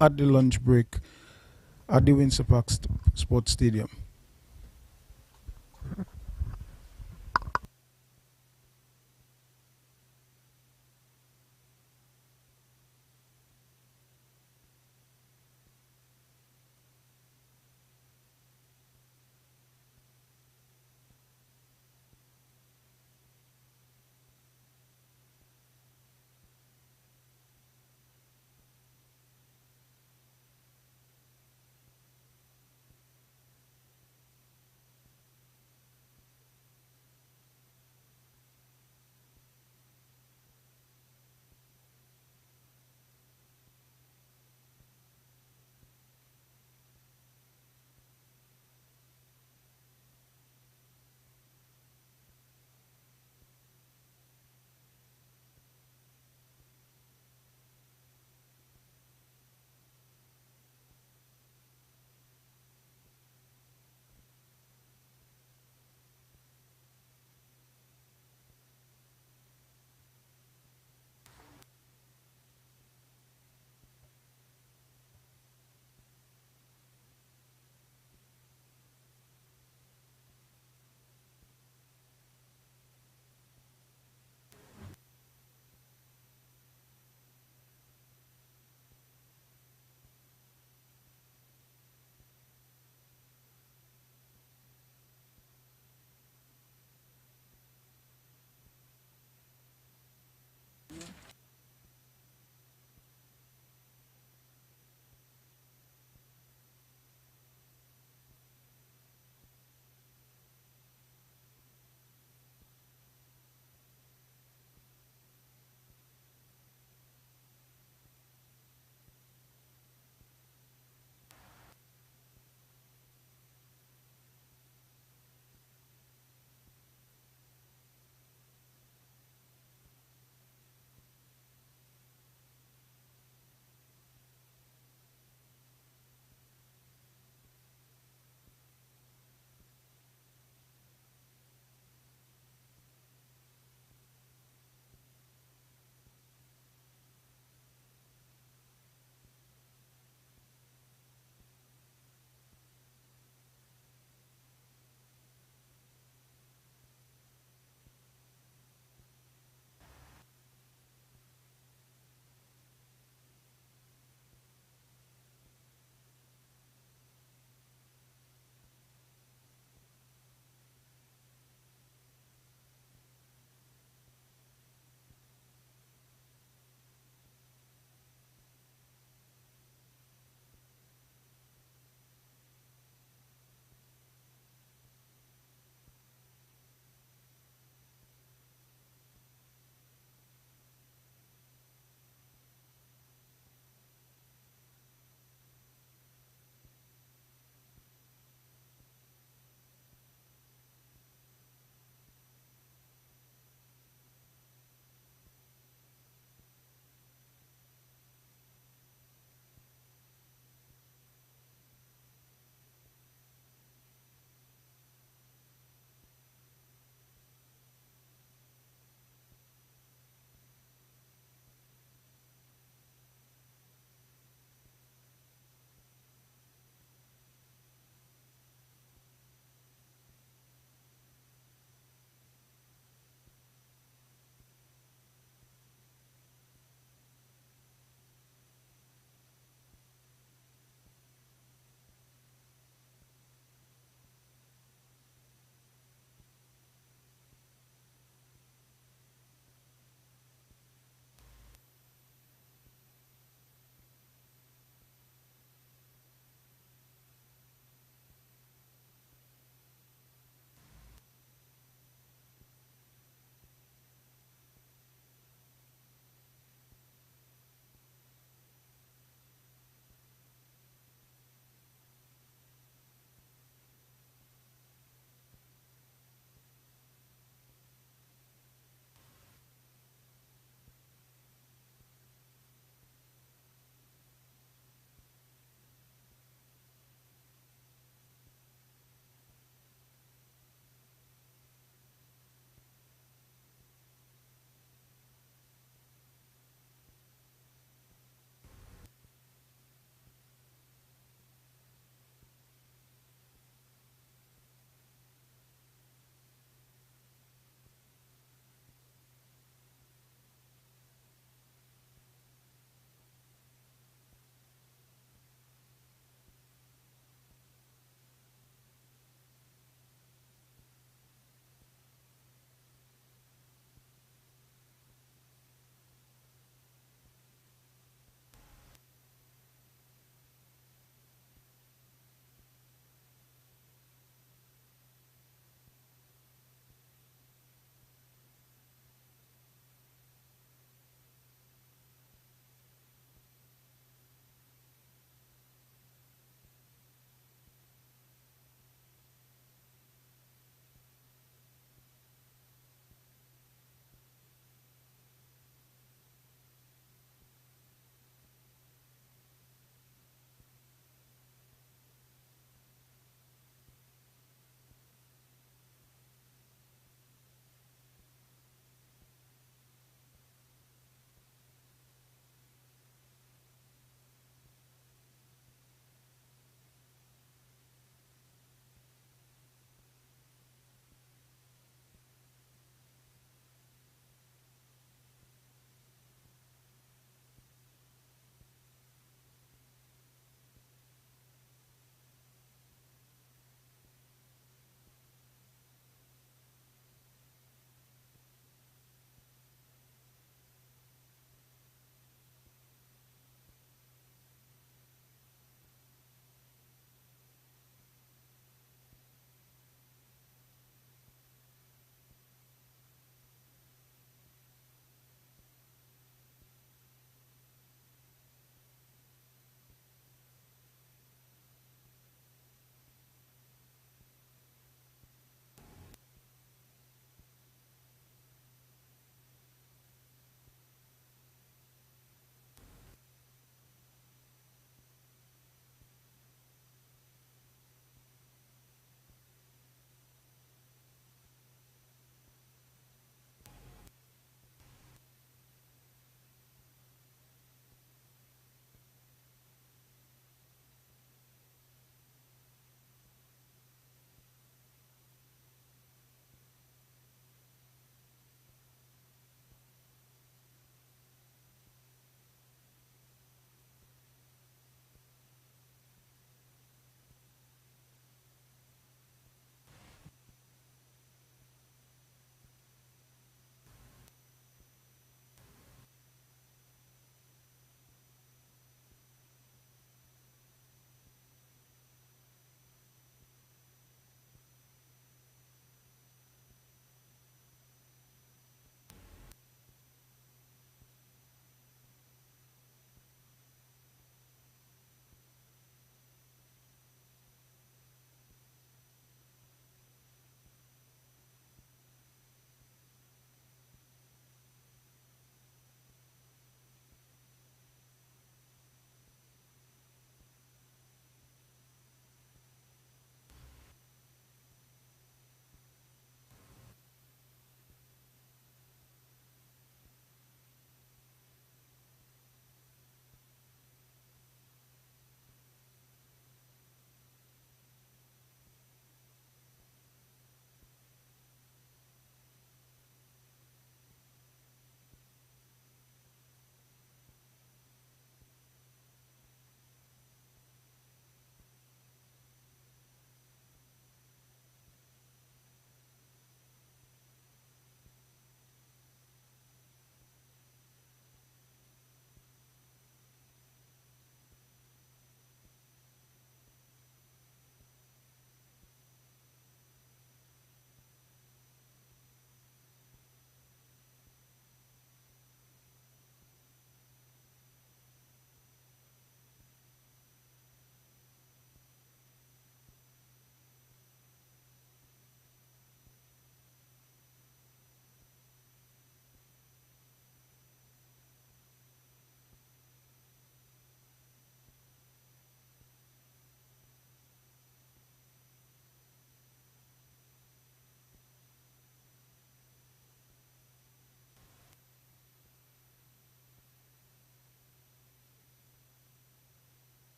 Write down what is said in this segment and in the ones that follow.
at the lunch break at the Windsor Park Sports Stadium.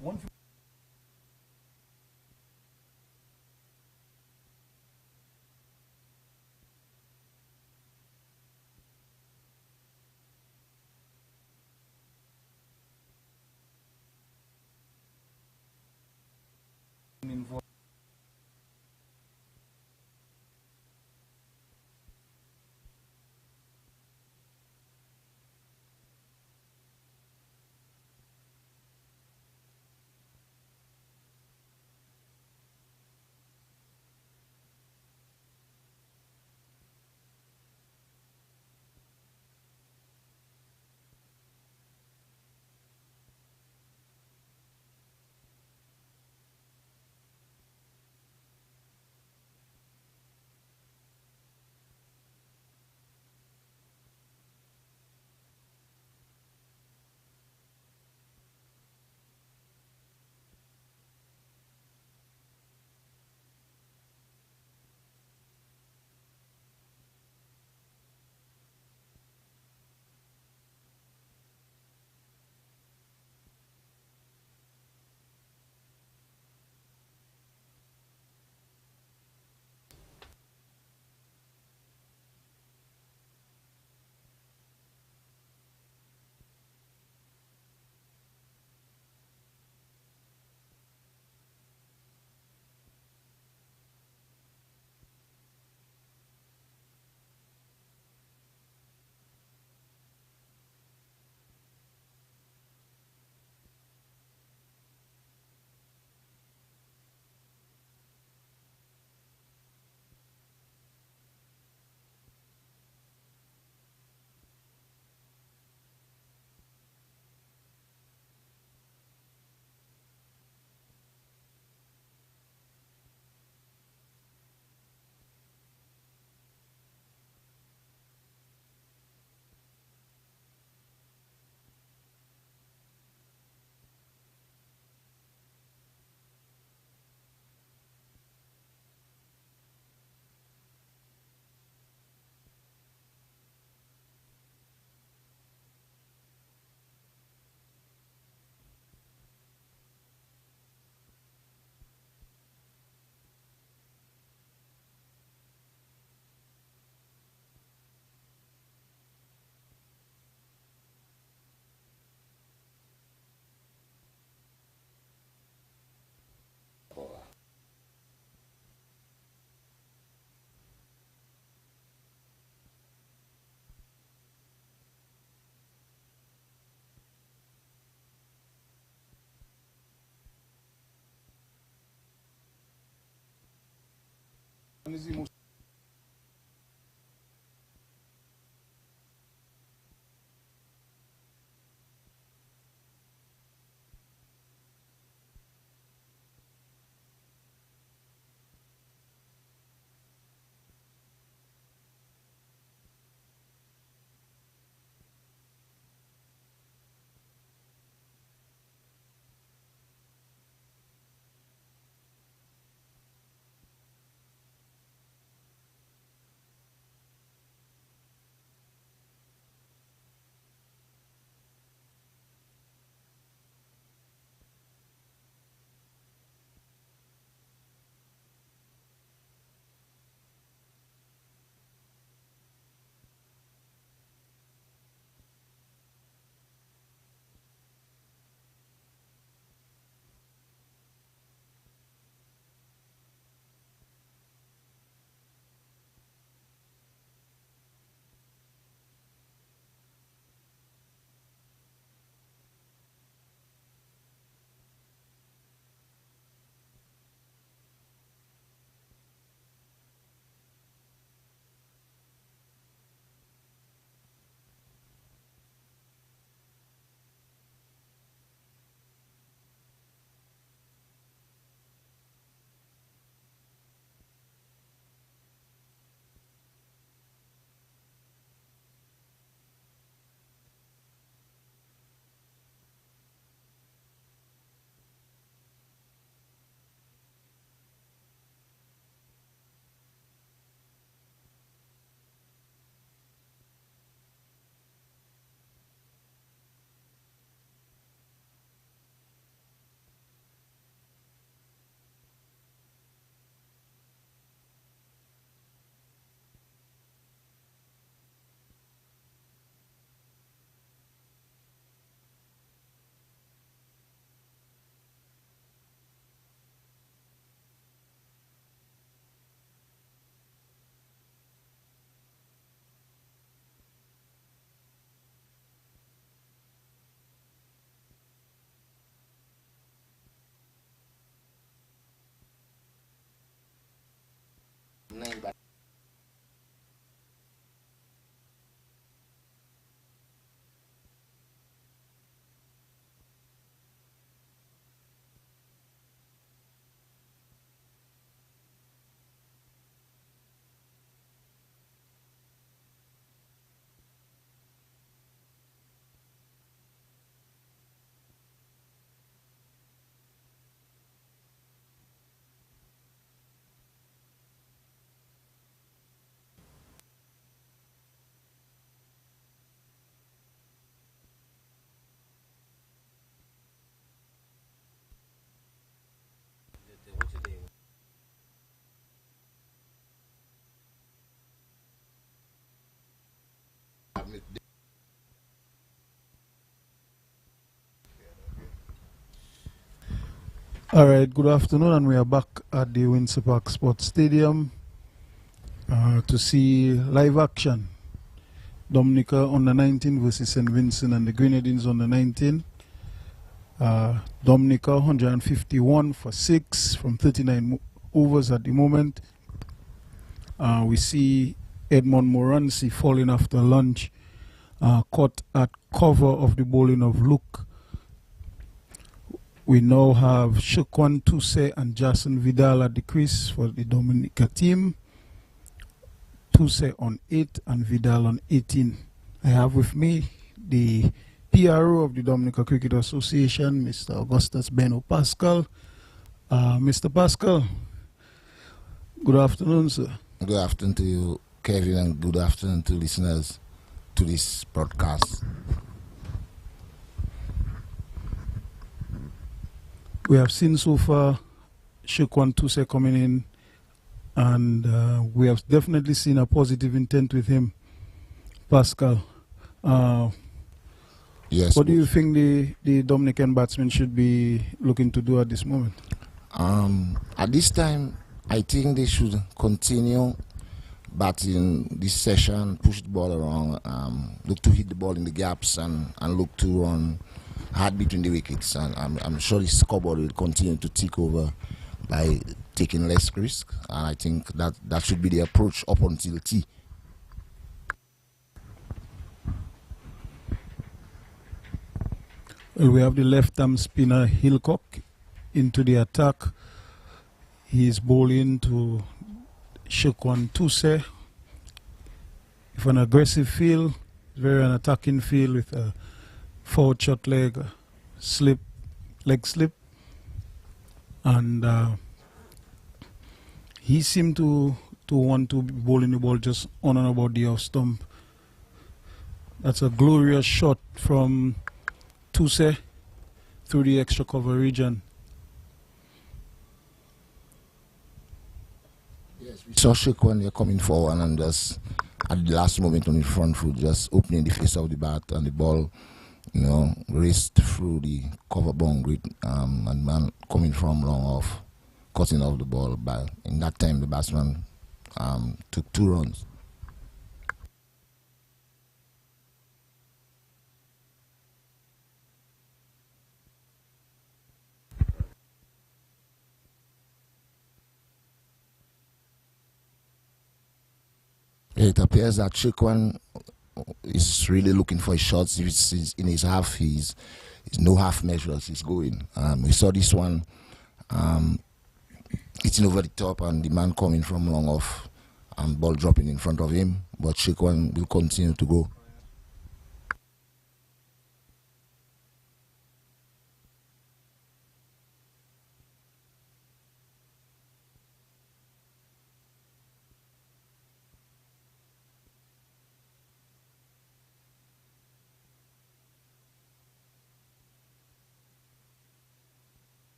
One involved. All right, good afternoon, and we are back at the Windward Sports Stadium to see live action. Dominica under 19 versus St. Vincent and the Grenadines under 19. Dominica 151 for 6 from 39 overs at the moment. We see Edmond Morancy falling after lunch, caught at cover of the bowling of Luke. We now have Shukwan Tuse and Jason Vidal at the crease for the Dominica team. Tuse on 8 and Vidal on 18. I have with me the PRO of the Dominica Cricket Association, Mr. Augustus Beno Pascal. Mr. Pascal, good afternoon, sir. Good afternoon to you, Kevin, and good afternoon to listeners to this broadcast. We have seen so far Shukwan Tuse coming in, and we have definitely seen a positive intent with him. Pascal, Yes. what do you think the Dominican batsmen should be looking to do at this moment? At this time, I think they should continue batting this session, push the ball around, look to hit the ball in the gaps, and look to run hard between the wickets. And I'm sure the scoreboard will continue to tick over by taking less risk. And I think that should be the approach up until tea. Well, we have the left-arm spinner Hillcock into the attack. He is bowling to Shukwan Tuse with an aggressive feel, very an attacking feel with a forward shot leg slip, and he seemed to want to be bowling the ball just on and about the off stump. That's a glorious shot from Tuse through the extra cover region. Yes, we saw Sheik when they're coming forward and just at the last moment on the front foot, just opening the face of the bat, and the ball, raced through the cover boundary, and man coming from long off, cutting off the ball. But in that time, the batsman took 2 runs. It appears that Shukwan is really looking for his shots. If it's in his half, he's no half measures he's going. We saw this one hitting over the top, and the man coming from long off, and ball dropping in front of him. But Shukwan will continue to go.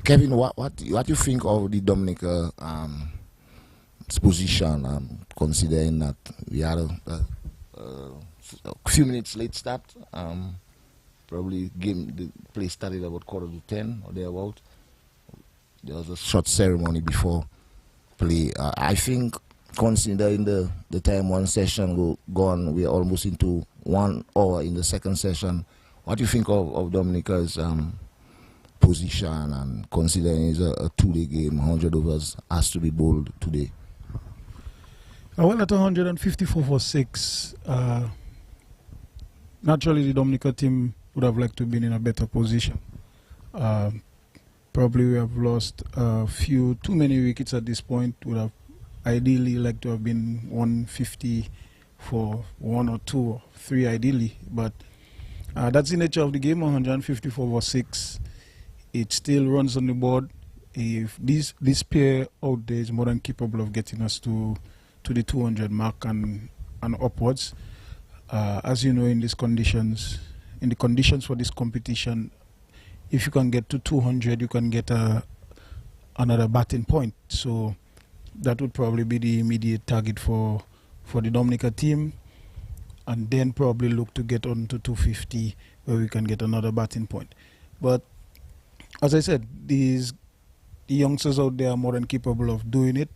Kevin, what do you think of the Dominica position, considering that we had a few minutes late start? Probably the play started about 9:45 or thereabout. There was a short ceremony before play. I think, considering the time one session gone, we are almost into 1 hour in the second session. What do you think of Dominica's position, and considering it's a 2-day game, 100 overs has to be bowled today? Well, at 154 for 6, naturally the Dominica team would have liked to have been in a better position. Probably we have lost too many wickets at this point. Would have ideally liked to have been 150 for 1 or 2 or 3 ideally, but that's the nature of the game. 154 for 6. It still runs on the board. If this pair out there is more than capable of getting us to the 200 mark and upwards. As you know, in the conditions for this competition, if you can get to 200, you can get a another batting point. So that would probably be the immediate target for the Dominica team, and then probably look to get on to 250 where we can get another batting point. But as I said, the youngsters out there are more than capable of doing it.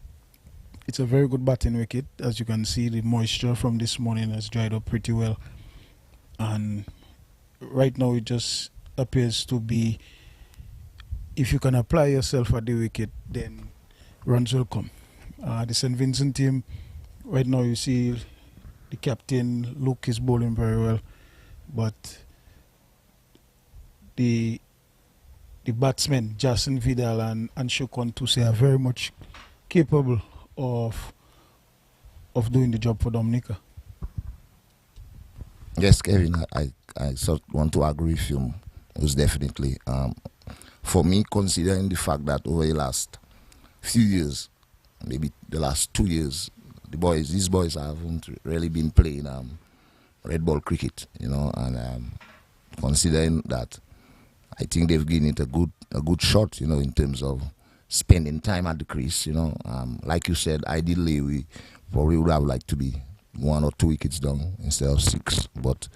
It's a very good batting wicket. As you can see, the moisture from this morning has dried up pretty well. And right now it just appears to be, if you can apply yourself at the wicket, then runs will come. The St. Vincent team, right now you see the captain, Luke, is bowling very well. But the batsmen, Jason Vidal and Shokwan Tuse, are very much capable of doing the job for Dominica. Yes, Kevin, I sort of want to agree with you. Most definitely. For me, considering the fact that over the last few years, maybe the last 2 years, these boys haven't really been playing red ball cricket, and considering that, I think they've given it a good shot, in terms of spending time at the crease, like you said, ideally we probably would have liked to be 1 or 2 wickets down instead of 6, but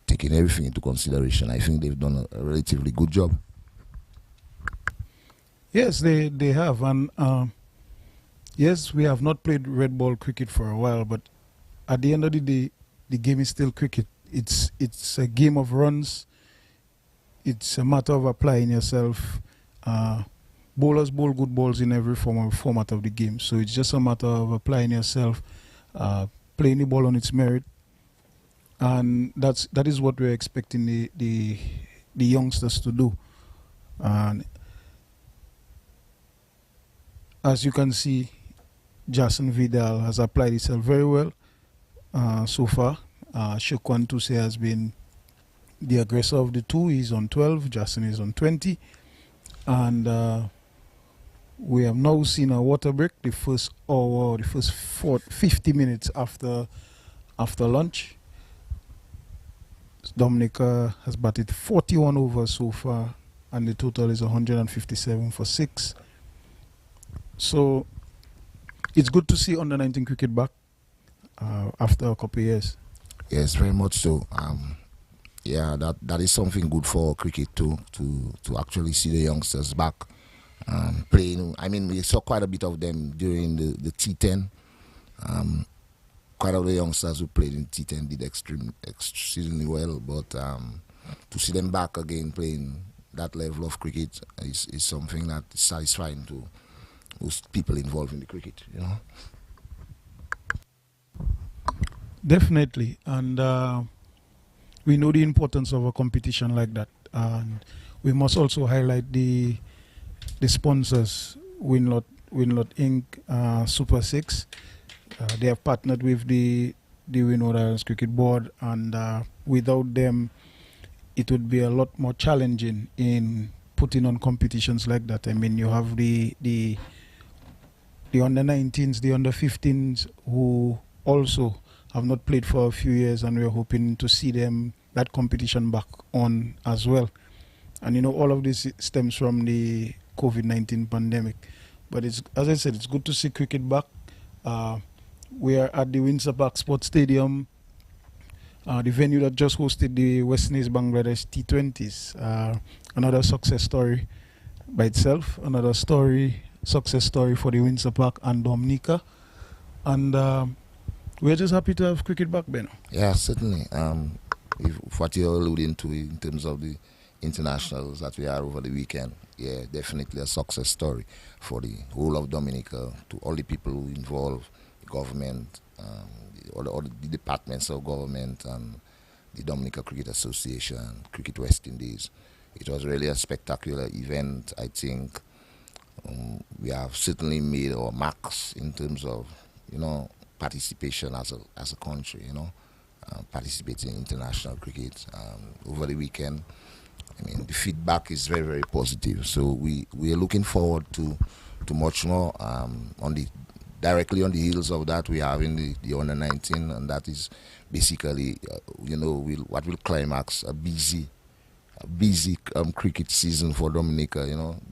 taking everything into consideration, I think they've done a relatively good job. Yes, they have, and yes, we have not played red ball cricket for a while, but at the end of the day, the game is still cricket. It's a game of runs. It's a matter of applying yourself. Bowlers bowl good balls in every format of the game, so it's just a matter of applying yourself, playing the ball on its merit, and that is what we're expecting the youngsters to do. And as you can see, Jason Vidal has applied himself very well so far. Shokwan Tuse has been the aggressor of the two. He's on 12, Jason is on 20. And we have now seen a water break, the first hour, the first 50 minutes after lunch. Dominica has batted 41 overs so far, and the total is 157 for 6. So it's good to see under 19 cricket back after a couple of years. Yes, very much so. Yeah, that is something good for cricket too, to actually see the youngsters back playing. I mean, we saw quite a bit of them during the T10. Quite a lot of the youngsters who played in T10 did exceedingly well, but to see them back again playing that level of cricket is something that is satisfying to most people involved in the cricket, Definitely, and we know the importance of a competition like that, and we must also highlight the sponsors, Windward Inc., Super 6. They have partnered with the Windward Islands Cricket Board, and without them, it would be a lot more challenging in putting on competitions like that. I mean, you have the under-19s, the under-15s, who also have not played for a few years, and we're hoping to see that competition back on as well. And all of this stems from the COVID-19 pandemic. But as I said, it's good to see cricket back. We are at the Windsor Park Sports Stadium, the venue that just hosted the West Indies Bangladesh T20s. Another success story by itself, another success story for the Windsor Park and Dominica. And we're just happy to have cricket back, Ben. Yeah, certainly. If what you're alluding to in terms of the internationals that we had over the weekend, yeah, definitely a success story for the whole of Dominica, to all the people who involve the government, all the departments of government, and the Dominica Cricket Association, Cricket West Indies. It was really a spectacular event. I think we have certainly made our marks in terms of, participation as a country, participating in international cricket. Over the weekend, I mean, the feedback is very, very positive. So we are looking forward to much more. Directly on the heels of that, we have in the under-19, and that is basically, what will climax a busy busy cricket season for Dominica,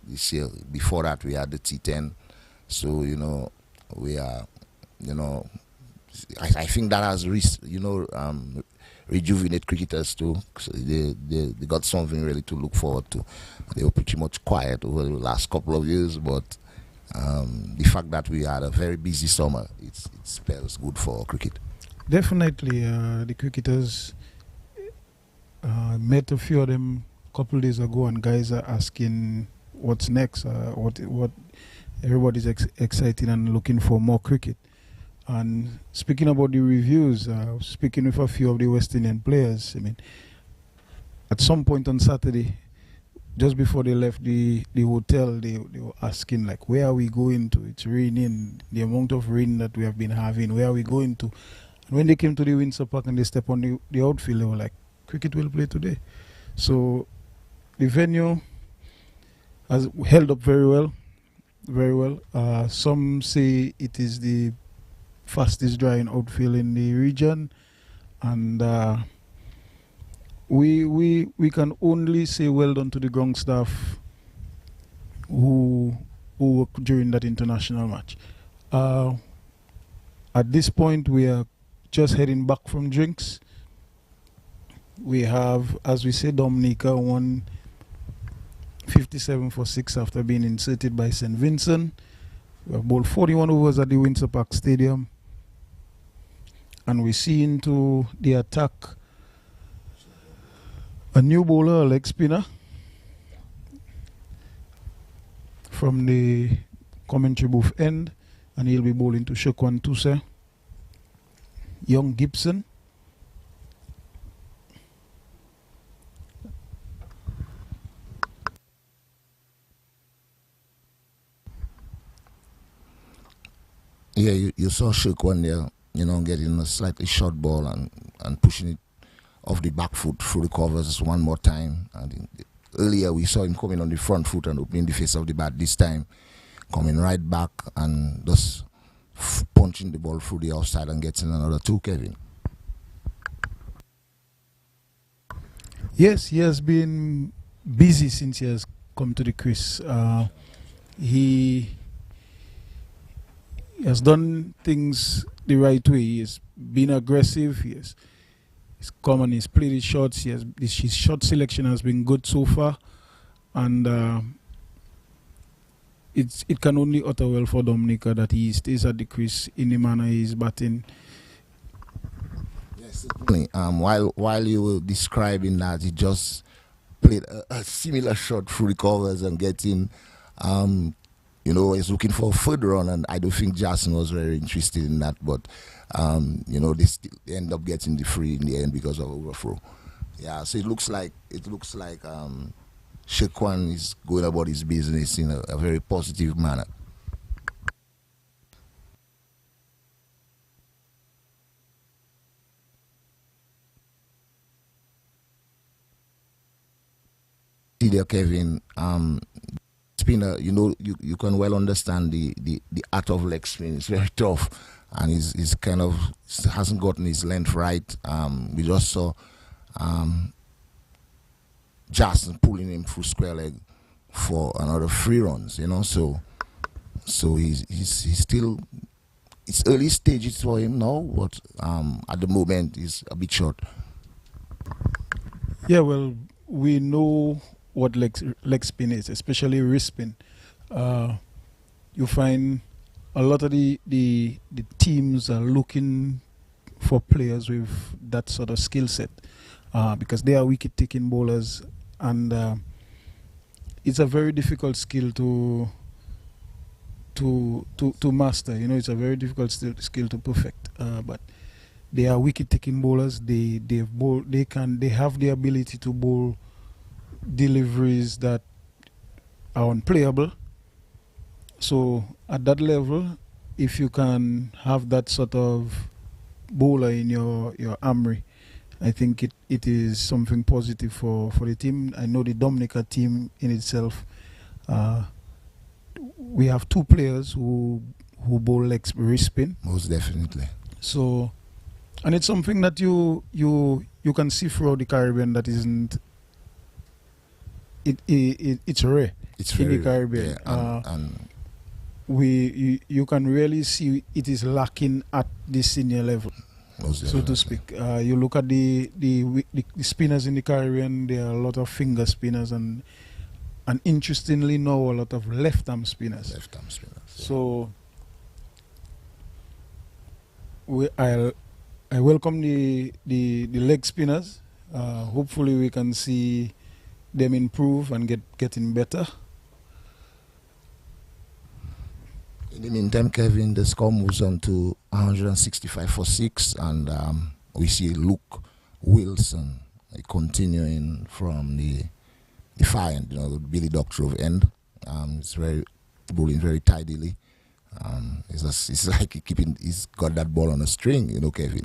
this year. Before that, we had the T10. So, we are, I think that has, rejuvenate cricketers too. So they got something really to look forward to. They were pretty much quiet over the last couple of years, but the fact that we had a very busy summer, it spells good for cricket. Definitely, the cricketers met a few of them a couple of days ago, and guys are asking what's next. What everybody's excited and looking for more cricket. And speaking about the reviews, speaking with a few of the West Indian players, I mean, at some point on Saturday, just before they left the hotel, they were asking, like, where are we going to? It's raining, the amount of rain that we have been having, where are we going to? And when they came to the Windsor Park and they stepped on the outfield, they were like, cricket will play today. So the venue has held up very well, very well. Some say it is the fastest drying outfield in the region, and we can only say well done to the ground staff who worked during that international match. At this point, we are just heading back from drinks. We have, as we say, Dominica won 57 for 6 after being inserted by St. Vincent. We have bowled 41 overs at the Windsor Park Stadium. And we see into the attack a new bowler, a leg spinner, from the commentary booth end, and he'll be bowling to Shekwan Tuse. Young Gibson. Yeah, you saw Shekwan there, getting a slightly short ball and pushing it off the back foot through the covers one more time. And earlier we saw him coming on the front foot and opening the face of the bat. This time, coming right back and just punching the ball through the outside and getting another 2, Kevin. Yes, he has been busy since he has come to the crease. He has done things the right way. He has been aggressive. He's come and he's played his shots. His shot selection has been good so far, and it can only utter well for Dominica that he stays at the crease in the manner he's batting. Yes, certainly. While you were describing that, he just played a similar shot through the covers and getting. He's looking for a third run, and I don't think Jason was very interested in that. But they end up getting the free in the end because of overthrow. Yeah, so it looks like Shekwan is going about his business in a very positive manner. See there, Kevin. Spinner, you can well understand the art of leg spin. It's very tough, and he's kind of hasn't gotten his length right. We just saw Jason pulling him through square leg for another 3 runs. So he's still, it's early stages for him now, but at the moment he's a bit short. Yeah, well, we know what leg spin is, especially wrist spin. You find a lot of the teams are looking for players with that sort of skill set because they are wicket-taking bowlers, and it's a very difficult skill to master. It's a very difficult skill to perfect. But they are wicket-taking bowlers. They have the ability to bowl deliveries that are unplayable. So at that level, if you can have that sort of bowler in your armory, I think it is something positive for the team. I know the Dominica team in itself, we have 2 players who bowl wrist spin. Most definitely. So, and it's something that you can see throughout the Caribbean that isn't it's rare It's in very the Caribbean. yeah, and You can really see it is lacking at the senior level, most so to definitely. speak. You look at the spinners in the Caribbean. There are a lot of finger spinners and interestingly now a lot of left arm spinners. Left arm spinners. Yeah. So I welcome the leg spinners. Hopefully we can see them improve and getting better. In the meantime, Kevin, the score moves on to 165 for 6, and we see Luke Wilson continuing from the far end, the Billy Doctrove end. It's very bowling very tidily. It's like he's got that ball on a string, Kevin.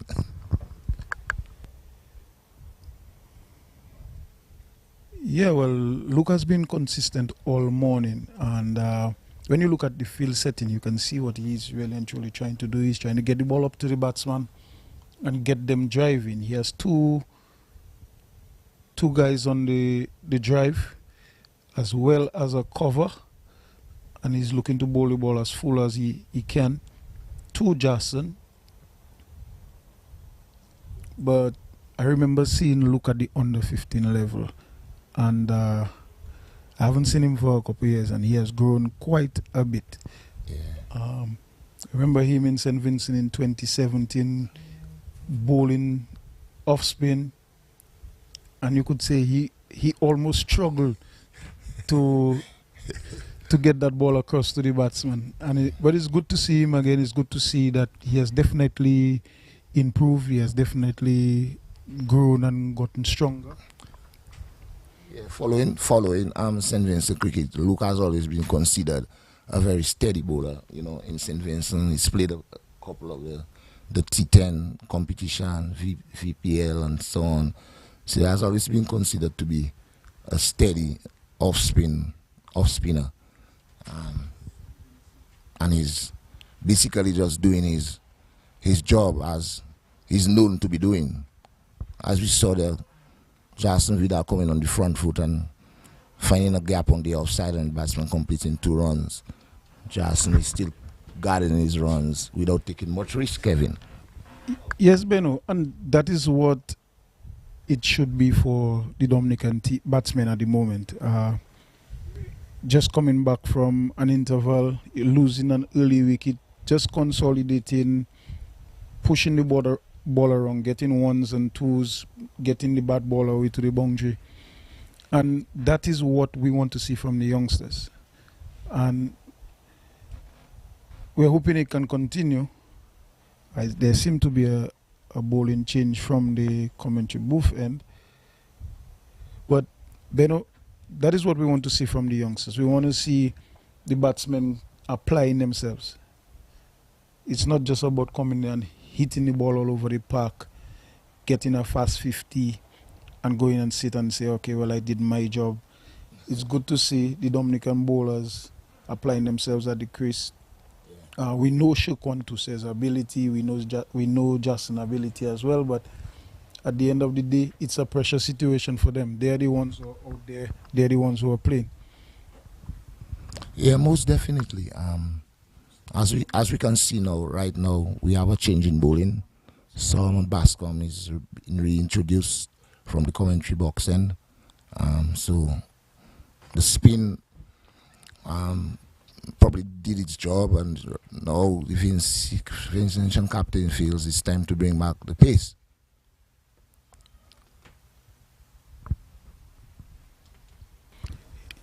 Yeah, well, Luke has been consistent all morning, and when you look at the field setting, you can see what he's really and truly trying to do. He's trying to get the ball up to the batsman and get them driving. He has two guys on the drive as well as a cover, and he's looking to bowl the ball as full as he can to Jason. But I remember seeing Luke at the under 15 level, and I haven't seen him for a couple of years, and he has grown quite a bit. Yeah. I remember him in St. Vincent in 2017 bowling off spin, and you could say he almost struggled to get that ball across to the batsman. But it's good to see him again. It's good to see that he has definitely improved. He has definitely grown and gotten stronger. Yeah, following St. Vincent cricket, Luke has always been considered a very steady bowler. In St. Vincent, he's played a couple of the T10 competition, VPL, and so on. So he has always been considered to be a steady off spinner, and he's basically just doing his job as he's known to be doing. As we saw there, Jason Vidal coming on the front foot and finding a gap on the offside and the batsman completing 2 runs. Jason is still guarding his runs without taking much risk, Kevin. Yes, Beno, and that is what it should be for the Dominican batsmen at the moment. Just coming back from an interval, losing an early wicket, just consolidating, pushing the ball around, getting 1s and 2s, getting the bad ball away to the boundary. And that is what we want to see from the youngsters. And we're hoping it can continue. There seemed to be a bowling change from the commentary booth end. But Beno, that is what we want to see from the youngsters. We want to see the batsmen applying themselves. It's not just about coming and hitting the ball all over the park, getting a fast 50 and going and sit and say, okay, well, I did my job. It's good to see the Dominican bowlers applying themselves at the crease. We know Shekwantuse's ability, we know Justin's ability as well, but at the end of the day, it's a pressure situation for them. They're the ones who are out there, they're the ones who are playing. Yeah, most definitely. As we can see right now, we have a change in bowling. Solomon Bascom is reintroduced from the commentary box end. So the spin probably did its job, and now the Vincent captain feels it's time to bring back the pace.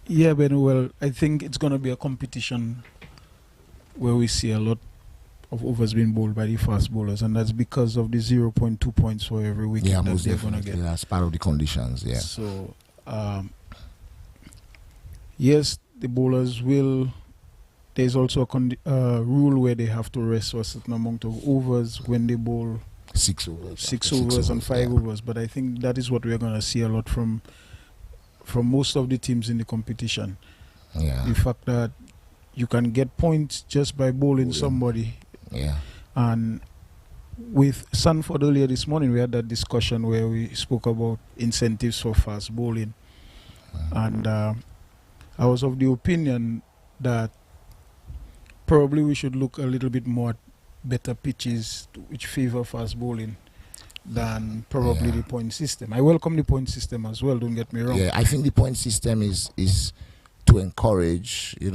Yeah, Ben, well, I think it's going to be a competition where we see a lot of overs being bowled by the fast bowlers, and that's because of the 0.2 points for every wicket that they're going to get. That's part of the conditions, yeah. So, yes, the bowlers will. There's also a rule where they have to rest for a certain amount of overs when they bowl 6 overs. 6 overs and 5 overs. But I think that is what we're going to see a lot from most of the teams in the competition. Yeah. The fact that you can get points just by bowling somebody. Yeah. And with Sanford earlier this morning, we had that discussion where we spoke about incentives for fast bowling. And I was of the opinion that probably we should look a little bit more at better pitches which favor fast bowling than probably the point system. I welcome the point system as well, don't get me wrong. Yeah, I think the point system is to encourage, you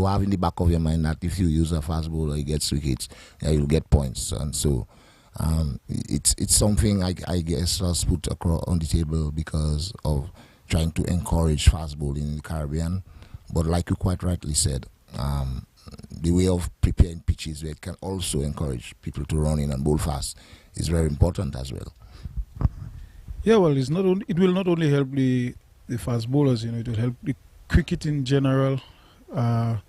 have in the back of your mind that if you use a fast bowler, he gets wickets, you'll get points. And so it's something I guess was put across on the table because of trying to encourage fast bowling in the Caribbean. But like you quite rightly said, the way of preparing pitches where it can also encourage people to run in and bowl fast is very important as well. Yeah, well, it will not only help the fast bowlers, it will help the cricket in general. That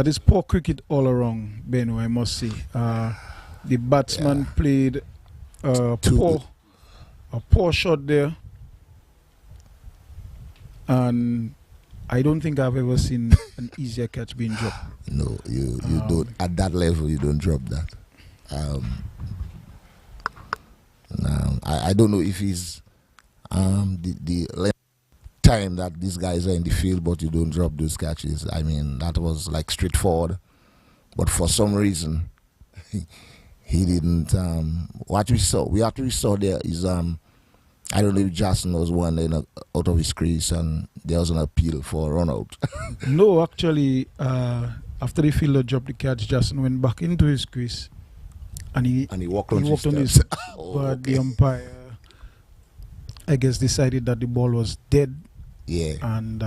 is poor cricket all around, Beno, I must say. The batsman played a poor shot there. And I don't think I've ever seen an easier catch being dropped. No, you don't. At that level, you don't drop that. I don't know if it's the time that these guys are in the field, but you don't drop those catches. I mean, that was like straightforward. But for some reason, he didn't. What we saw there is I don't know if Justin was one out of his crease and there was an appeal for a run out. No, actually, after the fielder dropped the catch, Justin went back into his crease and he walked on his but the umpire, I guess, decided that the ball was dead. Yeah. And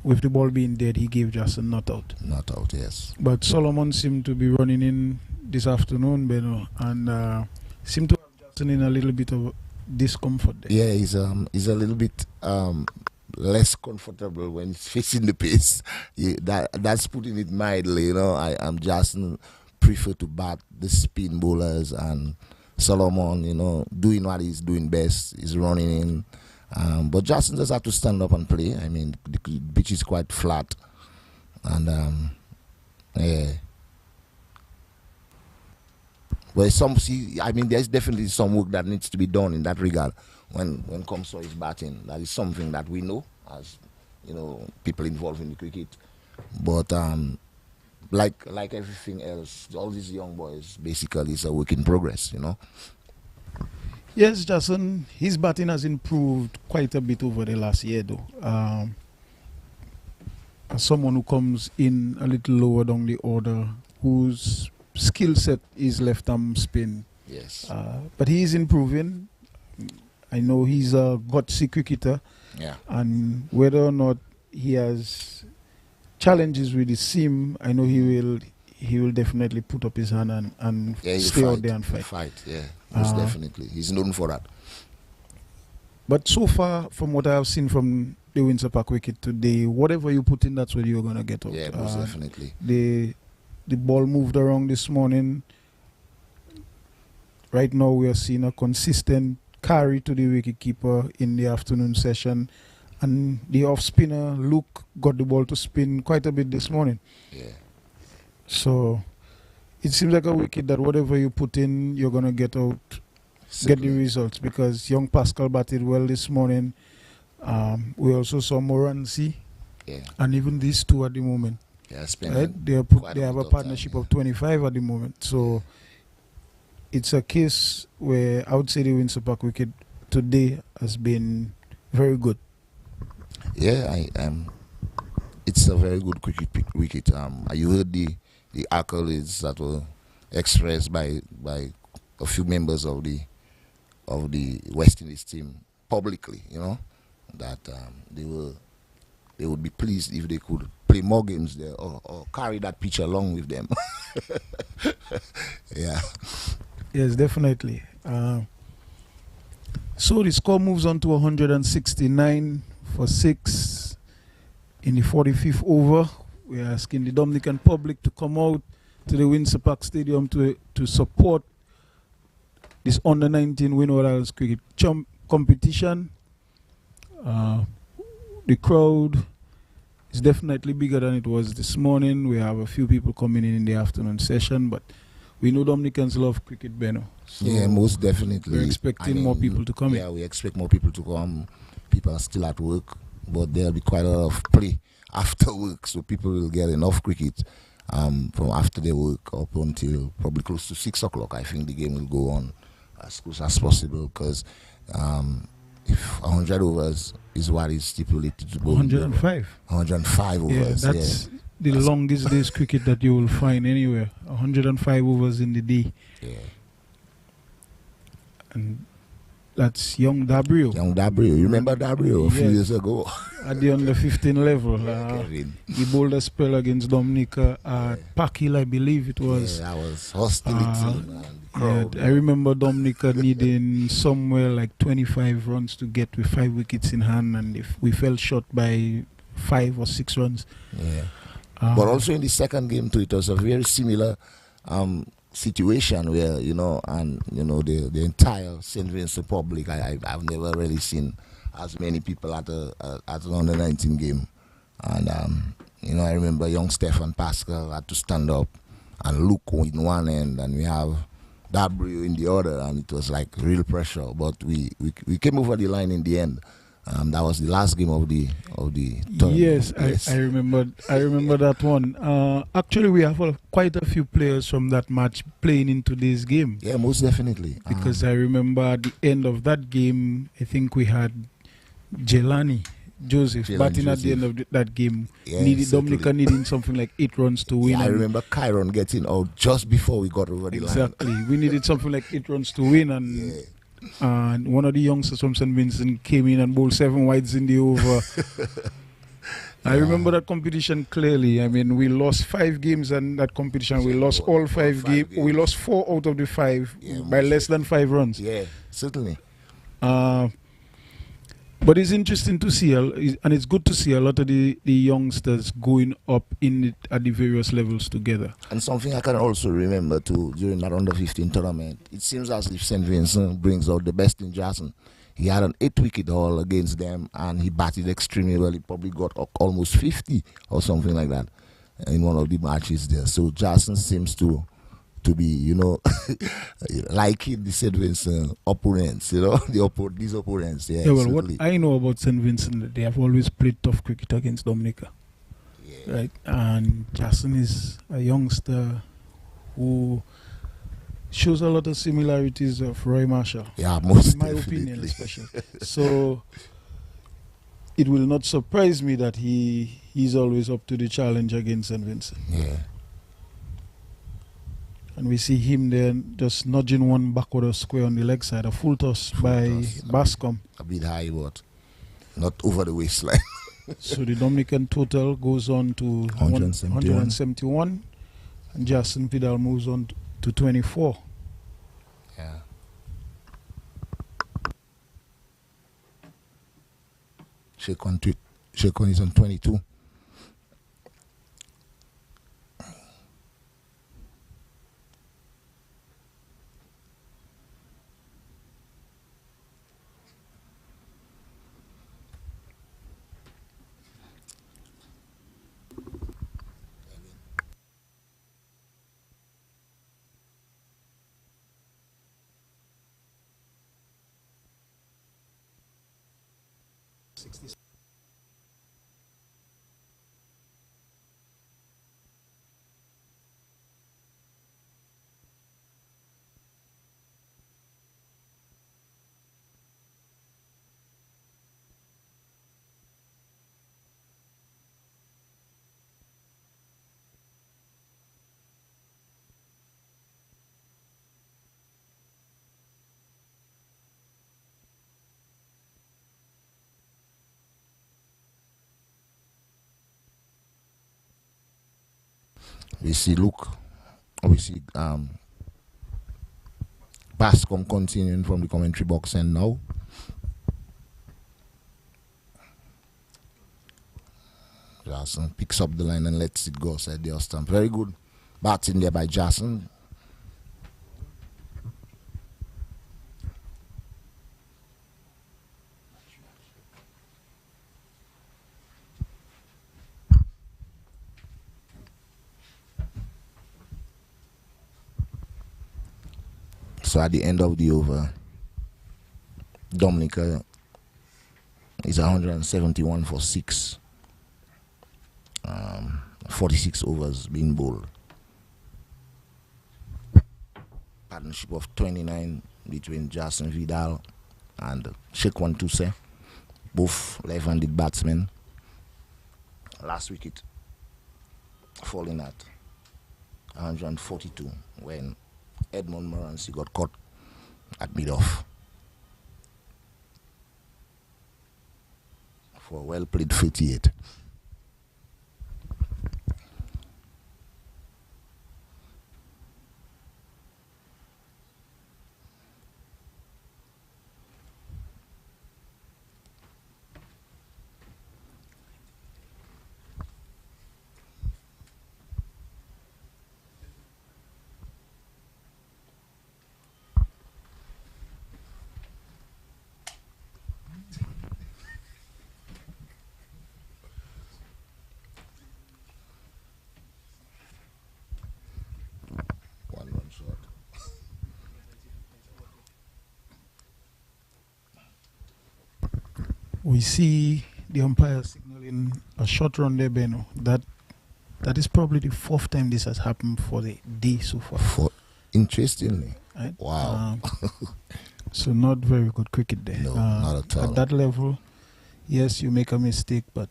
with the ball being dead, he gave Justin not out. Not out, yes. But Solomon seemed to be running in this afternoon, Beno, and seemed to in a little bit of discomfort there. Yeah, he's a little bit less comfortable when he's facing the pace. That's putting it mildly. I'm just prefer to bat the spin bowlers, and Solomon, doing what he's doing best, is running in. But Justin just have to stand up and play. I mean, the pitch is quite flat, and yeah. Well, there's definitely some work that needs to be done in that regard when it comes to his batting. That is something that we know as, people involved in the cricket. But like everything else, all these young boys, basically, it's a work in progress, Yes, Jason, his batting has improved quite a bit over the last year, though. As someone who comes in a little lower down the order, whose skill set is left arm spin. Yes. But he is improving. I know he's a gutsy cricketer. Yeah. And whether or not he has challenges with his seam, I know he will definitely put up his hand and stay out there and fight. Most definitely. He's known for that. But so far, from what I have seen from the Windsor Park wicket today, whatever you put in, that's what you're going to get out. Yeah, most definitely. The ball moved around this morning. Right now we are seeing a consistent carry to the wicketkeeper in the afternoon session. And the off-spinner, Luke, got the ball to spin quite a bit this morning. Yeah. So it seems like a wicket that whatever you put in, you're going to get out, get the results. Because young Pascal batted well this morning. We also saw Moransi. Yeah. And even these two at the moment. Yeah, right? They have a partnership of 25 at the moment. So it's a case where I would say the Windsor Park wicket today has been very good. Yeah, it's a very good wicket. You heard the accolades that were expressed by a few members of the West Indies team publicly, that they would be pleased if they could play more games there or carry that pitch along with them. Yeah. Yes, definitely. So the score moves on to 169 for 6 in the 45th over. We are asking the Dominican public to come out to the Windsor Park Stadium to support this under-19 Windward Isles cricket competition. The crowd is definitely bigger than it was this morning. We have a few people coming in the afternoon session, but We know Dominicans love cricket, Beno. So yeah, most definitely. we're expecting more people to come Yeah, we expect more people to come. People are still at work, but there'll be quite a lot of play after work, so people will get enough cricket from after their work up until probably close to 6 o'clock. I think the game will go on as close as possible because if 100 overs is what is stipulated to go. 105. 105 Yeah, overs. that's the longest day's cricket that you will find anywhere. 105 overs in the day. Yeah. And that's young Dabrio. Young Dabrio. You remember Dabrio a few years ago? At the under 15 level. Kevin. He bowled a spell against Dominica at Park Hill, I believe it was. Yeah, that was hostility, man. Yeah, I remember Dominica needing somewhere like 25 runs to get with 5 wickets in hand, and if we fell short by 5 or 6 runs. Yeah. But also in the second game too, it was a very similar situation where, the entire St. Vincent public, I've never really seen as many people at an under 19 game. And, I remember young Stefan Pascal had to stand up and look in one end, and we have W in the other, and it was like real pressure. But we came over the line in the end. That was the last game of the tournament. Yes, I remember that one. Actually, we have quite a few players from that match playing in today's game. Yeah, most definitely. Because I remember at the end of that game, I think we had Jelani Joseph batting at the end of that game. Dominica needing something like 8 runs to win. Yeah, I remember Chiron getting out just before we got over the line. Exactly. We needed something like 8 runs to win, and one of the youngsters from St. Vincent came in and bowled 7 wides in the over. I remember that competition clearly. I mean, we lost 5 games in that competition. We lost all 5 games. We lost 4 out of the 5 by less than 5 runs. Yeah, certainly. But it's interesting to see, and it's good to see a lot of the youngsters going up at the various levels together. And something I can also remember too, during that under 15 tournament, it seems as if St. Vincent brings out the best in Jason. He had an 8-wicket haul against them, and he batted extremely well. He probably got almost 50 or something like that in one of the matches there. So Jason seems to be, liking the St. Vincent opponents, these opponents. Yeah, well, what I know about St. Vincent, they have always played tough cricket against Dominica. Yeah. Right? And Jason is a youngster who shows a lot of similarities of Roy Marshall. Yeah, most in my opinion, especially. So it will not surprise me that he's always up to the challenge against St. Vincent. Yeah. And we see him there just nudging one backward of square on the leg side, a full toss by Bascom. A bit high, but not over the waistline. So the Dominican total goes on to 171, and Jason Pidal moves on to 24. Yeah. Shekon is on 22. We see Bascom continuing from the commentary box, and now Jason picks up the line and lets it go outside the off stump. Very good batting there by Jason. So at the end of the over, Dominica is 171 for 6. 46 overs being bowled. Partnership of 29 between Jason Vidal and Shekwan Tuse, both left-handed batsmen. Last wicket falling at 142 when Edmund Morancy got caught at mid-off for a well-played 58. We see the umpire signaling a short run there, Beno. That is probably the 4th time this has happened for the day so far. Interestingly. Right? Wow. So not very good cricket there. No, not at all. At that level, yes, you make a mistake, but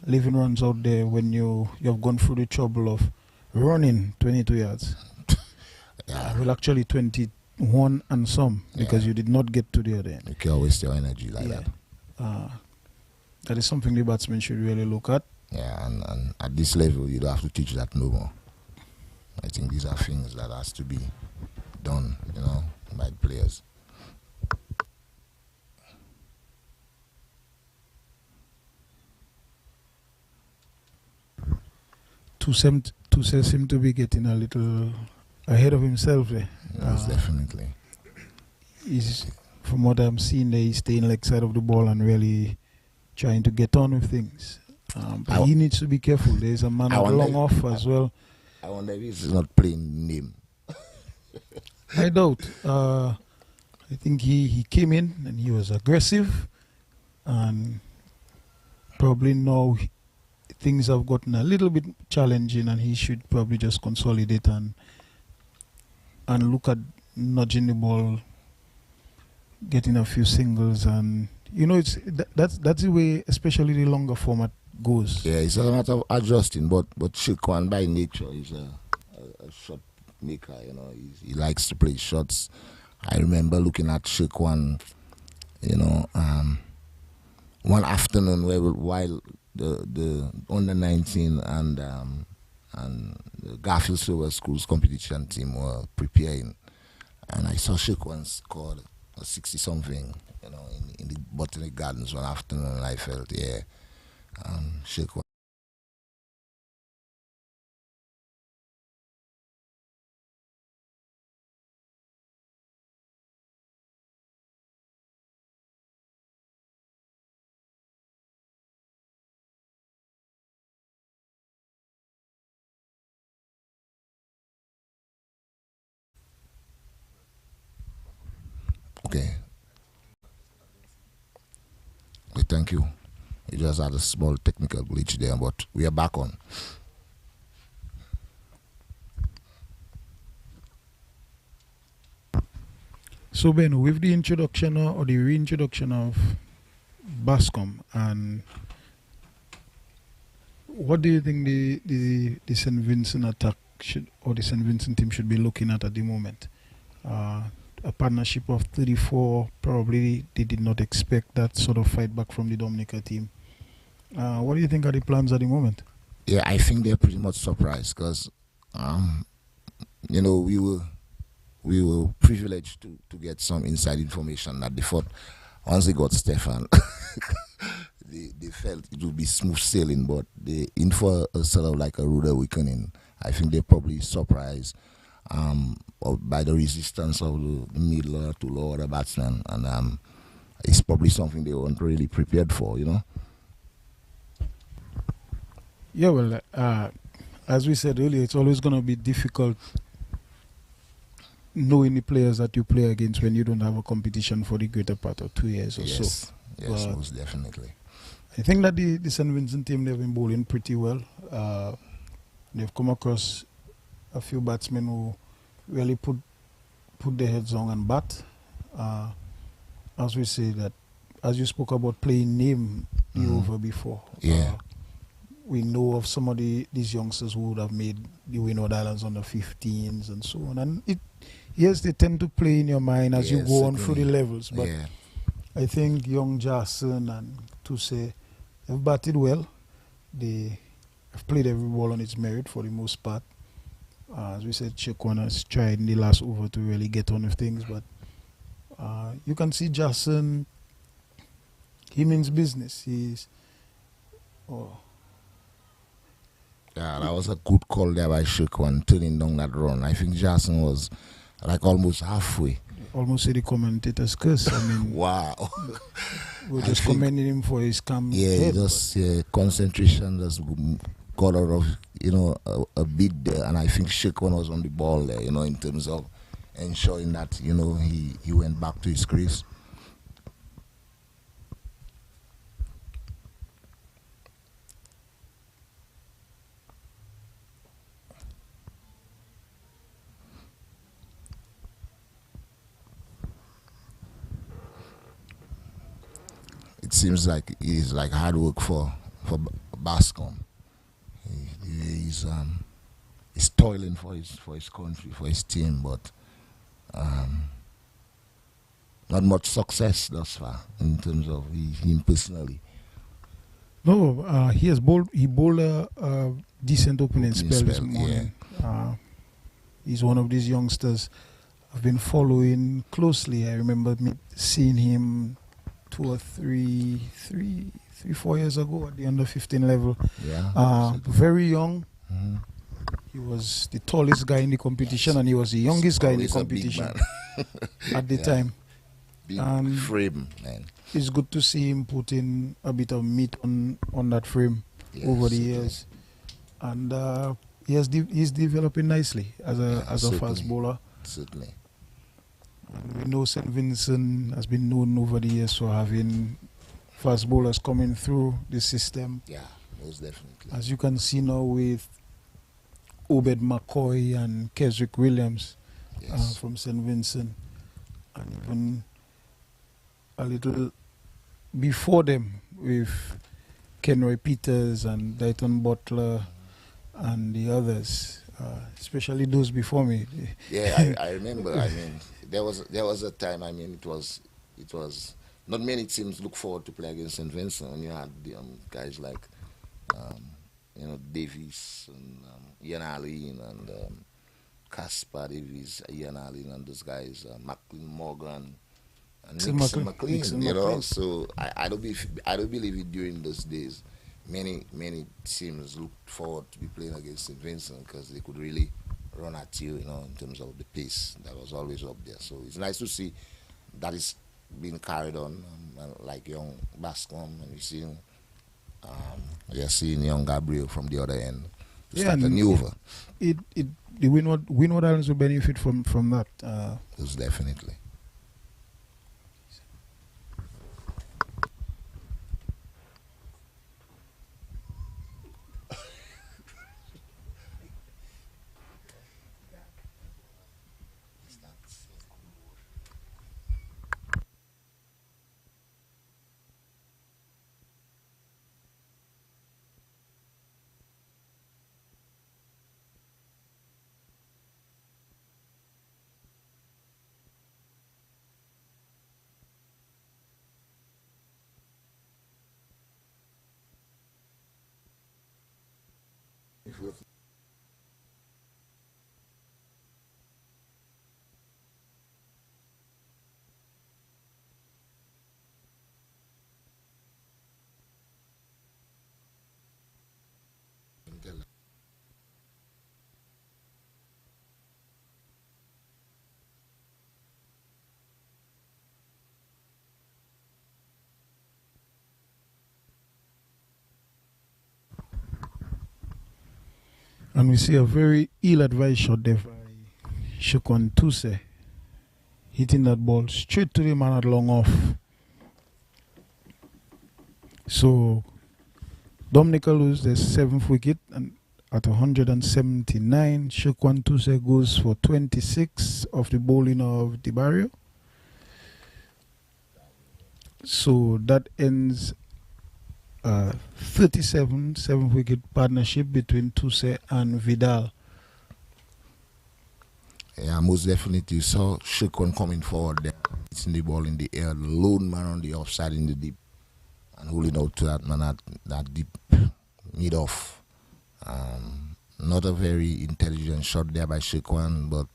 leaving runs out there when you have gone through the trouble of running 22 yards. Yeah. Well, actually 21 and some, because you did not get to the other end. You can't waste your energy like that. That is something the batsman should really look at. Yeah, and at this level, you don't have to teach that no more. I think these are things that has to be done, by the players. Tuse seemed to be getting a little ahead of himself there. Yes, definitely. From what I'm seeing there, he's staying leg side of the ball and really trying to get on with things. But he needs to be careful. There's a man long off as well. I wonder if he's not playing name. I doubt. I think he came in and he was aggressive, and probably now things have gotten a little bit challenging, and he should probably just consolidate and look at nudging the ball, getting a few singles, and that's the way, especially the longer format goes. Yeah, it's a matter of adjusting, but Shekwan by nature is a shot maker. He likes to play shots. I remember looking at Shekwan, one afternoon while the under 19 and the Garfield Silver Schools competition team were preparing, and I saw Shekwan scored a 60 something, in the Botanic Gardens one afternoon, and I felt, Shekwan. Okay. Thank you. We just had a small technical glitch there, but we are back on. So Ben, with the introduction or the reintroduction of Bascom, and what do you think the St. Vincent attack the St. Vincent team should be looking at the moment? A partnership of 34, probably they did not expect that sort of fight back from the Dominica team. What do you think are the plans at the moment? Yeah, I think they're pretty much surprised because, we were privileged to get some inside information that they thought once they got Stefan, they felt it would be smooth sailing, but they in for a sort of like a rude awakening. I think they're probably surprised by the resistance of the middle to lower batsmen, and it's probably something they weren't really prepared for, Yeah, well, as we said earlier, it's always going to be difficult knowing the players that you play against when you don't have a competition for the greater part of 2 years or so. Yes, But most definitely. I think that the St. Vincent team, they've been bowling pretty well. They've come across a few batsmen who really put their heads on and bat. As we say that, as you spoke about playing name the over before. Yeah. We know of some of these youngsters who would have made the Windward Islands under 15s and so on. And yes, they tend to play in your mind as you go on through the levels. But I think young Jason and Tuse have batted well. They have played every ball on its merit for the most part. As we said, Chekwan has tried in the last over to really get on with things. But you can see Jason, he means business. Yeah, that was a good call there by Shekwan, turning down that run. I think Jason was like almost halfway. Almost say the commentator's curse. I mean, wow. We're just commending him for his calm head. Just concentration just got out of, a bit there. And I think Shekwan was on the ball there, in terms of ensuring that, he went back to his crease. It seems like it is like hard work for Bascom. He's toiling for his country, for his team, but not much success thus far in terms of him personally. No, he bowled a decent opening spell this morning. Yeah. He's one of these youngsters I've been following closely. I remember seeing him 4 years ago at the under 15 level. Yeah. Very young. He was the tallest guy in the competition, and he was the youngest guy in the competition at the time. Big frame, man. It's good to see him putting a bit of meat on that frame over the years, and he's developing nicely as a fast bowler. Certainly. We know St. Vincent has been known over the years for having fast bowlers coming through the system. Yeah, most definitely. As you can see now with Obed McCoy and Keswick Williams from St. Vincent, and even a little before them with Kenroy Peters and Dayton Butler and the others, especially those before me. Yeah, I remember. I mean, there was a time. I mean, it was not many teams look forward to play against St. Vincent when you had guys like Davies and Ian Allen and Caspar Davies, Ian Allen and those guys, McLean Morgan and Nixon McLean. So I don't believe it during those days. Many teams looked forward to be playing against St. Vincent because they could really run at you, in terms of the pace that was always up there. So it's nice to see that is being carried on, like young Bascom, and you're seeing young Gabriel from the other end. Start a new over. The Windward Islands will benefit from that. Most definitely. And we see a very ill-advised shot there by Shukwan Tuse hitting that ball straight to the man at long off. So Dominica lose their 7th wicket and at 179. Shukwan Tuse goes for 26 of the bowling of Di Barrio. So that ends 37 7th wicket partnership between Tuse and Vidal. Yeah, most definitely. You saw Shukwan coming forward there, hitting the ball in the air, the lone man on the offside in the deep, and holding out to that man at that deep mid off. Not a very intelligent shot there by Shukwan, but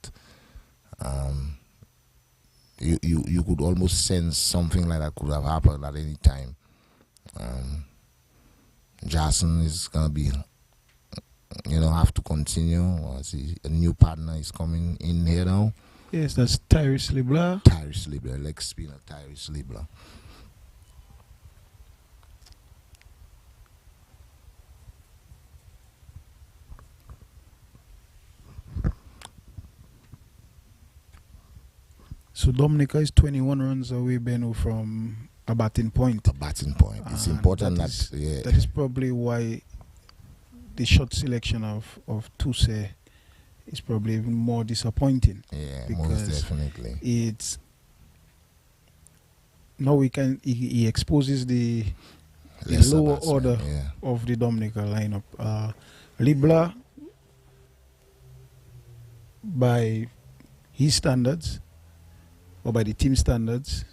you could almost sense something like that could have happened at any time. Jason is gonna be, have to continue. A new partner is coming in here now. Yes, that's Tyrese Libler. Tyrese Libler, leg spinner Tyrese Libler. So Dominica is 21 runs away, Beno, from a batting point. A batting point. It's important that that is probably why the shot selection of Tuse is probably even more disappointing. Yeah, because most definitely. It's now he exposes the lower order of the Dominica lineup. Libla, by his standards or by the team standards,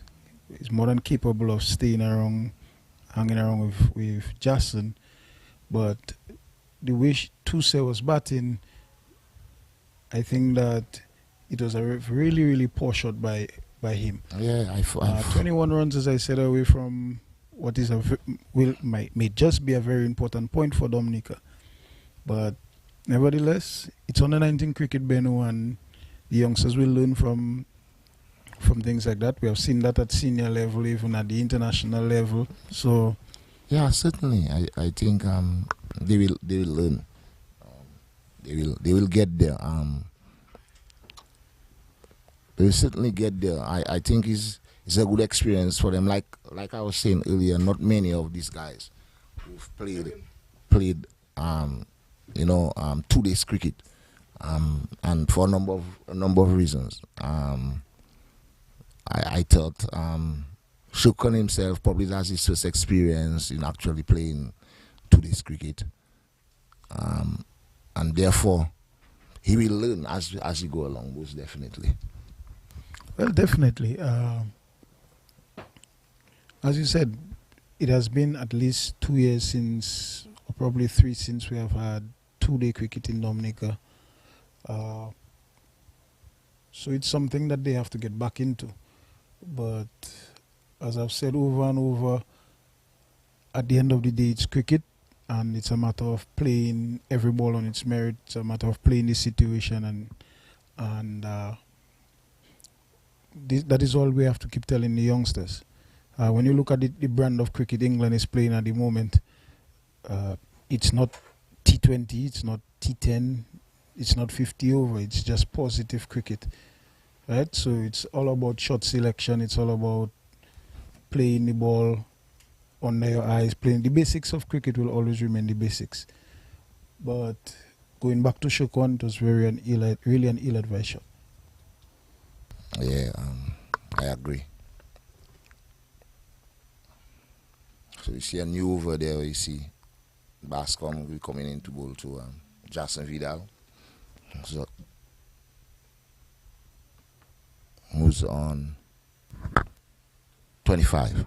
is more than capable of staying around, hanging around with Jason. But the way Tuse was batting, I think that it was a really, really poor shot by him. Yeah, 21 runs, as I said, away from what is may just be a very important point for Dominica. But nevertheless, it's under 19 cricket, Beno, and the youngsters will learn from things like that. We have seen that at senior level, even at the international level. So yeah, certainly, I think they will learn. They will get there. They will certainly get there. I think it's a good experience for them. Like I was saying earlier, not many of these guys who've played 2 days cricket, and for a number of reasons. I thought Shukran himself probably has his first experience in actually playing 2 days cricket, and therefore he will learn as he go along, most definitely. Well, definitely. As you said, it has been at least 2 years since, or probably 3 since we have had 2-day cricket in Dominica. So it's something that they have to get back into. But as I've said over and over, at the end of the day, it's cricket, and it's a matter of playing every ball on its merit. It's a matter of playing the situation, and that is all we have to keep telling the youngsters. When you look at the brand of cricket England is playing at the moment, it's not T20, it's not T10, it's not 50 over, it's just positive cricket. Right? So it's all about shot selection, it's all about playing the ball under your eyes, playing the basics of cricket will always remain the basics. But going back to Shukwan, it was really an ill-advised shot. Yeah, I agree. So you see a new over there where you see Bascom will coming in to bowl to Jason Vidal. So who's on 25.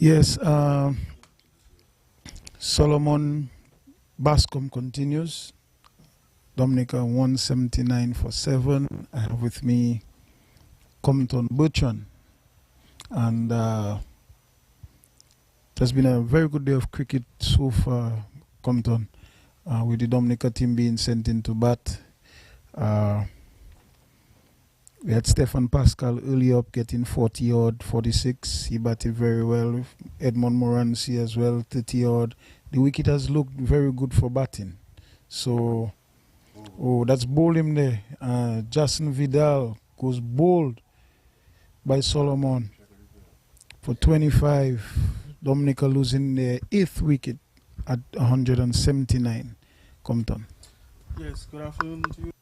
Yes, Solomon Bascom continues. Dominica 179 for 7. I have with me Compton Bertrand. And it has been a very good day of cricket so far, Compton, with the Dominica team being sent into bat. We had Stefan Pascal early up getting 40 odd, 46. He batted very well. Edmond Morancy as well, 30 odd. The wicket has looked very good for batting. So, oh, that's bowling there. Jason Vidal goes bowled by Solomon for 25. Dominica losing their 8th wicket at 179. Compton. Yes, good afternoon to you.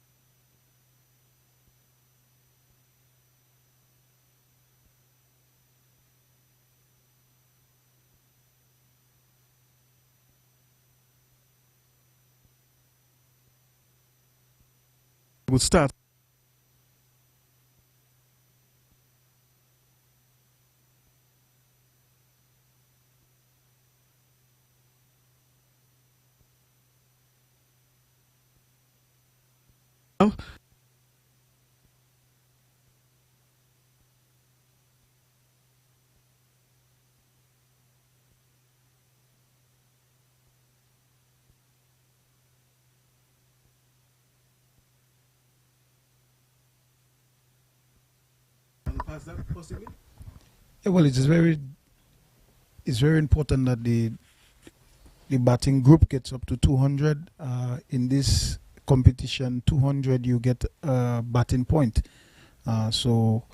We'll start. Past that, possibly? Yeah, well, it's very important that the batting group gets up to 200. In this competition, 200 you get a batting point. So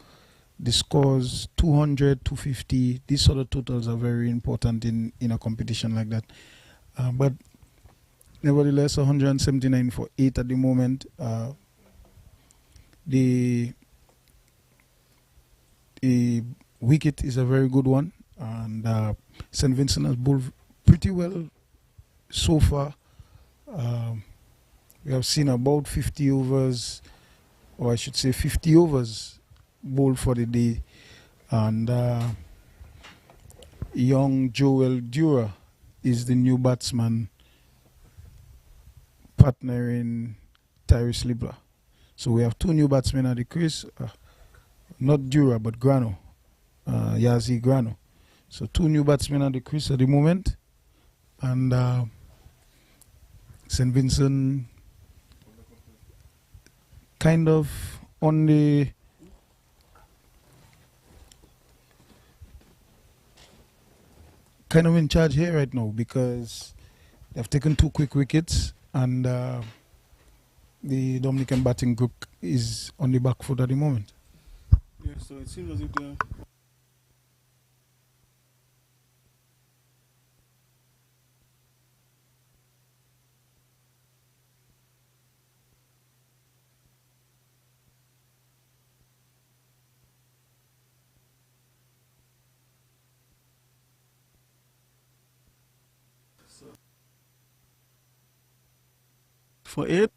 the scores 200, 250, these sort of totals are very important in a competition like that. But nevertheless, 179 for 8 at the moment. The wicket is a very good one, and St. Vincent has bowled pretty well so far. We have seen about 50 overs, or I should say 50 overs bowled for the day, and young Joel Dura is the new batsman partnering Tyrese Libra. So we have 2 new batsmen at the crease, not Dura but Grano, Yazi Grano. So 2 new batsmen at the crease at the moment, and St. Vincent kind of on the in charge here right now, because they've taken 2 quick wickets, and the Dominican batting group is on the back foot at the moment. Yeah, so it seems as if the for 8.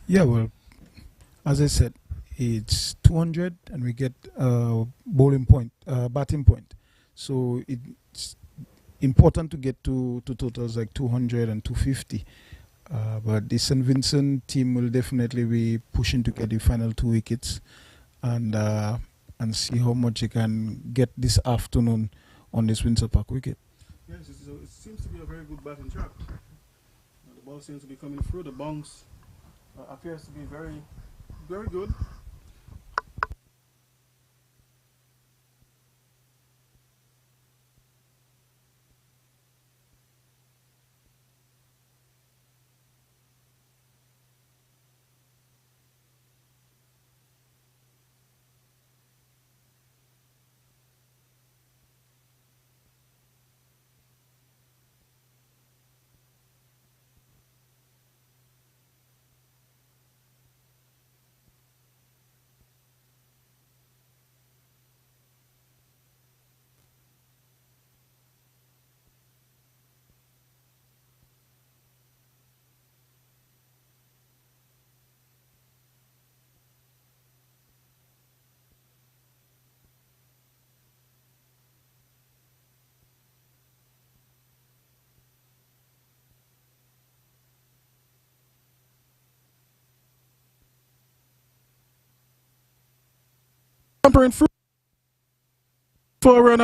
Yeah, well, as I said, it's 200 and we get bowling point, batting point. So it's important to get to totals like 200 and 250. But the St. Vincent team will definitely be pushing to get the final 2 wickets, and see how much they can get this afternoon on this Windsor Park wicket. Yes, it seems to be a very good batting track. The ball seems to be coming through. The bounce appears to be very, very good. Tampering through for a run.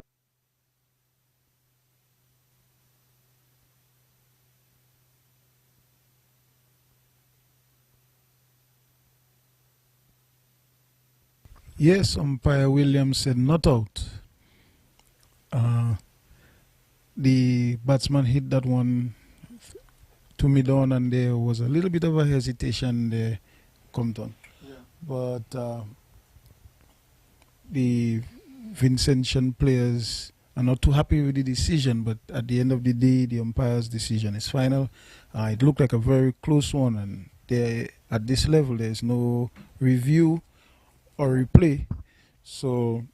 Yes, umpire Williams said not out. The batsman hit that one to me down, and there was a little bit of a hesitation there, Compton. Yeah. But the Vincentian players are not too happy with the decision, but at the end of the day, the umpire's decision is final. It looked like a very close one, and there, at this level, there's no review or replay. So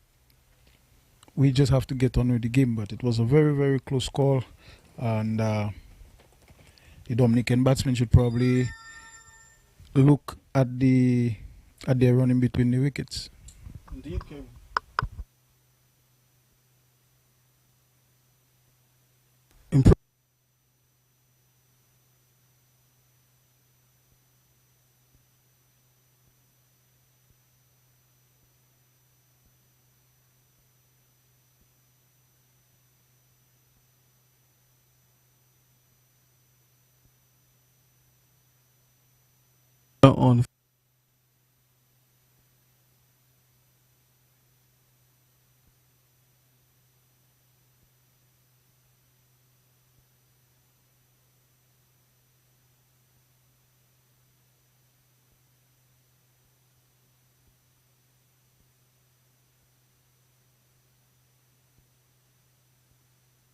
we just have to get on with the game. But it was a very, very close call, and the Dominican batsmen should probably look at their running between the wickets. Indeed, Kevin. Improve. On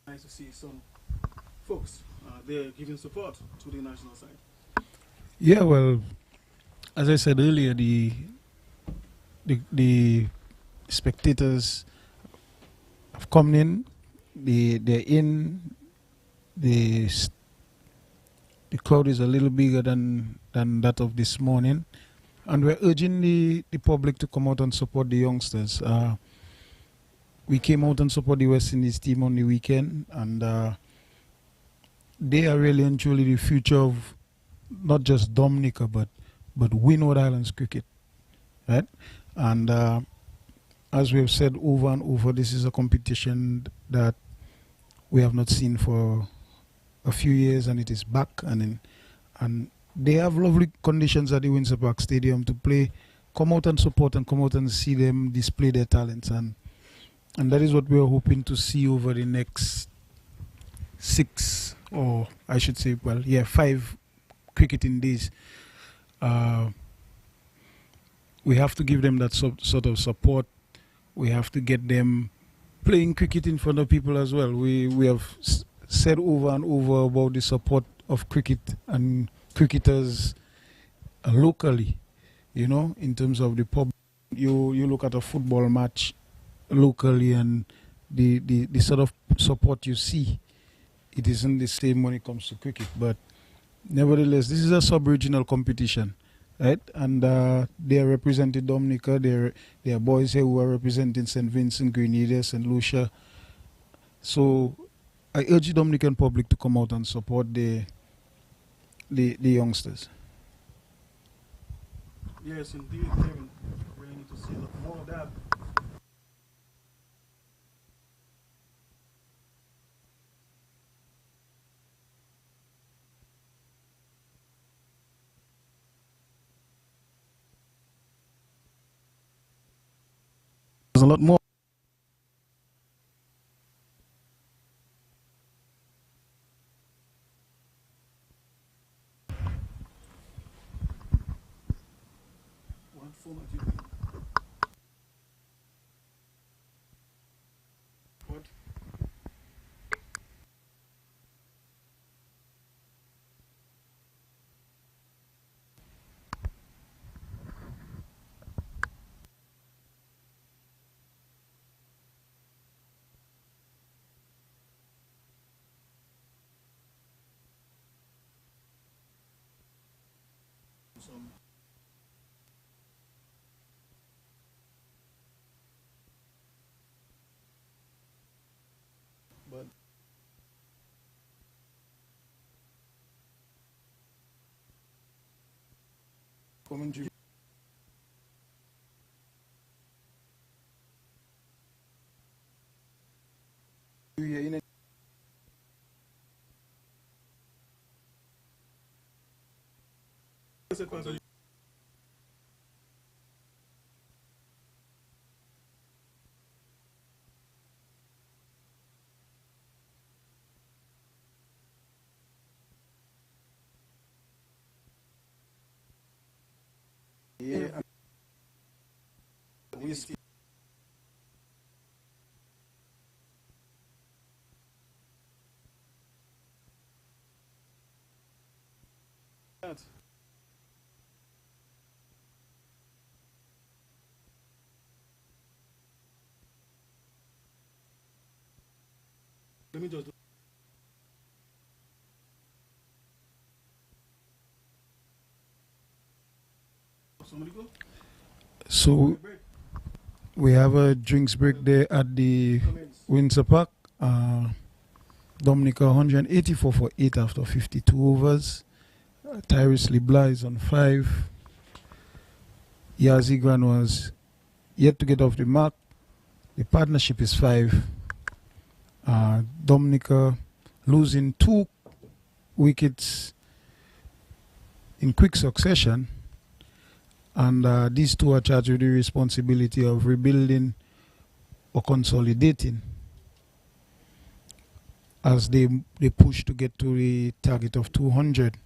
Nice to see some folks there giving support to the national side. Yeah, well, as I said earlier, the spectators have come in. They're in. The crowd is a little bigger than that of this morning, and we're urging the public to come out and support the youngsters. We came out and support the West Indies team on the weekend, and they are really and truly the future of not just Dominica, but Windward Islands cricket, right? And as we have said over and over, this is a competition that we have not seen for a few years, and it is back. And they have lovely conditions at the Windsor Park Stadium to play. Come out and support, and come out and see them display their talents, and that is what we are hoping to see over the next 6, or I should say, 5 cricketing days. We have to give them that sort of support. We have to get them playing cricket in front of people as well. We have said over and over about the support of cricket and cricketers locally, you know, in terms of the pub. You look at a football match locally, and the sort of support you see, it isn't the same when it comes to cricket. But nevertheless, this is a sub-regional competition, right? And they are representing Dominica. There are boys here who are representing St. Vincent, Grenada, St. Lucia. So I urge the Dominican public to come out and support the youngsters. Yes, indeed, Kevin. We really need to see a lot more of that. There's a lot more. What format you think? What? Some. But commentary. Yeah, in a yeah, we speak. That. Let me just do somebody go. So Break. we have a drinks break there at the Windsor Park. Dominica 184 for 8 after 52 overs. Tyrese Libla is on 5. Yazigran was yet to get off the mark. The partnership is 5. Dominica losing 2 wickets in quick succession. And these two are charged with the responsibility of rebuilding or consolidating as they push to get to the target of 200.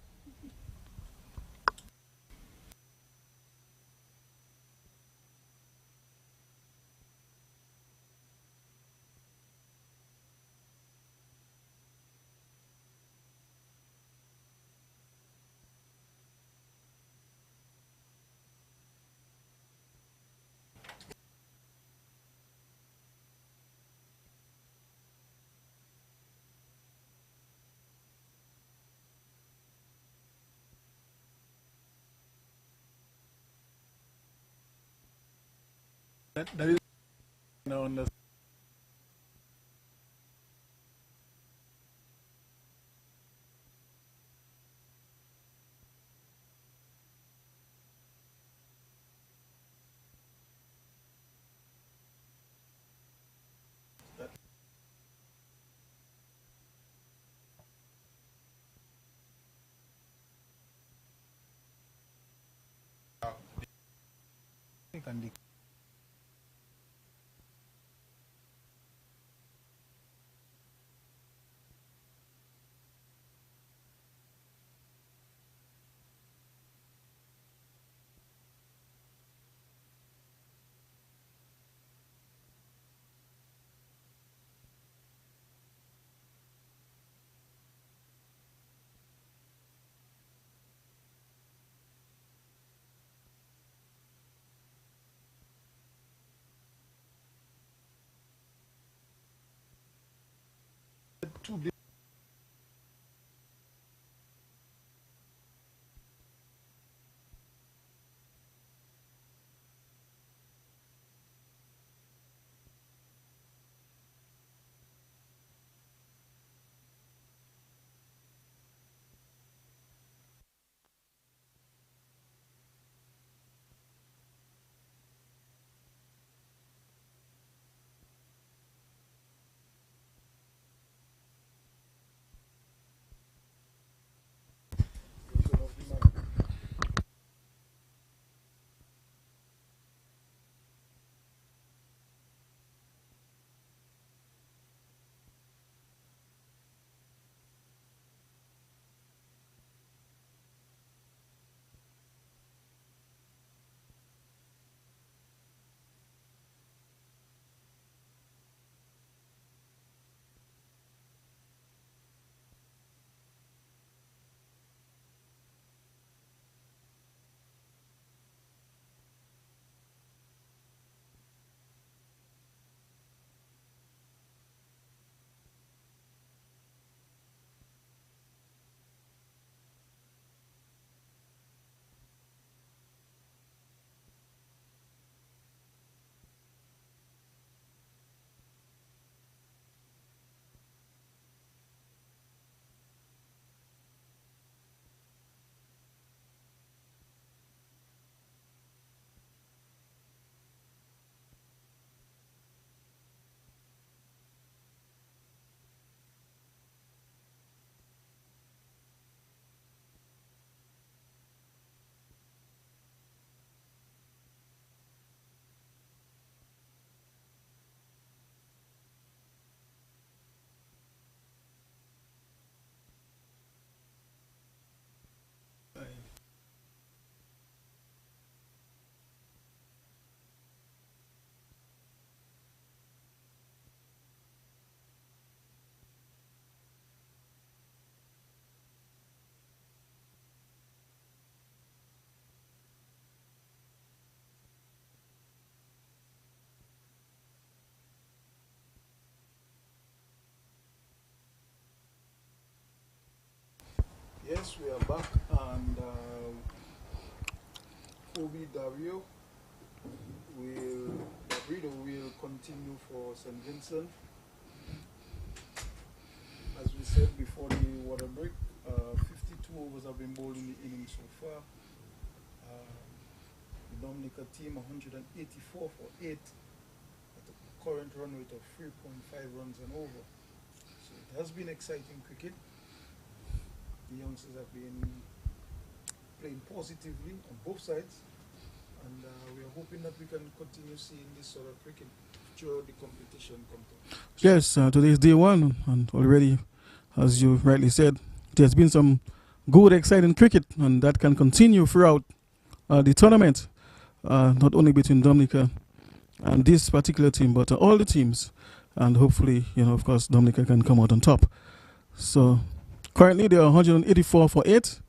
That is now on the two big. Obi Dabrido will continue for St. Vincent. As we said before the water break, 52 overs have been bowled in the inning so far. The Dominica team 184 for 8 at a current run rate of 3.5 runs and over. So it has been exciting cricket. The youngsters have been playing positively on both sides, and we are hoping that we can continue seeing this sort of cricket throughout the competition. Yes, today is day one, and already, as you rightly said, there's been some good, exciting cricket, and that can continue throughout the tournament, not only between Dominica and this particular team, but all the teams, and hopefully, of course, Dominica can come out on top. So currently, they are 184 for 8,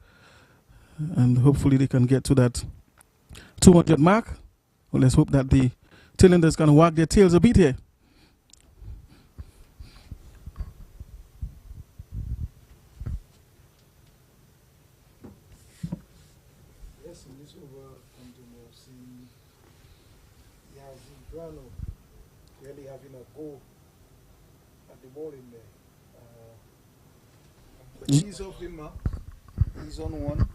and hopefully they can get to that 200 mark. Well, let's hope that the tailenders can wag their tails a bit here. Yes, in this over, we have seen Grano really having a go at the ball in there. He's off the mark. He's on one.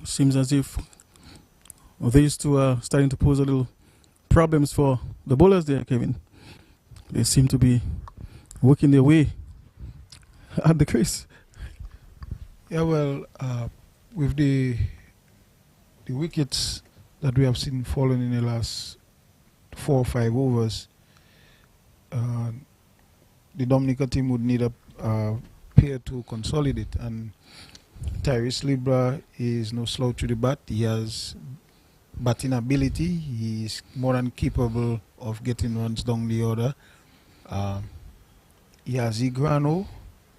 Seems as if these two are starting to pose a little problems for the bowlers there, Kevin. They seem to be working their way at the crease. Yeah, well, with the wickets that we have seen falling in the last 4 or 5 overs, the Dominica team would need a pair to consolidate, and Tyrese Libra is no slouch to the bat. He has batting ability. He is more than capable of getting runs down the order. He has Igrano,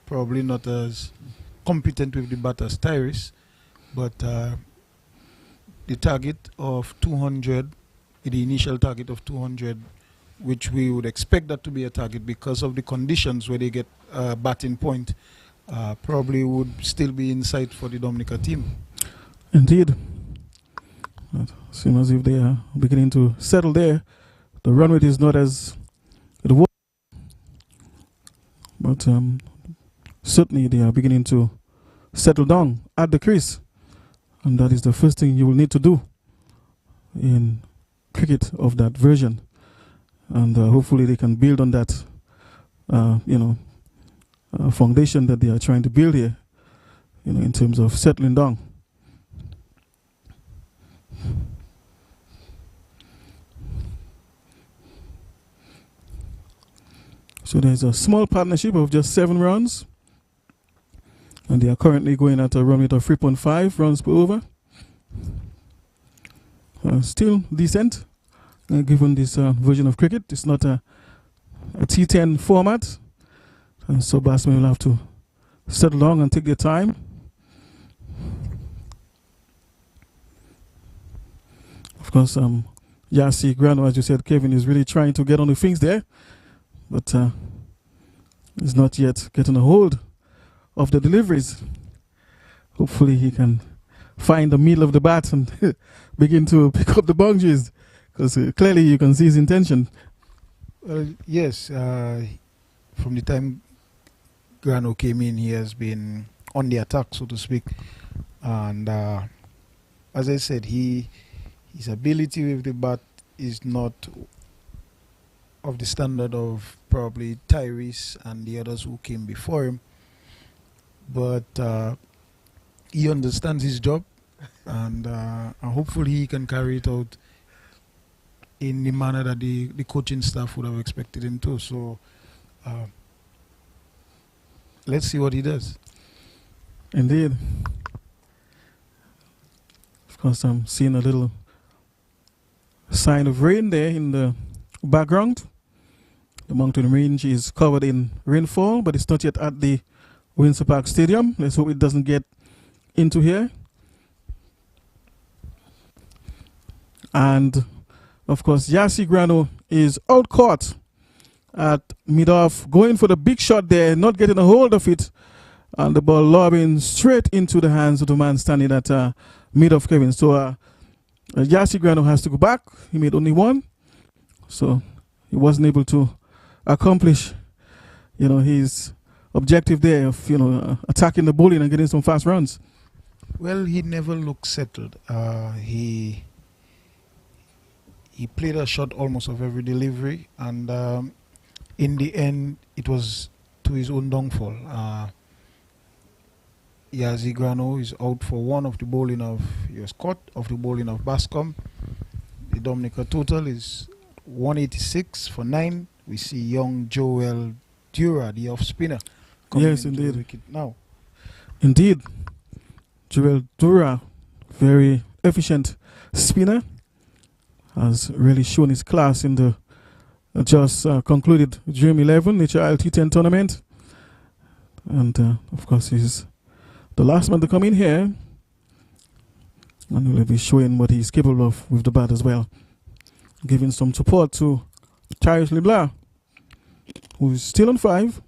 probably not as competent with the bat as Tyrese, but the target of 200, the initial target of 200, which we would expect that to be a target because of the conditions where they get a batting point, probably would still be in sight for the Dominica team. Indeed. It seems as if they are beginning to settle there. The run rate is not as it was, but certainly they are beginning to settle down at the crease. And that is the first thing you will need to do in cricket of that version. And hopefully they can build on that, foundation that they are trying to build here, in terms of settling down. So there's a small partnership of just 7 runs, and they are currently going at a run rate of 3.5 runs per over. Still decent, given this version of cricket. It's not a T10 format. So batsmen will have to settle down and take their time. Of course, Yasi Grano, as you said, Kevin, is really trying to get on the things there, but is not yet getting a hold of the deliveries. Hopefully he can find the middle of the bat and begin to pick up the boundaries, because clearly you can see his intention. Well, yes, from the time Grano came in, he has been on the attack, so to speak. And as I said, his ability with the bat is not of the standard of probably Tyrese and the others who came before him. But he understands his job, and hopefully he can carry it out in the manner that the coaching staff would have expected him to. So let's see what he does. Indeed. Of course, I'm seeing a little sign of rain there in the background. The mountain range is covered in rainfall, but it's not yet at the Windsor Park Stadium. Let's hope it doesn't get into here. And of course, Yassi Grano is out caught at mid-off, going for the big shot there, not getting a hold of it, and the ball lobbing straight into the hands of the man standing at mid-off, Kevin. So Yassi Grano has to go back. He made only one, so he wasn't able to accomplish, his objective there of, attacking the bowling and getting some fast runs. Well, he never looked settled. He played a shot almost of every delivery, and in the end, it was to his own downfall. Yazi Grano is out for one of the bowling of Scott, of the bowling of Bascom. The Dominica total is 186 for 9. We see young Joel Dura, the off spinner, coming yes, into indeed. the wicket now. Indeed. Joel Dura, very efficient spinner, has really shown his class in the just concluded Dream 11, the T10 tournament. And of course, he's the last man to come in here, and will be showing what he's capable of with the bat as well, giving some support to Tyrese LeBlanc, who is still on 5.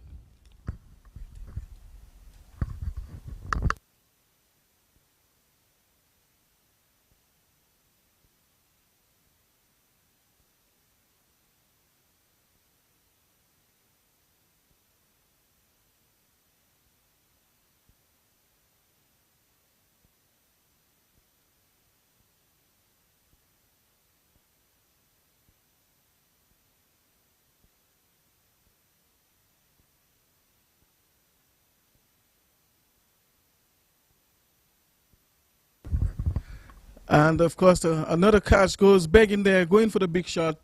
And of course, another catch goes begging there, going for the big shot.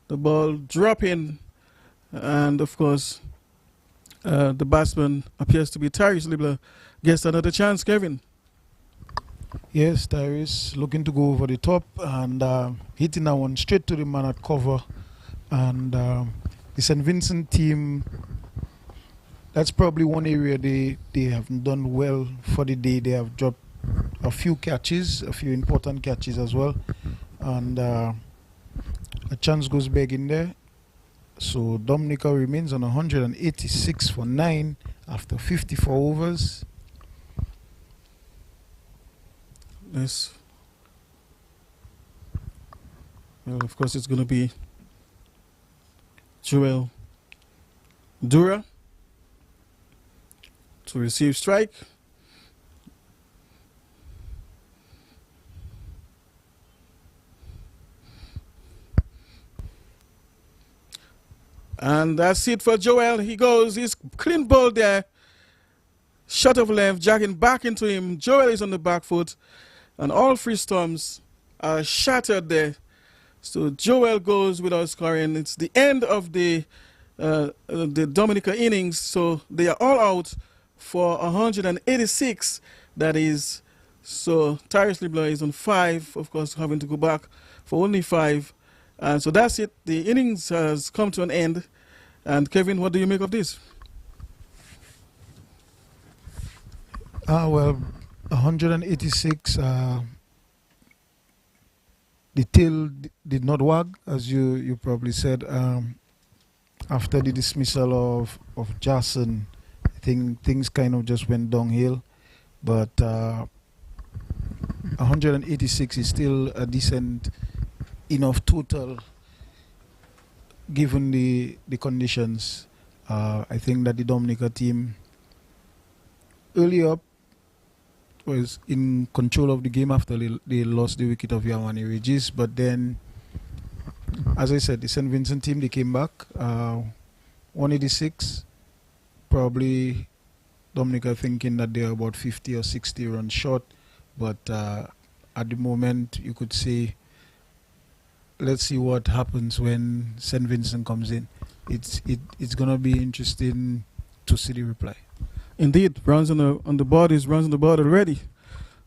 The ball dropping, and of course, the batsman appears to be Tyrese LeBlanc. Gets another chance, Kevin. Yes, Tyrese looking to go over the top and hitting that one straight to the man at cover. And the St. Vincent team, that's probably one area they haven't done well for the day. They have dropped a few catches, a few important catches as well, and a chance goes begging there. So Dominica remains on 186 for 9 after 54 overs. Yes. Well, of course, it's going to be Joel Dura to receive strike. And that's it for Joel. He goes, he's clean ball there. Shot of length, jacking back into him. Joel is on the back foot. And all three stumps are shattered there. So Joel goes without scoring. It's the end of the Dominica innings. So they are all out for 186. That is, so Tyrese LeBlanc is on 5, of course, having to go back for only 5. And so that's it. The innings has come to an end. And Kevin, what do you make of this? Well, 186. The tail did not wag, as you probably said. After the dismissal of Jason, I think things kind of just went downhill. But 186 is still a decent enough total given the conditions. I think that the Dominica team early up was in control of the game after they lost the wicket of Yamani Regis, but then as I said, the St. Vincent team, they came back 186. Probably Dominica thinking that they're about 50 or 60 runs short, but at the moment you could say, let's see what happens when St. Vincent comes in. It's gonna be interesting to see the reply. Indeed, runs on the board is runs on the board already.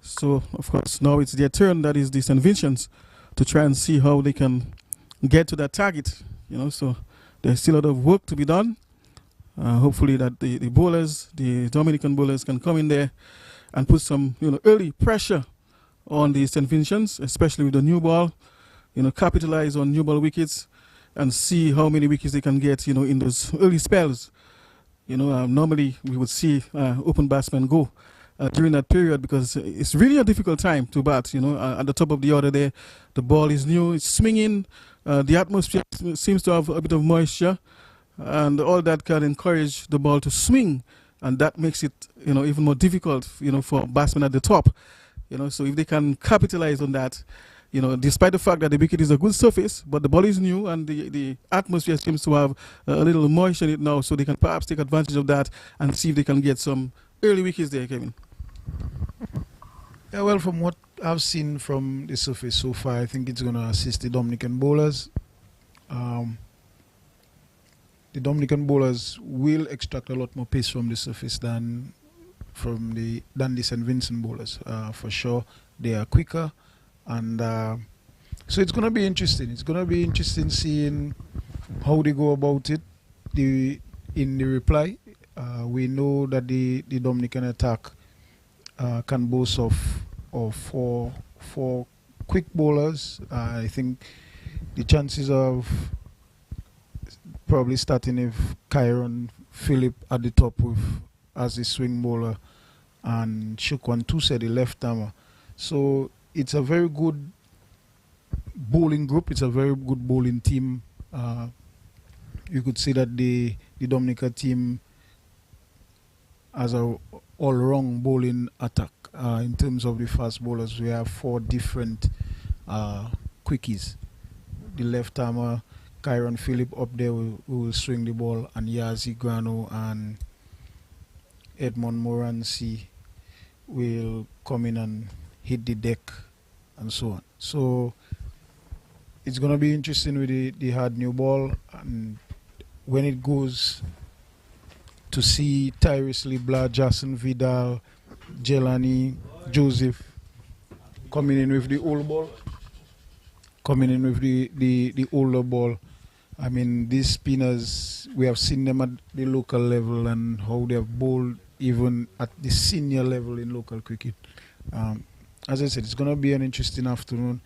So of course now it's their turn. That is the St. Vincent's to try and see how they can get to that target. So there's still a lot of work to be done. Hopefully that the bowlers, the Dominican bowlers, can come in there and put some early pressure on the St. Vincent's, especially with the new ball. Capitalize on new ball wickets and see how many wickets they can get. In those early spells. Normally we would see open batsmen go during that period because it's really a difficult time to bat. At the top of the order there, the ball is new, it's swinging, the atmosphere seems to have a bit of moisture, and all that can encourage the ball to swing, and that makes it even more difficult for batsmen at the top. So if they can capitalize on that, despite the fact that the wicket is a good surface, but the ball is new and the atmosphere seems to have a little moisture in it now, so they can perhaps take advantage of that and see if they can get some early wickets there, Kevin. Yeah, well, from what I've seen from the surface so far, I think it's going to assist the Dominican bowlers. The Dominican bowlers will extract a lot more pace from the surface than the St. Vincent bowlers, for sure. They are quicker. And so it's going to be interesting. It's going to be interesting seeing how they go about it. In the reply, we know that the Dominican attack can boast of four quick bowlers. I think the chances of probably starting with Kyron Phillip at the top as the swing bowler and Shukwan Tuse, the left-armer. So it's a very good bowling group. It's a very good bowling team. You could say that the Dominica team has a all-round bowling attack. In terms of the fast bowlers, we have 4 different quickies. The left-armer, Kyron Phillip, up there who will swing the ball, and Yazi Grano and Edmond Morancy will come in and hit the deck and so on. So it's going to be interesting with the hard new ball, and when it goes to see Tyrese Libla, Jason Vidal, Jelani, Joseph coming in with the old ball, coming in with the older ball. I mean, these spinners, we have seen them at the local level and how they have bowled even at the senior level in local cricket. As I said, it's going to be an interesting afternoon.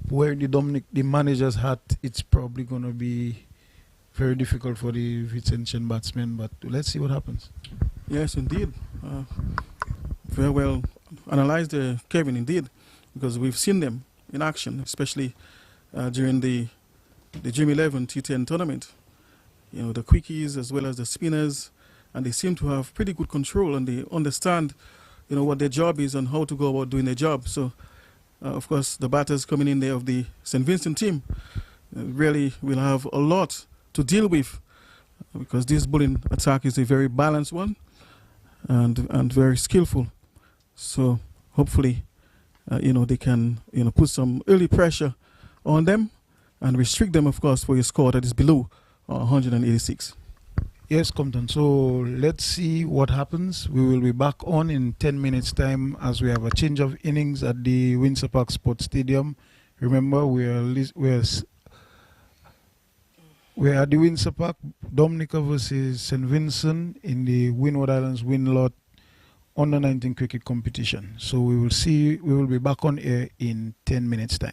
Where the manager's hat, it's probably going to be very difficult for the Vincentian batsmen, but let's see what happens. Yes, indeed. Very well analyzed, Kevin, indeed, because we've seen them in action, especially during the Dream 11 T10 tournament. The quickies as well as the spinners, and they seem to have pretty good control, and they understand what their job is and how to go about doing their job. So of course the batters coming in there of the St. Vincent team really will have a lot to deal with, because this bowling attack is a very balanced one and very skillful. So hopefully they can put some early pressure on them and restrict them, of course, for a score that is below 186. Yes, Compton. So let's see what happens. We will be back on in 10 minutes time as we have a change of innings at the Windsor Park Sports Stadium. Remember, we're at the Windsor Park, Dominica versus St. Vincent in the Windward Islands Windlot under 19 cricket competition. So we will be back on air in 10 minutes time.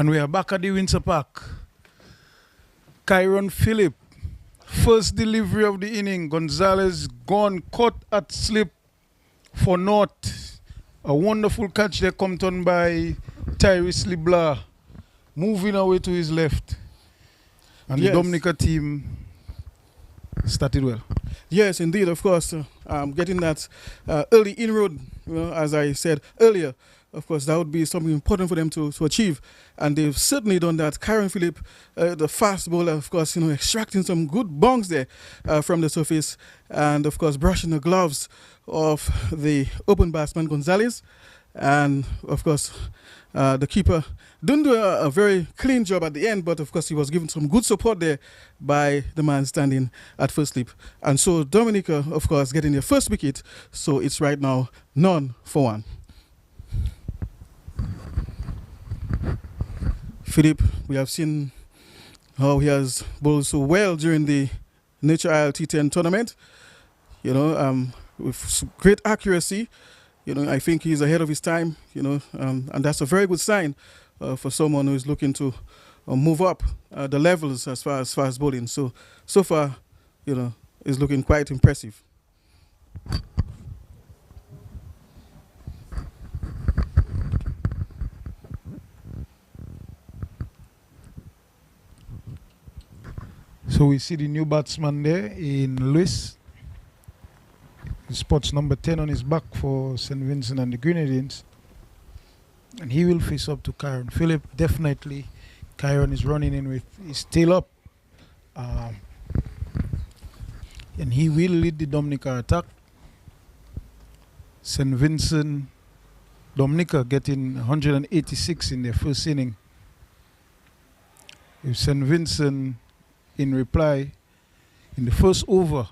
And we are back at the Windsor Park. Kyron Phillip, first delivery of the inning. Gonzalez gone, caught at slip for naught. A wonderful catch there, Compton by Tyrese LeBlanc, moving away to his left. And the Dominica team started well. Yes, indeed, of course. Getting that early inroad, as I said earlier, of course, that would be something important for them to achieve. And they've certainly done that. Kyron Phillip, the fast bowler, of course, extracting some good bonks there from the surface. And, of course, brushing the gloves of the open batsman Gonzalez. And, of course, the keeper didn't do a very clean job at the end, but, of course, he was given some good support there by the man standing at first slip. And so Dominica, of course, getting their first wicket. So it's right now 0-1. Phillip, we have seen how he has bowled so well during the Nature Isle T10 tournament. With great accuracy. I think he's ahead of his time. And that's a very good sign for someone who is looking to move up the levels as far as bowling. So far, is looking quite impressive. So we see the new batsman there in Lewis. He spots number 10 on his back for St. Vincent and the Grenadines. And he will face up to Kyron Phillip. Definitely, Kyron is running in with his tail up. And he will lead the Dominica attack. St. Vincent, Dominica getting 186 in their first inning. If St. Vincent, in reply, in the first over,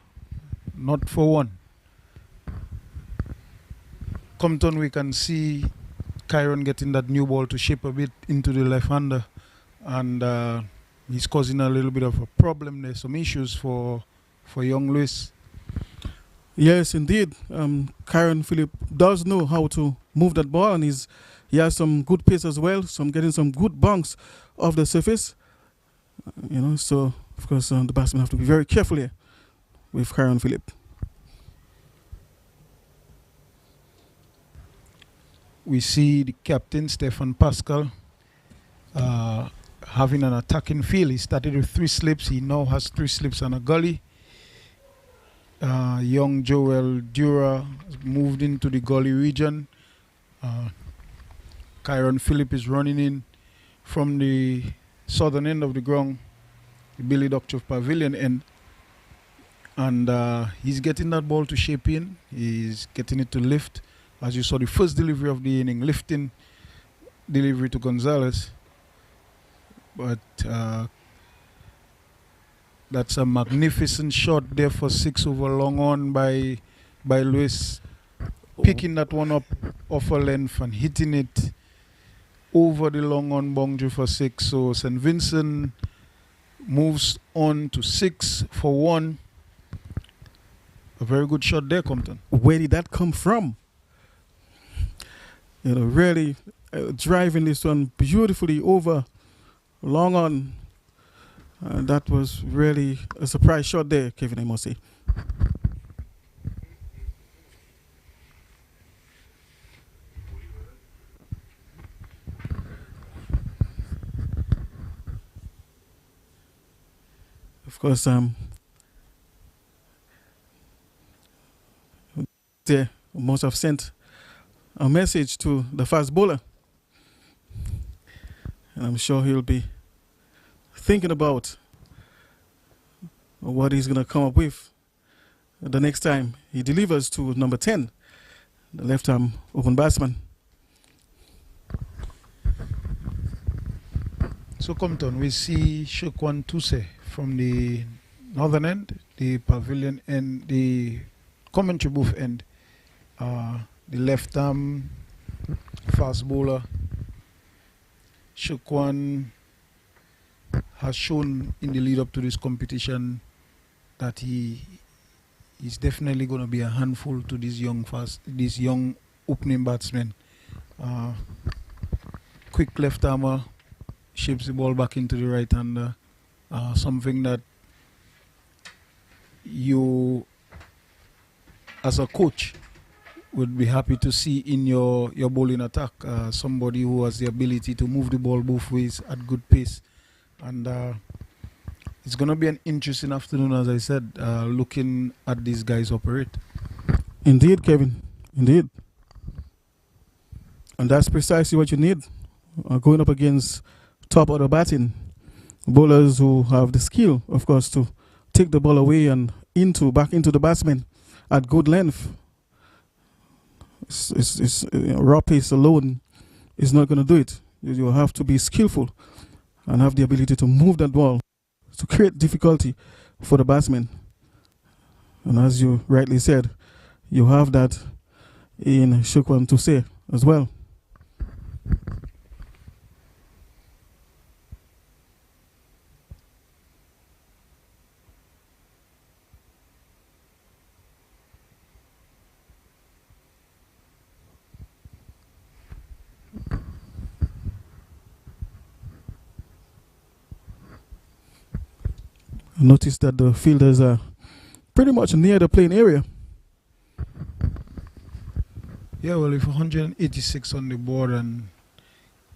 not for one. Compton, we can see Kyron getting that new ball to shape a bit into the left-hander, and he's causing a little bit of a problem. There's some issues for young Lewis. Yes, indeed. Kyron Phillip does know how to move that ball, and he has some good pace as well. Getting some good bunks off the surface. So of course the batsmen have to be very careful here with Kyron Phillip. We see the captain, Stefan Pascal, having an attacking field. He started with 3 slips. He now has 3 slips and a gully. Young Joel Dura moved into the gully region. Kyron Phillip is running in from the southern end of the ground, the Billy Doctor Pavilion end. And he's getting that ball to shape in. He's getting it to lift. As you saw, the first delivery of the inning, lifting delivery to Gonzalez. But that's a magnificent shot there for 6 over long on by Lewis. Picking that one up off a length and hitting it over the long on boundary for 6. So St. Vincent moves on to 6 for 1. A very good shot there, Compton. Where did that come from? Really driving this one beautifully over long on. That was really a surprise shot there, Kevin, I must say. Of course, they must have sent a message to the fast bowler. And I'm sure he'll be thinking about what he's going to come up with the next time he delivers to number 10, the left-arm open batsman. So, Compton, we see Shukwan Tuse from the northern end, the pavilion end, the commentary booth end. The left arm fast bowler Shukwan has shown in the lead up to this competition that he is definitely going to be a handful to these young opening batsmen. Quick left armer, shapes the ball back into the right hander. Something that you, as a coach, would be happy to see in your bowling attack. Somebody who has the ability to move the ball both ways at good pace. And it's going to be an interesting afternoon, as I said, looking at these guys operate. Indeed, Kevin. Indeed. And that's precisely what you need. Going up against top order batting. Bowlers who have the skill, of course, to take the ball away and back into the batsman at good length. Raw pace alone is not going to do it. You have to be skillful and have the ability to move that ball to create difficulty for the batsman. And as you rightly said, you have that in Shukwan to say as well. Notice that the fielders are pretty much near the playing area. Yeah, well, if 186 on the board and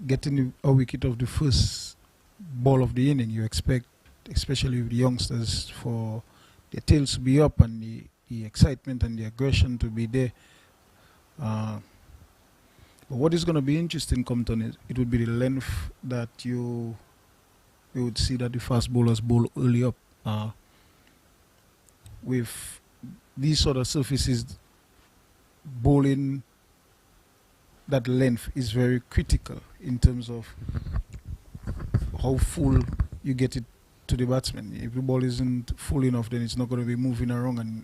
getting a wicket of the first ball of the inning, you expect, especially with the youngsters, for their tails to be up and the excitement and the aggression to be there. But what is going to be interesting, Compton, is it would be the length that you would see that the fast bowlers bowl early up. With these sort of surfaces, bowling that length is very critical in terms of how full you get it to the batsman. If the ball isn't full enough, then it's not going to be moving around, and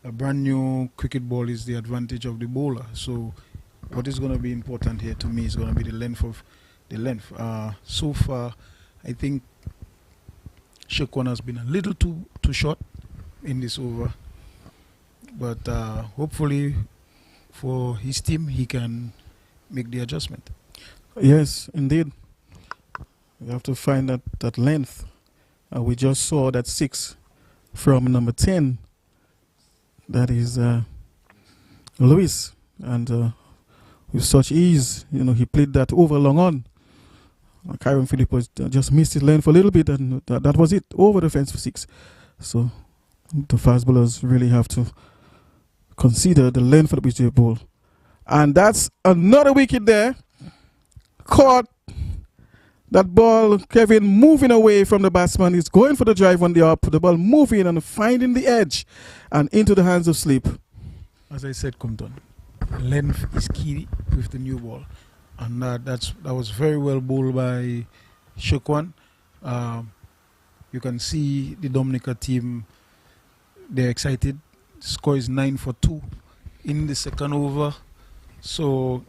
a brand new cricket ball is the advantage of the bowler. So what is going to be important here to me is going to be the length of the length. So far, I think Shukwan has been a little too short in this over, but hopefully for his team he can make the adjustment. Yes, indeed. We have to find that length. We just saw that 6 from number 10. That is Lewis, and with such ease, he played that over long on. Kyron Phillips just missed his length for a little bit, and that was it, over the fence for 6. So the fast bowlers really have to consider the length at which they bowl. And that's another wicket there. Caught that ball, Kevin, moving away from the batsman. He's going for the drive on the up. The ball moving and finding the edge and into the hands of sleep. As I said, Compton, length is key with the new ball. And that was very well bowled by Shukwan. You can see the Dominica team, they're excited. Score is 9 for 2 in the second over. So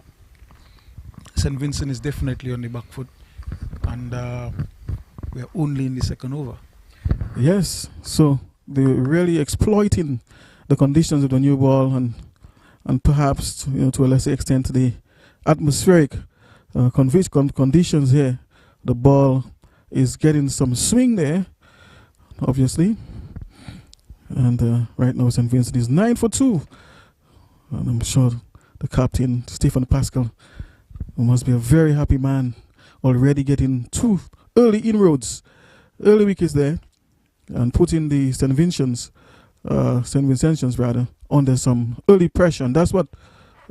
St. Vincent is definitely on the back foot. And we're only in the second over. Yes, so they're really exploiting the conditions of the new ball and perhaps to a lesser extent the atmospheric conditions here. The ball is getting some swing there, obviously. And right now St. Vincent is 9 for 2. And I'm sure the captain, Stephen Pascal, must be a very happy man, already getting 2 early inroads, early wickets there, and putting the St. Vincentians under some early pressure. And that's what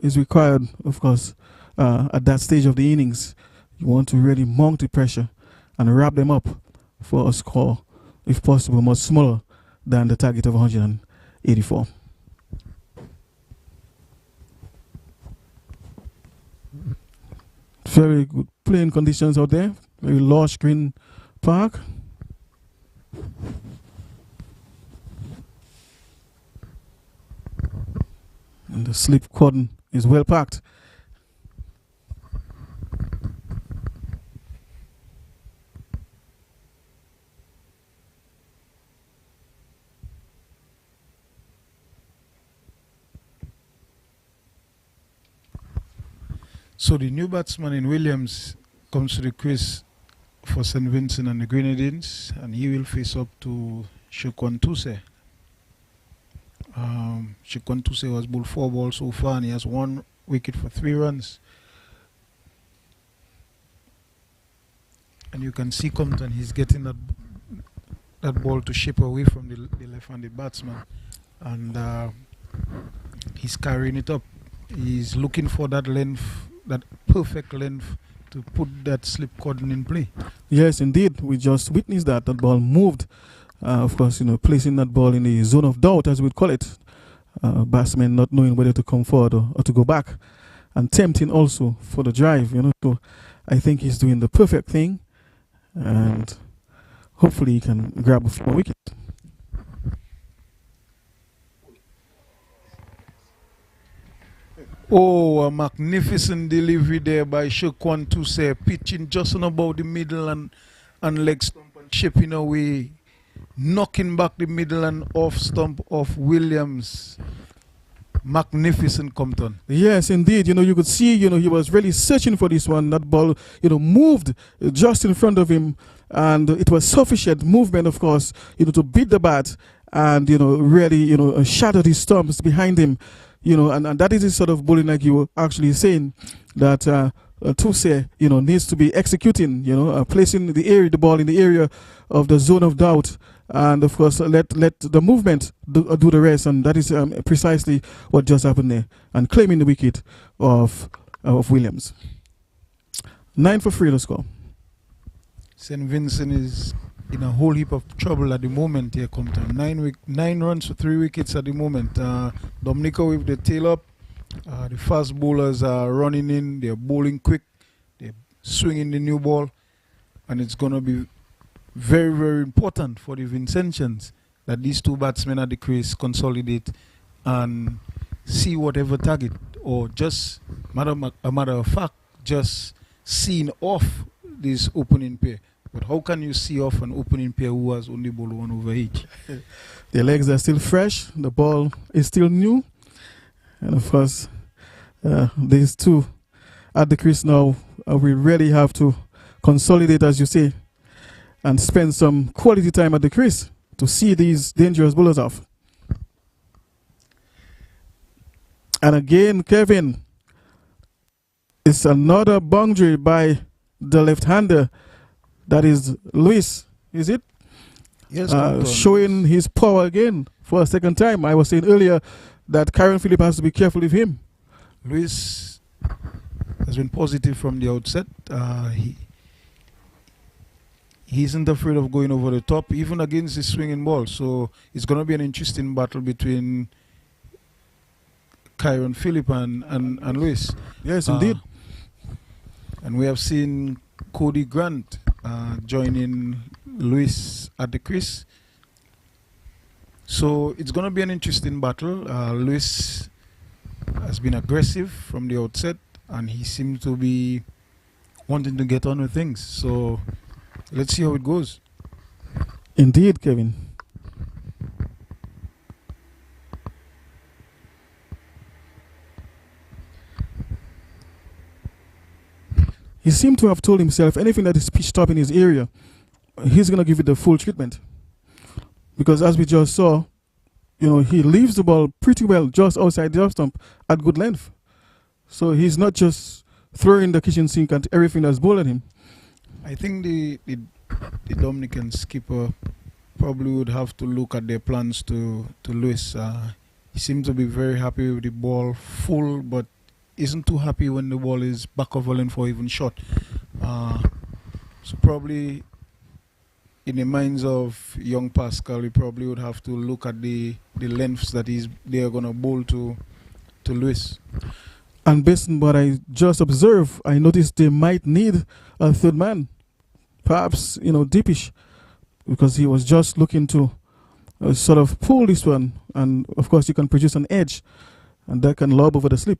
is required, of course, at that stage of the innings. You want to really mount the pressure and wrap them up for a score, if possible, much smaller than the target of 184. Very good playing conditions out there. Very lush green park. And the slip cordon is well packed. So the new batsman in Williams comes to the crease for St. Vincent and the Grenadines, and he will face up to Shukwan Tuse. Shukwan Tuse has bowled 4 balls so far, and he has 1 wicket for 3 runs. And you can see Compton, he's getting that ball to shape away from the left-handed batsman, and he's carrying it up. He's looking for that length, that perfect length, to put that slip cordon in play. Yes, indeed. We just witnessed that. That ball moved. Of course, placing that ball in the zone of doubt, as we'd call it. Batsmen not knowing whether to come forward or to go back. And tempting also for the drive, So I think he's doing the perfect thing. And hopefully he can grab a few more wickets. Oh, a magnificent delivery there by Shukwan Tuse, pitching just on about the middle and leg stump and chipping away, knocking back the middle and off stump of Williams. Magnificent, Compton. Yes, indeed. You could see, he was really searching for this one. That ball, moved just in front of him, and it was sufficient movement, of course, to beat the bat and, really, shatter the stumps behind him. And that is the sort of bowling, like you were actually saying, that Tuse, needs to be executing, placing the ball in the area of the zone of doubt, and of course let the movement do the rest, and that is precisely what just happened there, and claiming the wicket of Williams. 9 for 3 the score. St. Vincent is in a whole heap of trouble at the moment here, Compton. 9 runs for 3 wickets at the moment. Dominica with the tail up. The fast bowlers are running in. They're bowling quick. They're swinging the new ball. And it's going to be very, very important for the Vincentians that these 2 batsmen at the crease consolidate and see whatever target, or just, a matter of fact, just seeing off this opening pair. But how can you see off an opening pair who has only bowled 1 over each? Their legs are still fresh. The ball is still new. And of course, these 2 at the crease now, we really have to consolidate, as you say, and spend some quality time at the crease to see these dangerous bowlers off. And again, Kevin, it's another boundary by the left-hander. That is Luis, is it? Yes, showing his power again for a second time. I was saying earlier that Karen Phillip has to be careful with him. Luis has been positive from the outset. He isn't afraid of going over the top, even against his swinging ball. So it's going to be an interesting battle between Karen Phillip and Luis. Yes, indeed. And we have seen Cody Grant joining Luis at the crease. So it's going to be an interesting battle. Luis has been aggressive from the outset, and he seems to be wanting to get on with things. So let's see how it goes. Indeed, Kevin. He seemed to have told himself anything that is pitched up in his area, he's going to give it the full treatment. Because as we just saw, he leaves the ball pretty well just outside the off stump at good length. So he's not just throwing the kitchen sink at everything that's bowled at him. I think the Dominican skipper probably would have to look at their plans to Luis. He seems to be very happy with the ball full, but isn't too happy when the ball is back of a length or even short. So probably in the minds of young Pascal, he probably would have to look at the lengths that they are going to bowl to Luis. And based on what I just observed, I noticed they might need a third man. Perhaps, Deepish, because he was just looking to sort of pull this one. And, of course, you can produce an edge, and that can lob over the slip.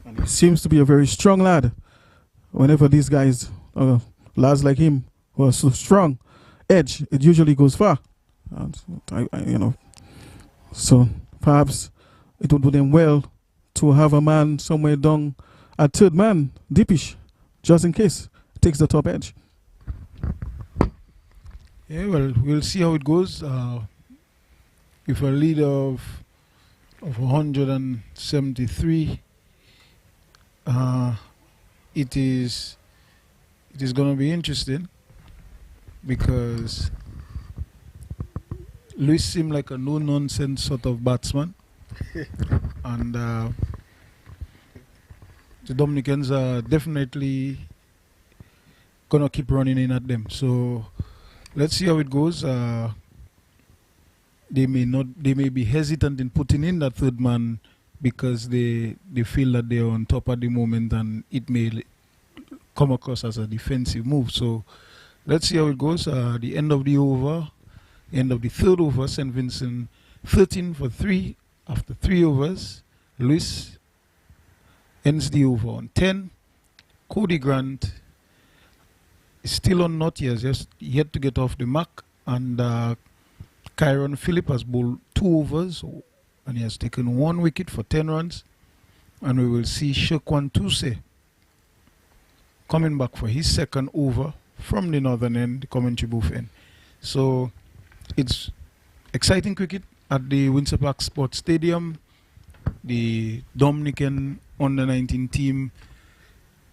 And he seems to be a very strong lad. Whenever these guys, lads like him, who are so strong, edge, it usually goes far. And so perhaps it would do them well to have a man somewhere down at third man, Deepish, just in case, takes the top edge. Yeah, well, we'll see how it goes. With a lead of 173, it is going to be interesting because Luis seemed like a no-nonsense sort of batsman, and the Dominicans are definitely going to keep running in at them. So let's see how it goes. They may be hesitant in putting in that third man because they feel that they are on top at the moment, and it may come across as a defensive move. So let's see how it goes. The end of the third over, St. Vincent 13 for 3 after 3 overs. Luis ends the over on 10. Cody Grant is still on not yet, just yet to get off the mark, and Kyron Phillip has bowled 2 overs and he has taken 1 wicket for 10 runs. And we will see Shekwan Tuse coming back for his second over from the northern end, the commentary booth end. So it's exciting cricket at the Windsor Park Sports Stadium. The Dominican under-19 team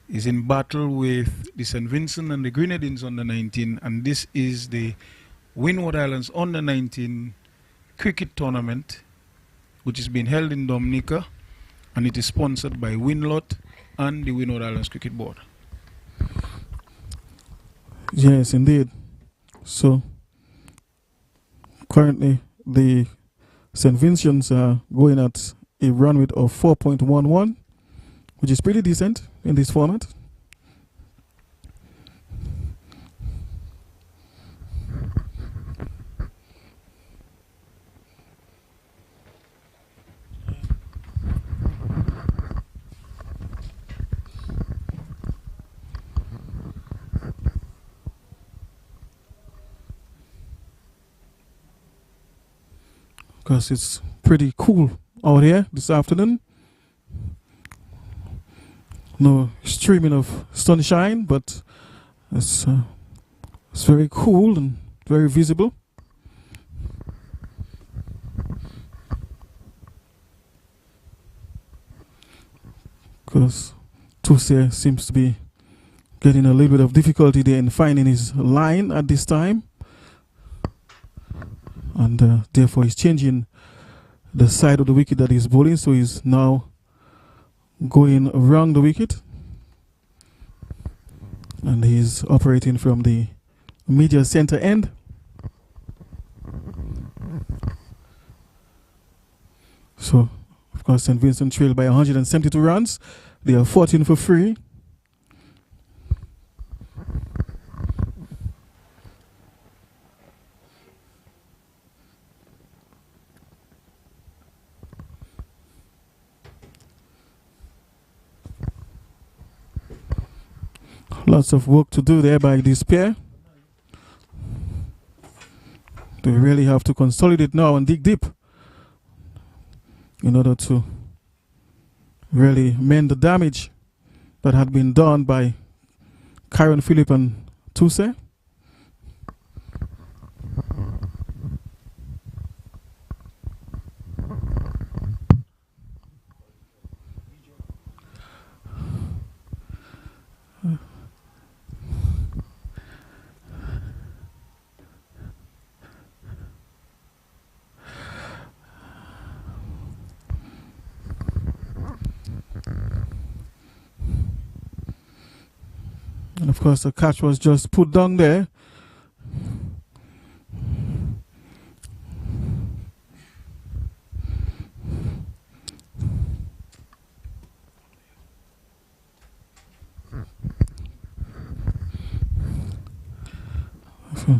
is in battle with the St. Vincent and the Grenadines under-19, and this is the Windward Islands under-19 cricket tournament, which is being held in Dominica, and it is sponsored by Winlot and the Windward Islands Cricket Board. Yes, indeed. So currently the St. Vincent's are going at a run rate of 4.11, which is pretty decent in this format. Because it's pretty cool out here this afternoon. No streaming of sunshine, but it's very cool and very visible. Because Tuse seems to be getting a little bit of difficulty there in finding his line at this time. And therefore he's changing the side of the wicket that he's bowling, so he's now going around the wicket, and he's operating from the media center end. So of course St. Vincent trailed by 172 runs. They are 14 for 3. Lots of work to do there by this pair. They really have to consolidate now and dig deep in order to really mend the damage that had been done by Kyron Phillip and Tuse. And of course the catch was just put down there.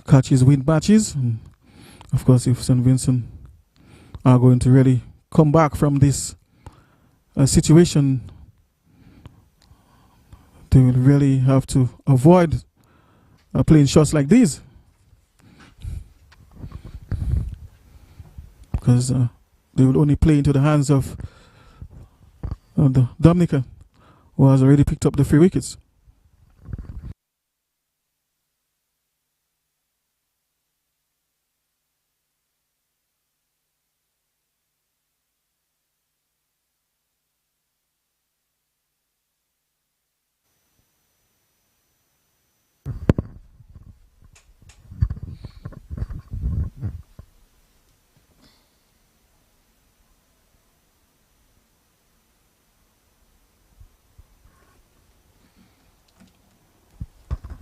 Catches win matches. And of course, if St. Vincent are going to really come back from this situation, they will really have to avoid playing shots like these, because they will only play into the hands of the Dominica who has already picked up the 3 wickets.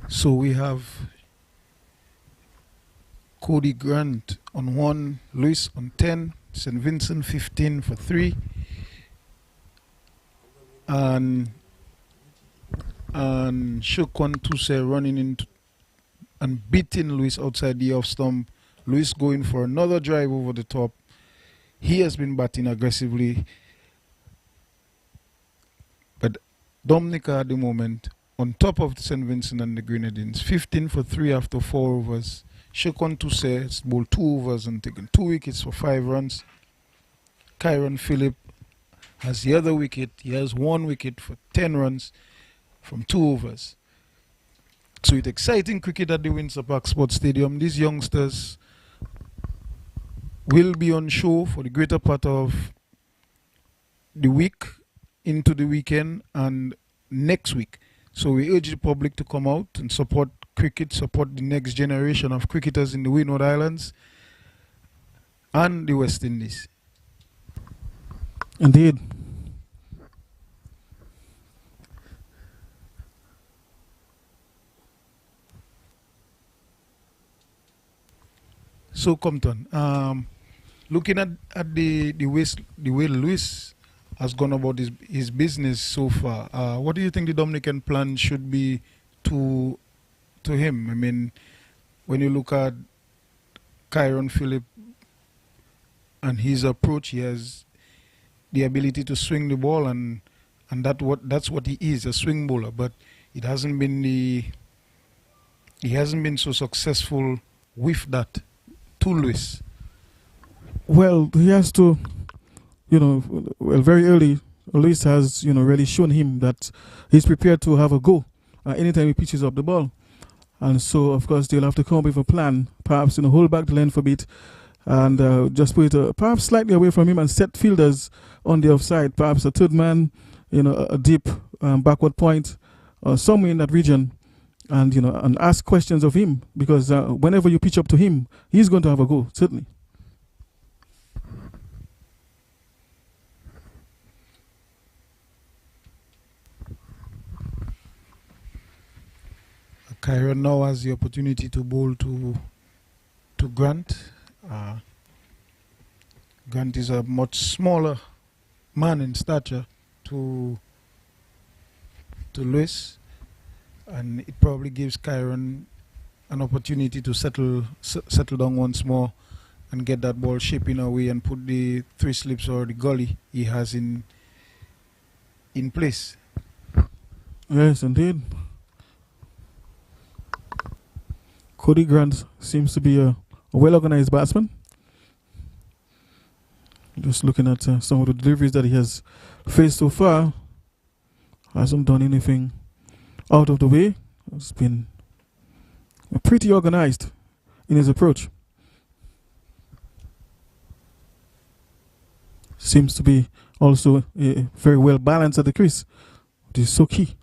So we have Cody Grant on 1, Lewis on 10, St. Vincent 15 for 3, and Shukwan Tuse running into and beating Lewis outside the off stump. Lewis going for another drive over the top. He has been batting aggressively, but Dominica at the moment on top of St. Vincent and the Grenadines, 15 for 3 after 4 overs. Shukwan Tuse has bowled 2 overs and taken 2 wickets for 5 runs. Kyron Phillip has the other wicket. He has 1 wicket for 10 runs from 2 overs. So it's exciting cricket at the Windsor Park Sports Stadium. These youngsters will be on show for the greater part of the week into the weekend and next week. So we urge the public to come out and support cricket, support the next generation of cricketers in the Windward Islands and the West Indies. Indeed. So Compton, looking at the way Lewis has gone about his business so far, what do you think the Dominican plan should be to him? I mean, when you look at Kyron Phillip and his approach, he has the ability to swing the ball, and that's what he is, a swing bowler. But it hasn't been he hasn't been so successful with that to Lewis. Well, he has to, very early, Lewis has, really shown him that he's prepared to have a go anytime he pitches up the ball. And so, of course, they'll have to come up with a plan, perhaps, hold back the length a bit and just put it perhaps slightly away from him and set fielders on the offside, perhaps a third man, a deep backward point somewhere in that region. And and ask questions of him, because whenever you pitch up to him, he's going to have a go, certainly. Kyron now has the opportunity to bowl to Grant. Grant is a much smaller man in stature to Lewis, and it probably gives Kyron an opportunity to settle down once more and get that ball shaping away and put the 3 slips or the gully he has in place. Yes, indeed. Cody Grant seems to be a well-organized batsman. Just looking at some of the deliveries that he has faced so far, hasn't done anything out of the way. It's been pretty organized in his approach. Seems to be also very well balanced at the crease, which is so key.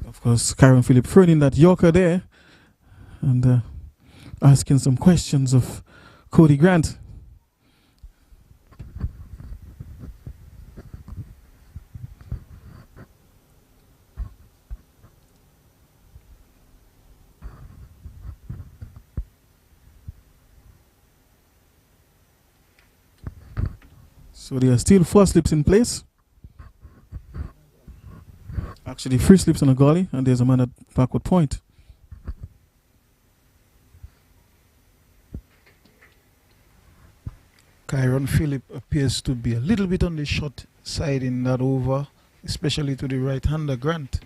Of course, Kyron Phillip throwing in that Yorker there and asking some questions of Cody Grant. So there are still 4 slips in place. Actually 3 slips on a gully, and there's a man at backward point. Kyron Phillip appears to be a little bit on the short side in that over, especially to the right-hander Grant.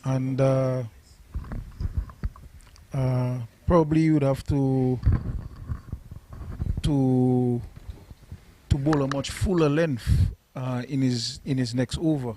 And probably you would have to to bowl a much fuller length in his next over.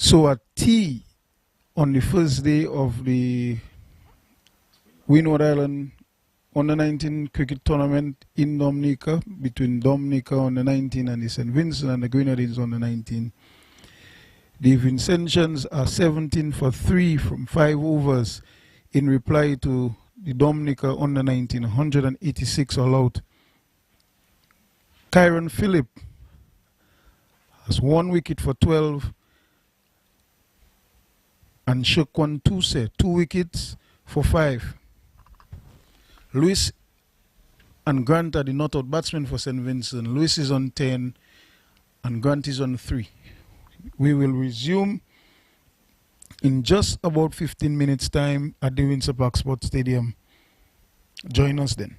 So at tea on the first day of the Windward Island under 19 cricket tournament in Dominica, between Dominica on the 19 and the St. Vincent and the Grenadines on the 19. The Vincentians are 17 for 3 from 5 overs in reply to the Dominica on the 19, 186 all out. Kyron Phillip has 1 wicket for 12 and Shukwan Tuse 2 wickets for 5. Lewis and Grant are the not-out batsmen for St. Vincent. Lewis is on 10 and Grant is on 3. We will resume in just about 15 minutes time at the Windsor Park Sports Stadium. Join us then.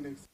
Next.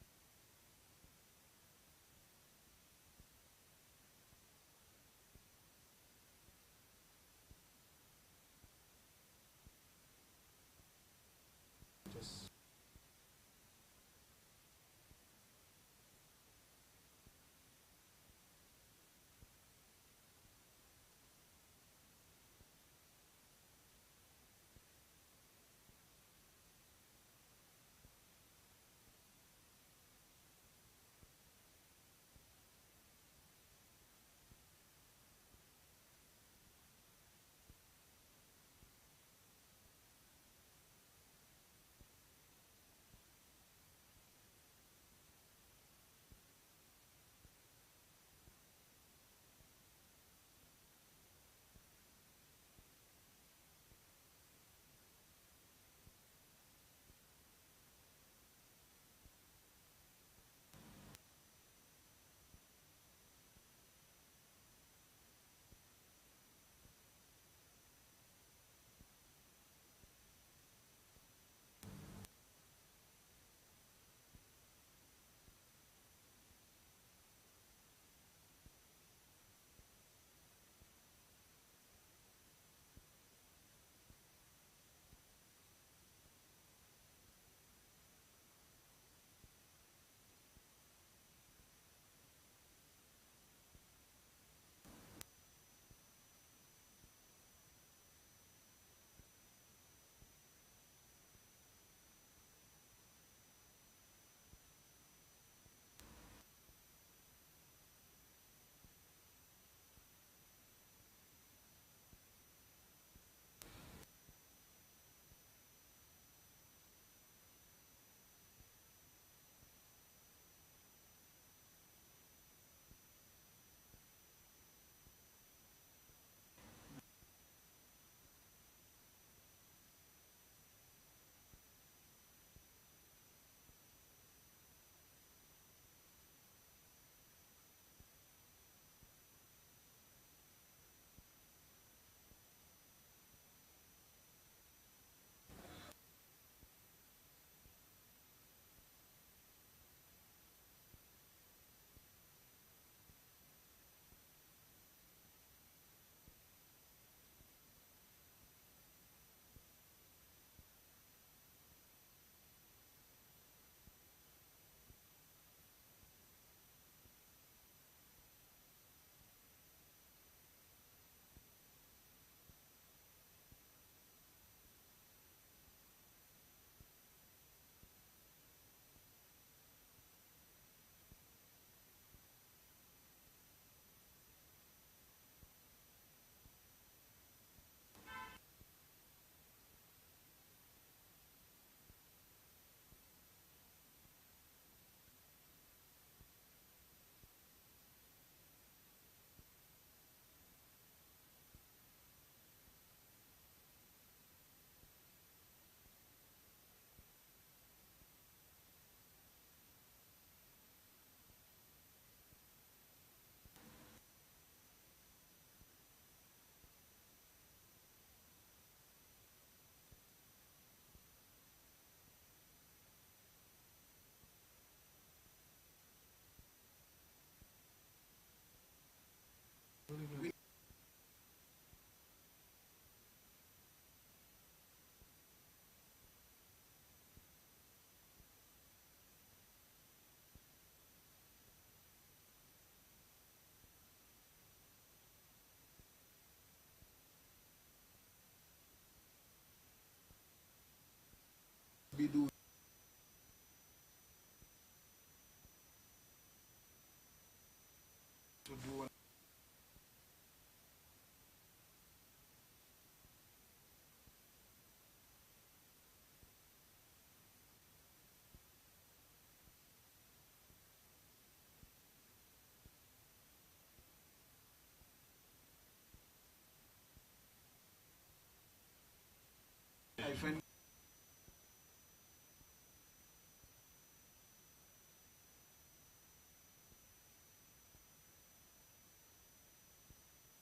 find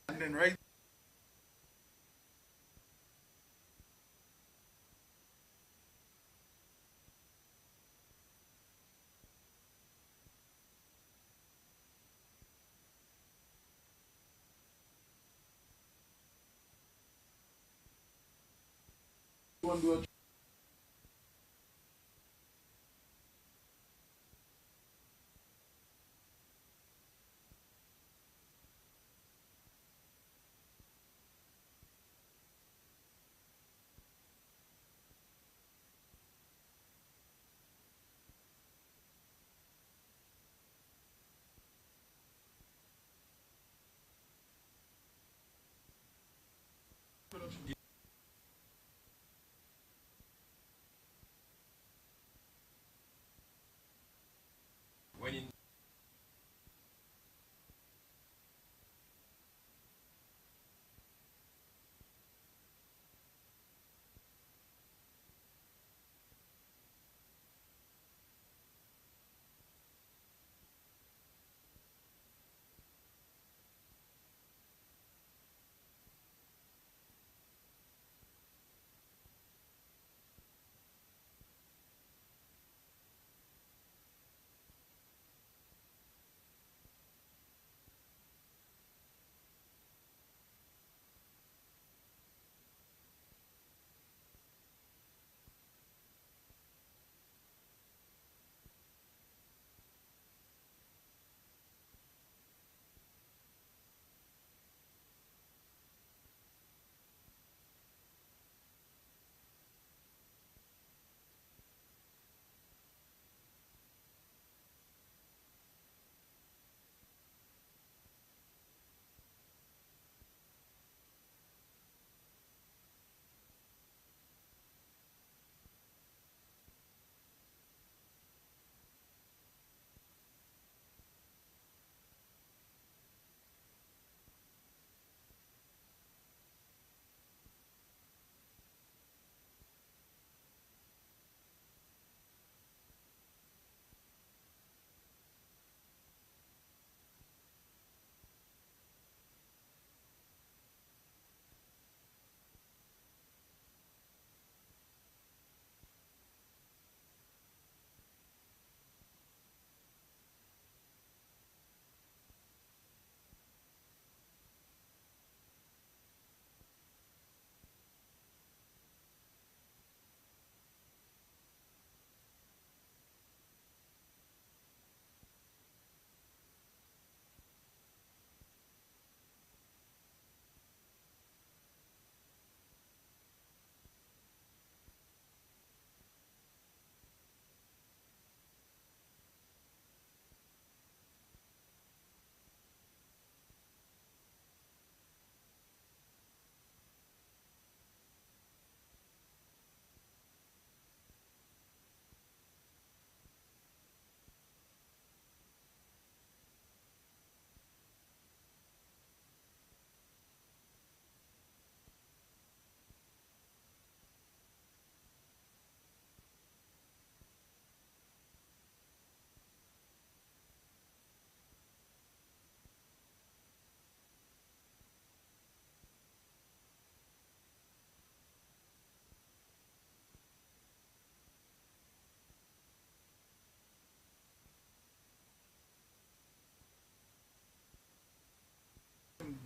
and then right one do a when in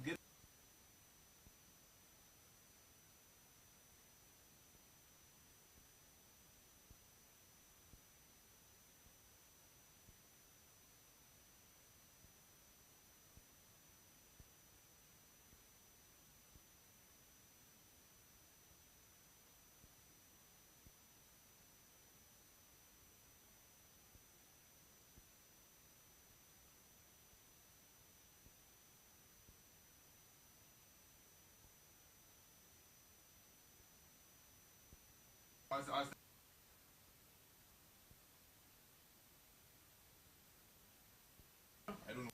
get as I don't know.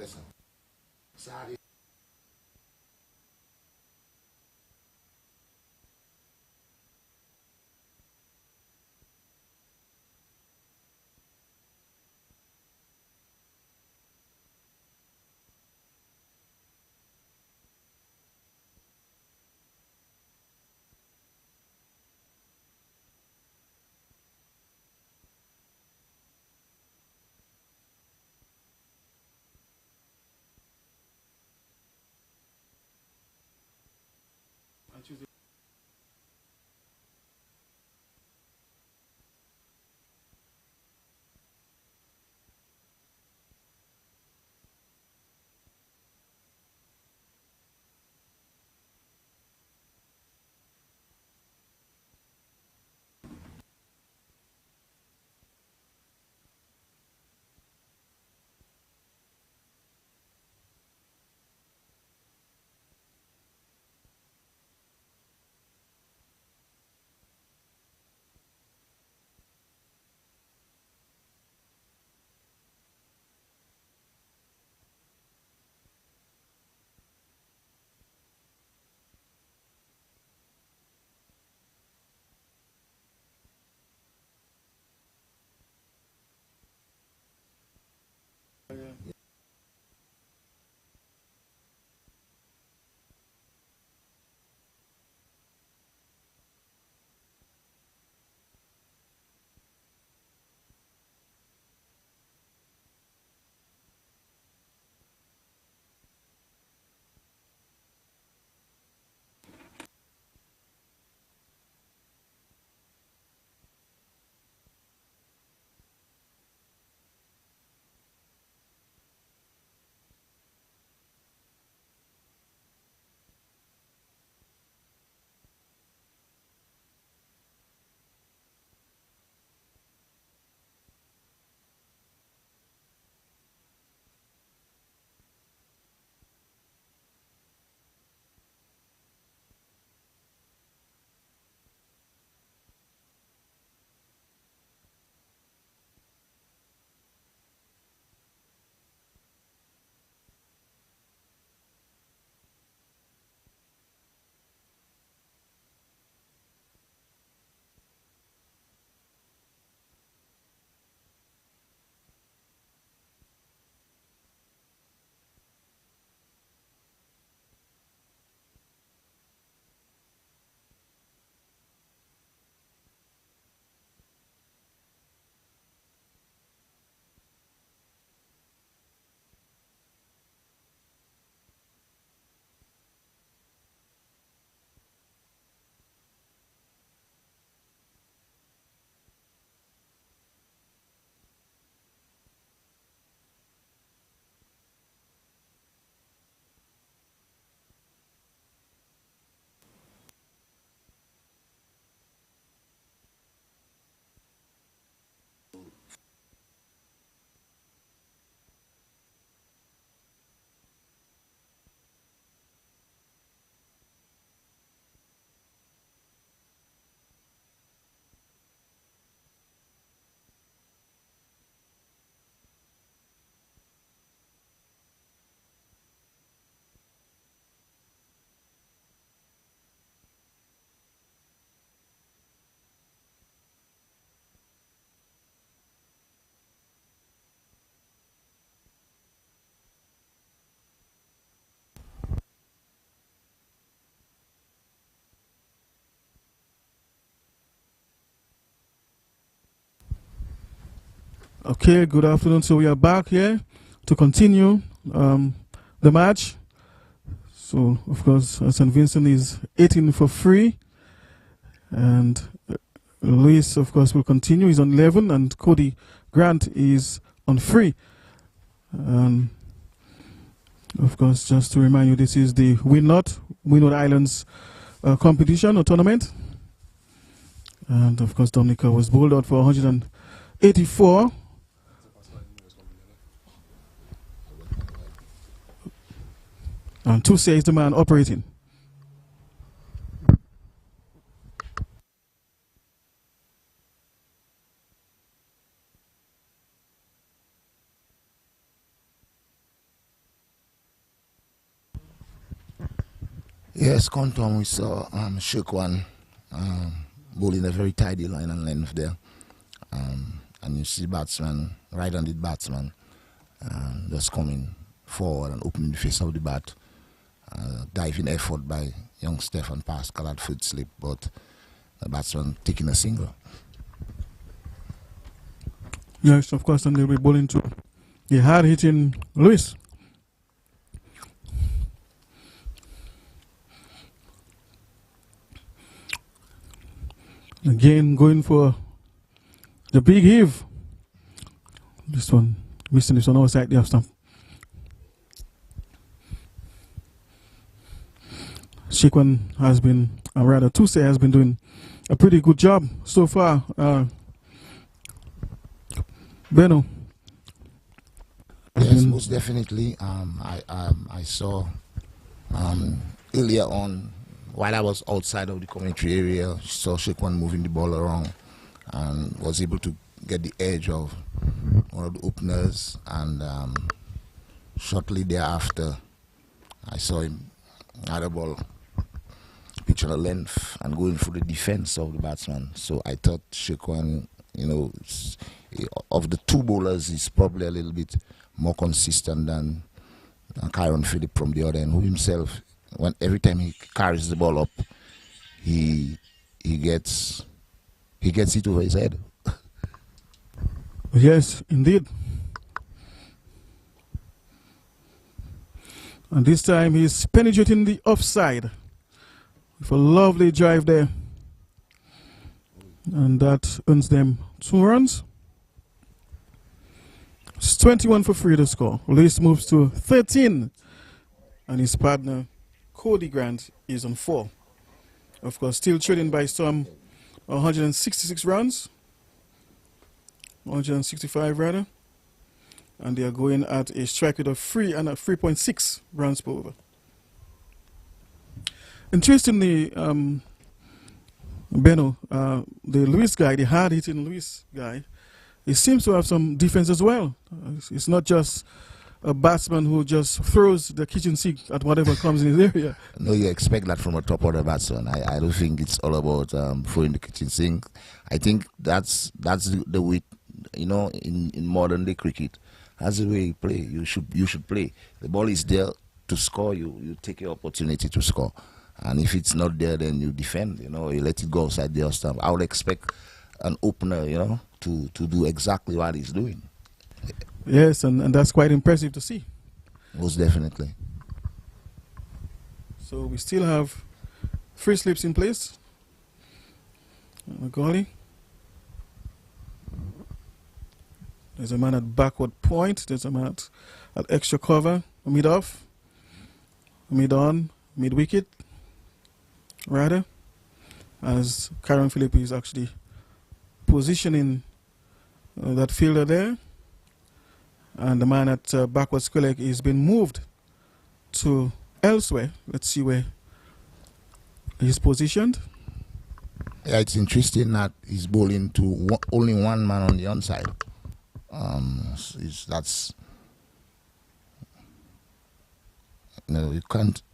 Listen. Sorry. Okay, good afternoon. So we are back here to continue the match. So, of course, St. Vincent is 18 for free. And Luis, of course, will continue. He's on 11. And Cody Grant is on free. Of course, just to remind you, this is the Windward Islands competition or tournament. And, of course, Dominica was bowled out for 184. And Tuesday is the man operating. Yes, Compton, we saw Shekwan bowling a very tidy line and length there. And you see batsman, right-handed batsman, just coming forward and opening the face of the bat. Diving effort by young Stefan Pascal at foot slip, but the batsman taking a single. Yes, of course, and they'll be bowling to the hard-hitting Lewis. Again, going for the big heave. This one, missing this one outside the off stump. Shekwan has been, or rather Tuse has been doing a pretty good job so far. Beno. Yes, most definitely. I saw earlier on, while I was outside of the commentary area, saw Shekwan moving the ball around and was able to get the edge of one of the openers. And shortly thereafter, I saw him had a ball pitching a length and going for the defense of the batsman. So I thought Shekwan, you know, of the two bowlers, he's probably a little bit more consistent than Kyron Phillip from the other end, who himself, every time he carries the ball up, he gets it over his head. Yes, indeed. And this time he's penetrating the offside with a lovely drive there. And that earns them 2 runs. It's 21 for 3 to score. Lewis moves to 13. And his partner, Cody Grant, is on 4. Of course, still trailing by some 166 runs. 165 rather. And they are going at a strike rate of 3.6 runs per over. Interestingly, Beno, the Lewis guy, the hard-hitting Lewis guy, he seems to have some defense as well. It's not just a batsman who just throws the kitchen sink at whatever comes in his area. No, you expect that from a top order batsman. I don't think it's all about throwing the kitchen sink. I think that's the way, you know, in modern day cricket. That's the way you play. You should play. The ball is there to score. You take your opportunity to score. And if it's not there, then you defend, you know, you let it go outside the stump. I would expect an opener, you know, to do exactly what he's doing. Yes, and that's quite impressive to see. Most definitely. So we still have 3 slips in place. Golly. There's a man at backward point. There's a man at extra cover. Mid off. Mid on. Mid wicket. Rather. As Kyron Phillip is actually positioning that fielder there. And the man at backward square leg is being moved to elsewhere. Let's see where he's positioned. Yeah, it's interesting that he's bowling to only one man on the onside. That's, you know,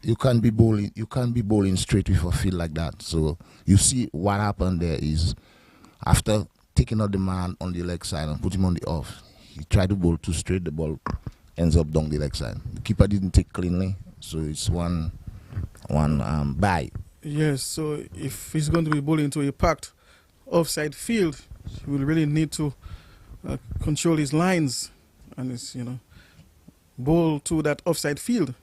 you can't be bowling straight with a field like that. So you see what happened there is after taking out the man on the leg side and put him on the off, he tried to bowl too straight, the ball ends up down the leg side. The keeper didn't take cleanly, so it's one bye. Yes, so if he's going to be bowling to a packed offside field, he will really need to control his lines and his, you know, bowl to that offside field.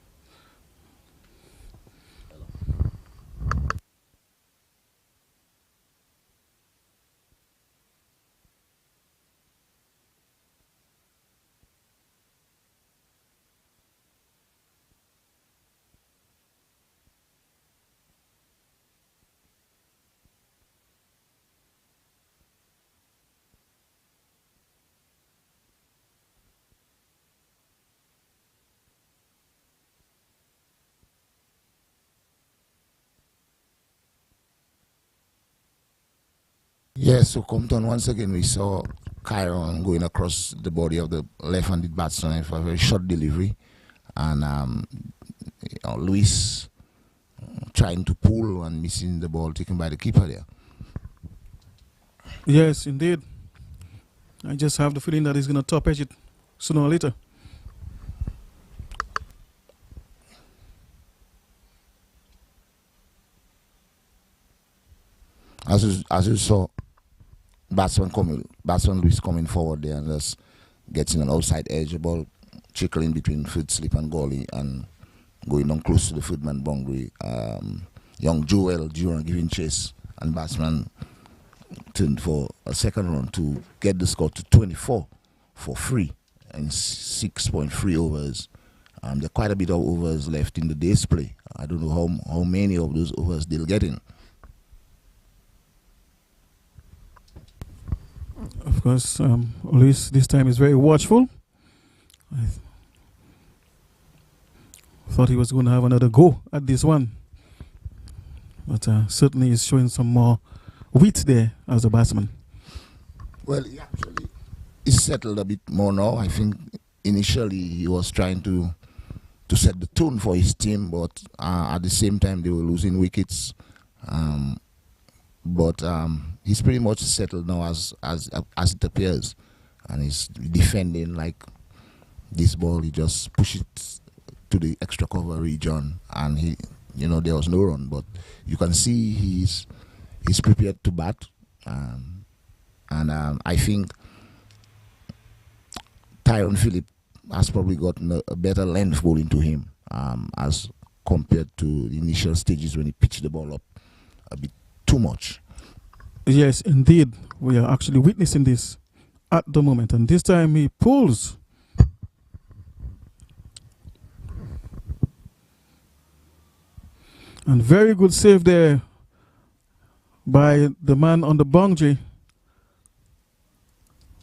Yes, so Compton, once again, we saw Kyron going across the body of the left-handed batsman for a very short delivery. And Lewis trying to pull and missing the ball taken by the keeper there. Yes, indeed. I just have the feeling that he's going to top edge it sooner or later. As you saw, batsman Luis coming forward there and just getting an outside edge, the ball trickling between foot slip and goalie and going on close to the footman boundary. Young Joel Duran giving chase, and batsman turned for a second run to get the score to 24 for free and 6.3 overs. There are quite a bit of overs left in the day's play. I don't know how many of those overs they'll get in. Of course, Luis this time is very watchful. I thought he was going to have another go at this one. But certainly he's showing some more wit there as a batsman. Well, he actually is settled a bit more now. I think initially he was trying to set the tone for his team, but at the same time they were losing wickets. But he's pretty much settled now as it appears, and he's defending like this ball. He just pushed it to the extra cover region, and there was no run. But you can see he's prepared to bat, and I think Tyrone Phillip has probably gotten a better length ball into him as compared to the initial stages when he pitched the ball up a bit too much. Yes, indeed. We are actually witnessing this at the moment. And this time he pulls. And very good save there by the man on the boundary.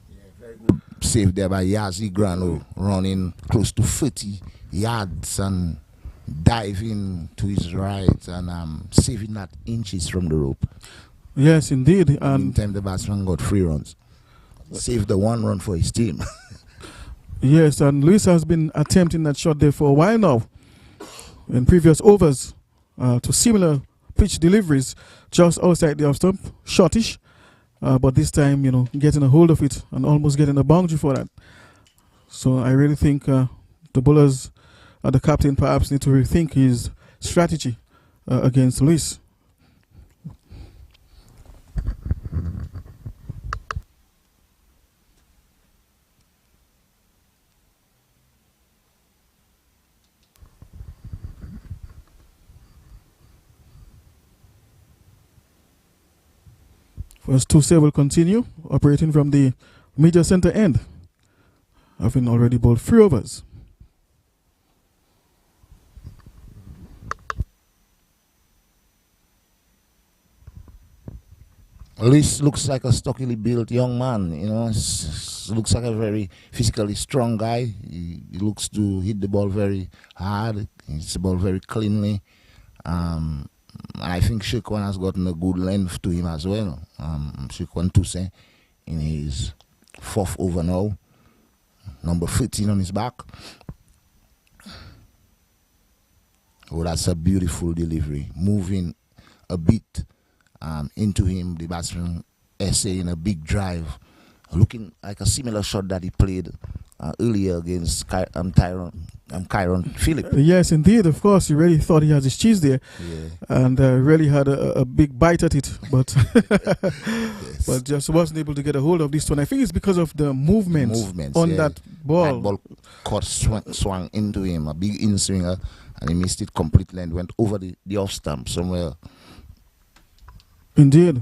Yeah, very good save there by Yazi Grano, running close to 30 yards and diving to his right and saving that inches from the rope. Yes, indeed. And meantime, the batsman got 3 runs. Saved the 1 run for his team. Yes, and Luis has been attempting that shot there for a while now. In previous overs, to similar pitch deliveries just outside the off stump, shortish. But this time, getting a hold of it and almost getting a boundary for that. So I really think the bowlers, the captain perhaps need to rethink his strategy against Luis. First 2 save will continue, operating from the media center end, having already bowled 3 overs. Luis looks like a stockily built young man, looks like a very physically strong guy. He looks to hit the ball very hard, hits the ball very cleanly. And I think Shekwan has gotten a good length to him as well. Shekwan Toussaint in his 4th over now, number 15 on his back. Oh, that's a beautiful delivery. Moving a bit into him, the batsman essaying a big drive, looking like a similar shot that he played earlier against Kyron Phillip. Yes, indeed. Of course, he really thought he had his cheese there, and really had a big bite at it, but yes. but just wasn't able to get a hold of this one. I think it's because of the movements on that ball. That ball caught swung into him, a big in-swinger, and he missed it completely and went over the off stump somewhere. Indeed.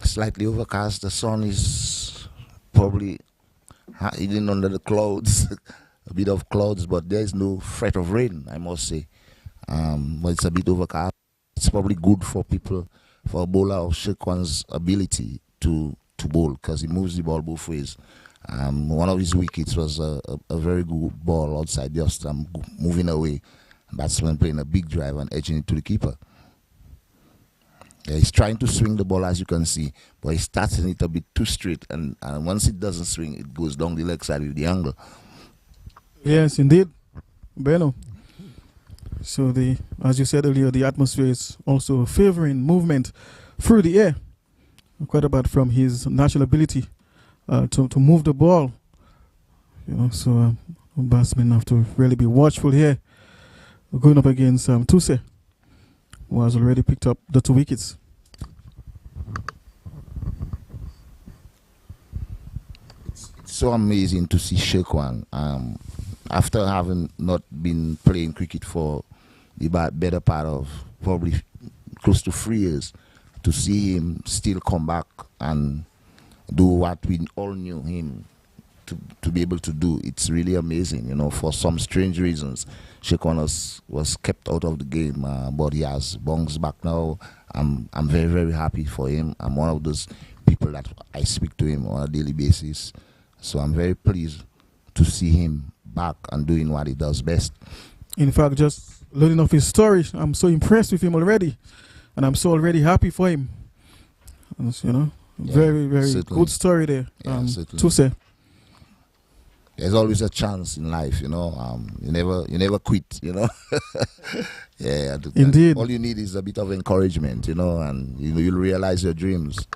Slightly overcast. The sun is probably hidden under the clouds, a bit of clouds, but there is no threat of rain, I must say. But it's a bit overcast. It's probably good for people, for a bowler of Shekwan's ability to bowl, because he moves the ball both ways. One of his wickets was a very good ball outside the off stump, moving away. Batsman playing a big drive and edging it to the keeper. Yeah, he's trying to swing the ball, as you can see, but he's starting it a bit too straight, and once it doesn't swing, it goes down the leg side with the angle. Yes, indeed, Beno. So as you said earlier, the atmosphere is also favoring movement through the air, quite apart from his natural ability to move the ball. So batsmen have to really be watchful here, going up against Tuse, who has already picked up the 2 wickets. It's so amazing to see Shekwan. After having not been playing cricket for the better part of probably close to 3 years, to see him still come back and do what we all knew him to be able to do, it's really amazing. For some strange reasons, Shekwan was kept out of the game, but he has bounced back now. I'm very, very happy for him. I'm one of those people that I speak to him on a daily basis, so I'm very pleased to see him back and doing what he does best. In fact, just learning of his story, I'm so impressed with him already, and I'm so already happy for him. Very, very certainly. Good story there. To say. There's always a chance in life, you never quit, Yeah, indeed. All you need is a bit of encouragement, and you'll realize your dreams.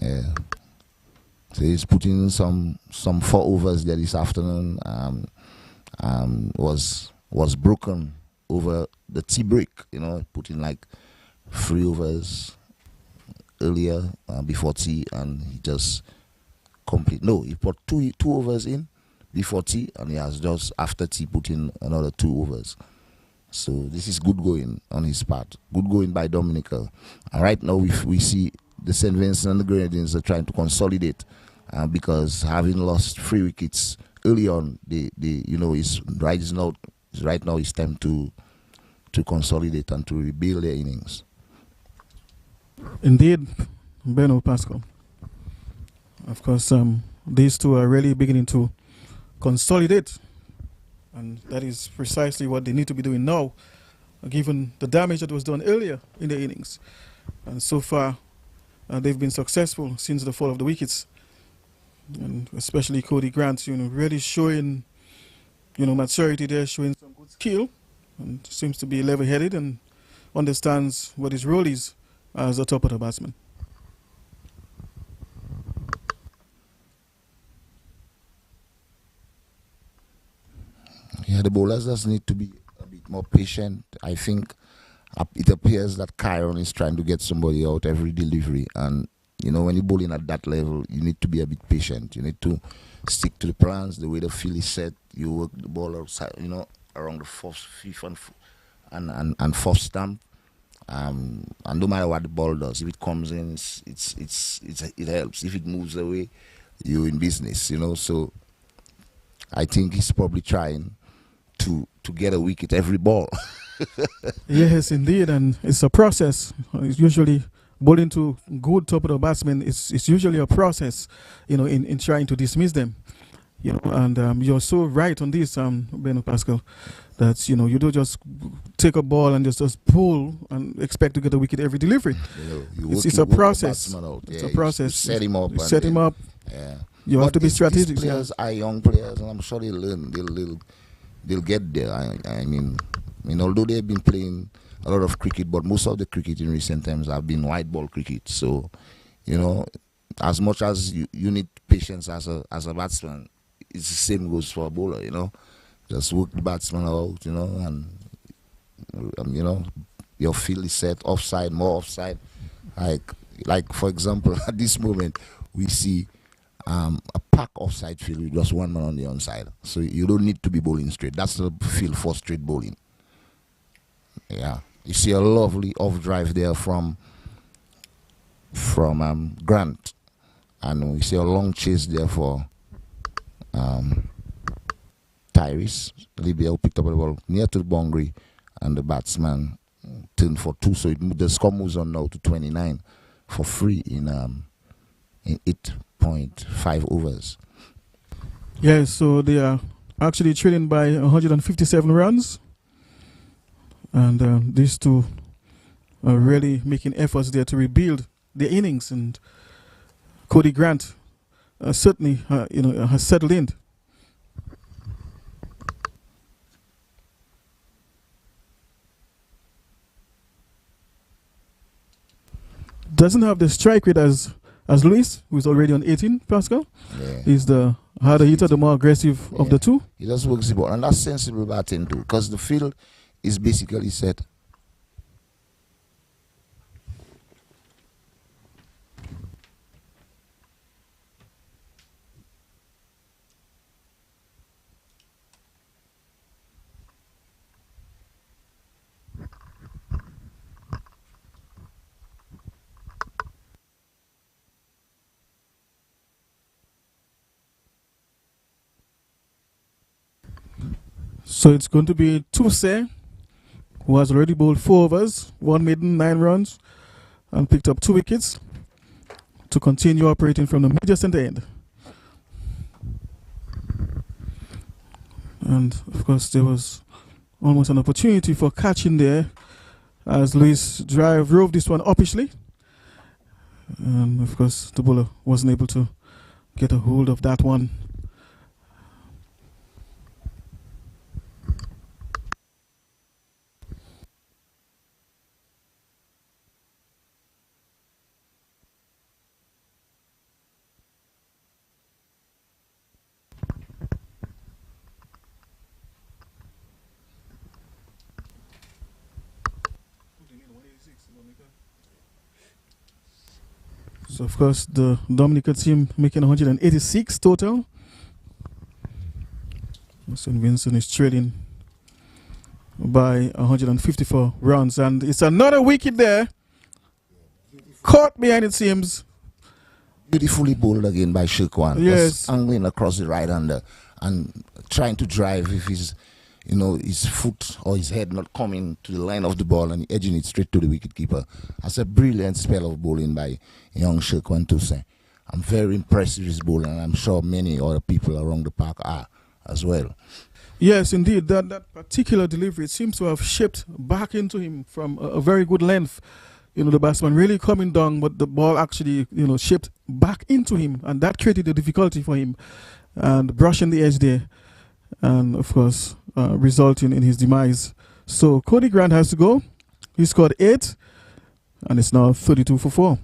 Yeah. So he's putting some 4 overs there this afternoon. Was broken over the tea break, putting like 3 overs earlier before tea, and he just he put two overs in before tea, and he has just after tea put in another 2 overs. So this is good going on his part, good going by Dominica. And right now we see the St. Vincent and the Grenadines are trying to consolidate, because having lost 3 wickets early on, right now it's time to consolidate and to rebuild their innings. Indeed, Beno Pascal. Of course, these two are really beginning to consolidate, and that is precisely what they need to be doing now, given the damage that was done earlier in the innings. And so far, they've been successful since the fall of the wickets, and especially Cody Grant, really showing, maturity there, showing some good skill, and seems to be level-headed and understands what his role is as a top order batsman. Yeah, the bowlers just need to be a bit more patient. I think it appears that Kyron is trying to get somebody out every delivery, and when you're bowling at that level, you need to be a bit patient. You need to stick to the plans, the way the field is set. You work the ball outside, around the 4th, 5th, and 4th stamp. And no matter what the ball does, if it comes in, it helps. If it moves away, you're in business. So I think he's probably trying to get a wicket every ball. Yes, indeed, and it's a process. It's usually bowling to good top order batsmen. It's usually a process, in trying to dismiss them. And you're so right on this, Beno Pascal, that you don't just take a ball and just pull and expect to get a wicket every delivery. It's a process. It's a process. You set him up. Set him up. Yeah. You have to be strategic. These players are young players, and I'm sure they'll learn. They'll get there. I mean, although they've been playing a lot of cricket, but most of the cricket in recent times have been white ball cricket. So, as much as you need patience as a batsman, it's the same goes for a bowler. Just work the batsman out. And your field is set offside, more offside. Like for example, at this moment we see a pack offside field with just one man on the onside. So you don't need to be bowling straight. That's the field for straight bowling. Yeah, you see a lovely off drive there from Grant, and we see a long chase there for Tyrese. Libya picked up the ball near to the boundary, and the batsman turned for 2. So the score moves on now to 29 for 3 in 8.5 overs. Yeah, so they are actually trailing by 157 runs. And these two really making efforts there to rebuild their innings, and Cody Grant certainly has settled in. Doesn't have the strike rate as Luis, who is already on 18, Pascal. Yeah. He's the harder hitter, the more aggressive of the two. He just works the ball, and that's sensible batting too, because the field is basically set. So it's going to be Tuse, who has already bowled 4 overs, 1 maiden, 9 runs, and picked up 2 wickets to continue operating from the media center end. And of course, there was almost an opportunity for catching there as Luis drove this one uppishly. And of course, the bowler wasn't able to get a hold of that one. So of course the Dominica team making 186 total. St. Vincent is trailing by 154 runs, and it's another wicket there. Caught behind, it seems. Beautifully bowled again by Shirkwan. Yes. Angling across the right hander and trying to drive if his foot or his head not coming to the line of the ball and edging it straight to the wicketkeeper. That's a brilliant spell of bowling by young Shirkwan Tuse. I'm very impressed with his bowling, and I'm sure many other people around the park are as well. Yes, indeed. That particular delivery seems to have shaped back into him from a very good length. The batsman really coming down, but the ball actually, shaped back into him, and that created a difficulty for him, and brushing the edge there, and of course, resulting in his demise. So Cody Grant has to go. He scored 8, and it's now 32 for 4.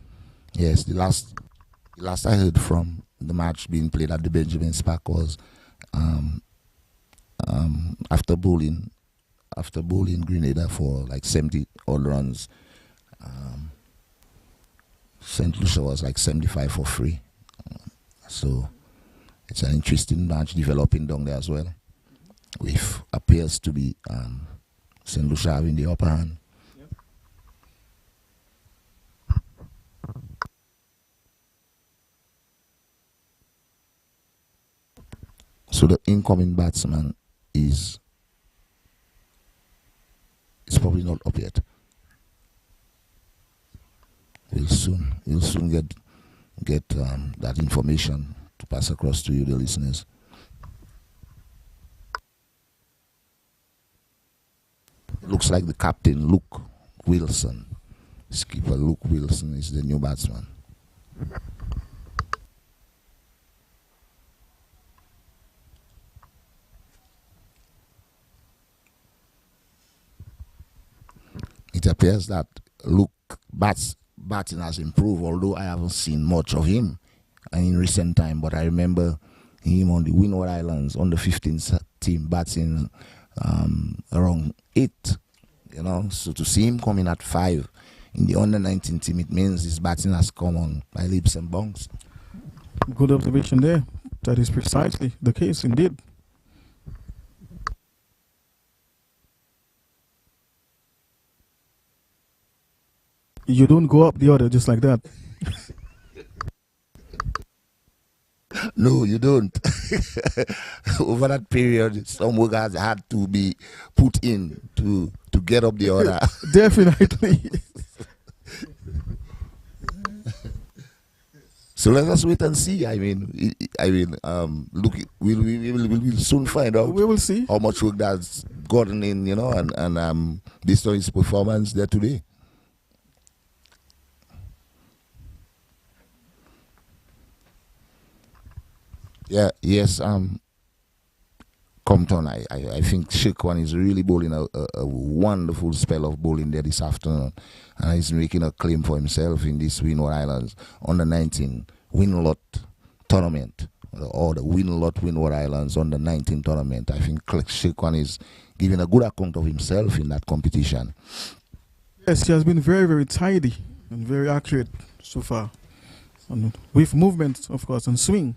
Yes, the last I heard from the match being played at the Benjamin's Park was after bowling Grenada for like 70 odd runs. St. Lucia was like 75 for 3. So it's an interesting match developing down there as well, with appears to be St. Lucia having the upper hand. Yep. So the incoming batsman is probably not up yet. We'll soon get that information to pass across to you, the listeners. Looks like the captain, Luke Wilson. Skipper Luke Wilson is the new batsman. It appears that Luke batting has improved, although I haven't seen much of him in recent time. But I remember him on the Windward Islands on the 15th team batting around 8. So to see him coming at 5 in the under-19 team, it means his batting has come on by leaps and bounds. Good observation there. That is precisely the case, indeed. You don't go up the order just like that. No, you don't. Over that period, some work has had to be put in to get up the order. Definitely. So let us wait and see. Look, we'll soon find out. We will see how much work that's gotten in, and based on his performance there today. Yeah, yes. Compton, I think Shekwan is really bowling a wonderful spell of bowling there this afternoon. And he's making a claim for himself in this Windward Islands under 19 win-lot tournament. Or the win-lot Windward Islands under 19 tournament. I think Shekwan is giving a good account of himself in that competition. Yes, he has been very, very tidy and very accurate so far. And with movement, of course, and swing.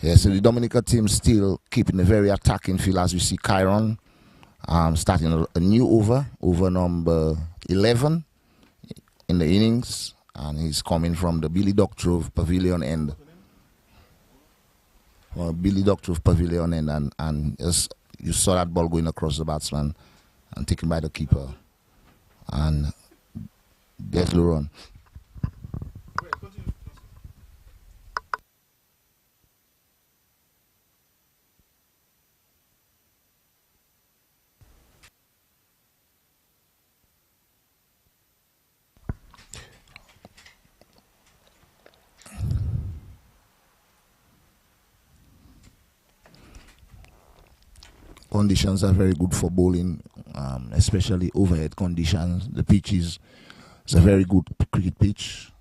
Yeah, so the Dominica team still keeping a very attacking feel as we see Chiron starting a new over number 11 in the innings, and he's coming from the Billy Doctrove Pavilion end. Billy Doctrove Pavilion end, and you saw that ball going across the batsman and taken by the keeper, and there's the run. Conditions are very good for bowling, especially overhead conditions. The pitch is a very good cricket pitch.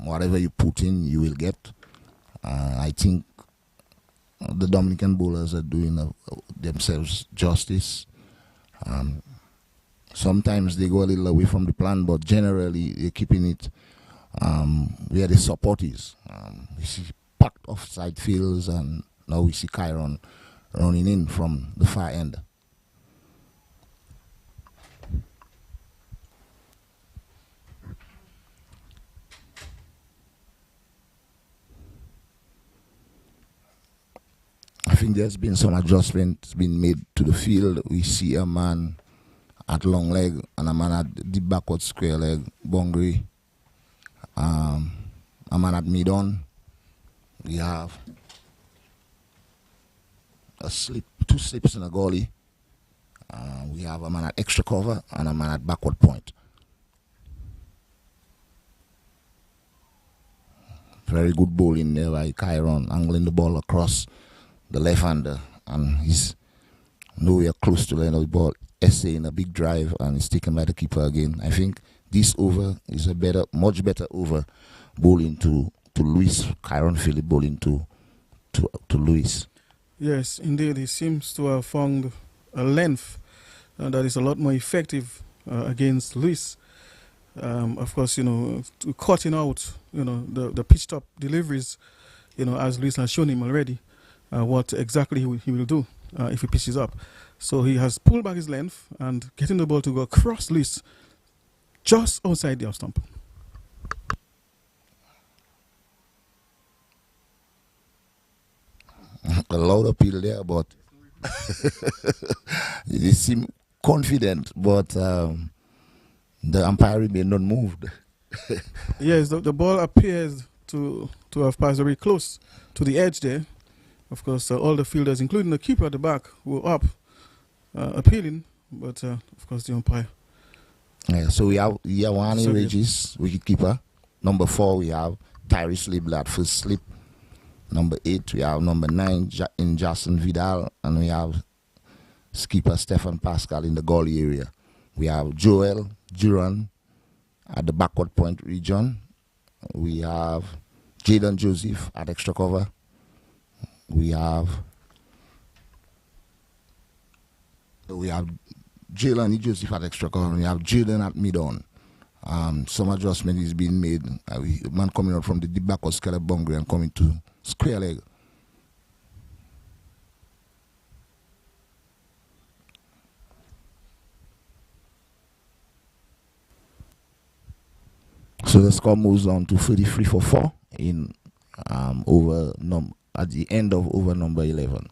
Whatever you put in, you will get. I think the Dominican bowlers are doing themselves justice. Sometimes they go a little away from the plan, but generally they're keeping it where the support is. We see packed offside fields, and now we see Chiron running in from the far end. I think there's been some adjustments being made to the field. We see a man at long leg and a man at the backward square leg, boundary. A man at mid-on. We have two slips in a goalie. We have a man at extra cover and a man at backward point. Very good bowling there by Chiron, angling the ball across the left-hander, and he's nowhere close to the end of the ball, essaying a big drive, and it's taken by the keeper again. I think this over is a much better over bowling to Luis. Chiron Philip bowling to Luis. Yes, indeed. He seems to have found a length that is a lot more effective against Luis. Of course, cutting out, the pitch top deliveries, as Luis has shown him already, what exactly he will do if he pitches up. So he has pulled back his length and getting the ball to go across Luis just outside the off stump. A loud appeal there, but they seem confident, but the umpire remained unmoved. Yes, the ball appears to have passed very close to the edge there. Of course, all the fielders, including the keeper at the back, were up appealing, but of course the umpire. Yeah, so we have Yawani So good. Regis, wicketkeeper. Number 4, we have Tyrese Label at first slip. Number 8, we have number 9 in Jason Vidal, and we have skipper Stefan Pascal in the goalie area. We have Joel Duran at the backward point region. We have Jaden Joseph at extra cover. We have Jalen Joseph at extra cover. And we have Jaden at mid-on. Some adjustment is being made. Man coming out from the deep back of Skele Bungry and coming to square leg. So the score moves on to 33 for 4 in at the end of over number 11.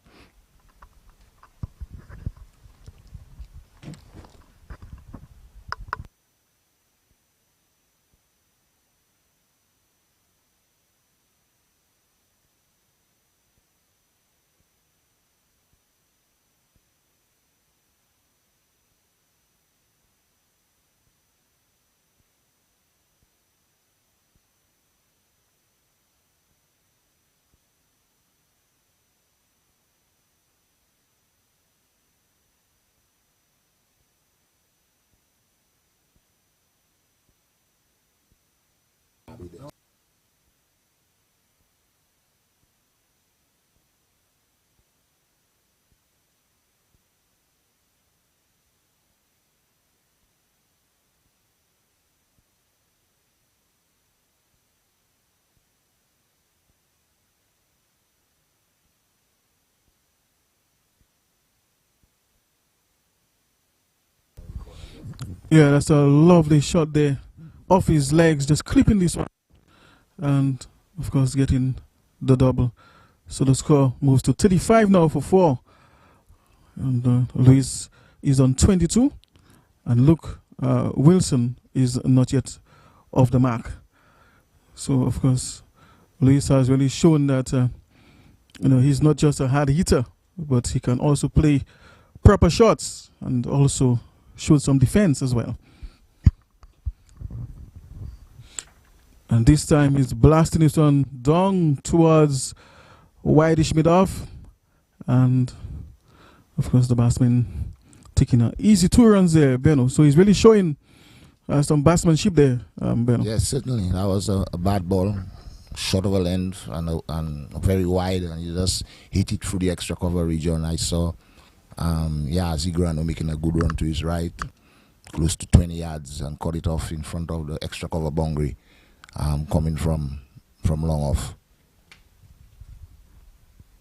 Yeah, that's a lovely shot there. Off his legs, just clipping this one. And, of course, getting the double. So the score moves to 35 now for 4. And Luis is on 22. And look, Wilson is not yet off the mark. So, of course, Luis has really shown that, he's not just a hard hitter, but he can also play proper shots and also show some defense as well. And this time he's blasting it on down towards wideish mid-off. And, of course, the batsman taking an easy 2 runs there, Beno. So he's really showing some batsmanship there, Beno. Yes, certainly. That was a bad ball. Short of a length and very wide, and he just hit it through the extra cover region. I saw Zigrano making a good run to his right, close to 20 yards, and cut it off in front of the extra cover boundary, coming from long off.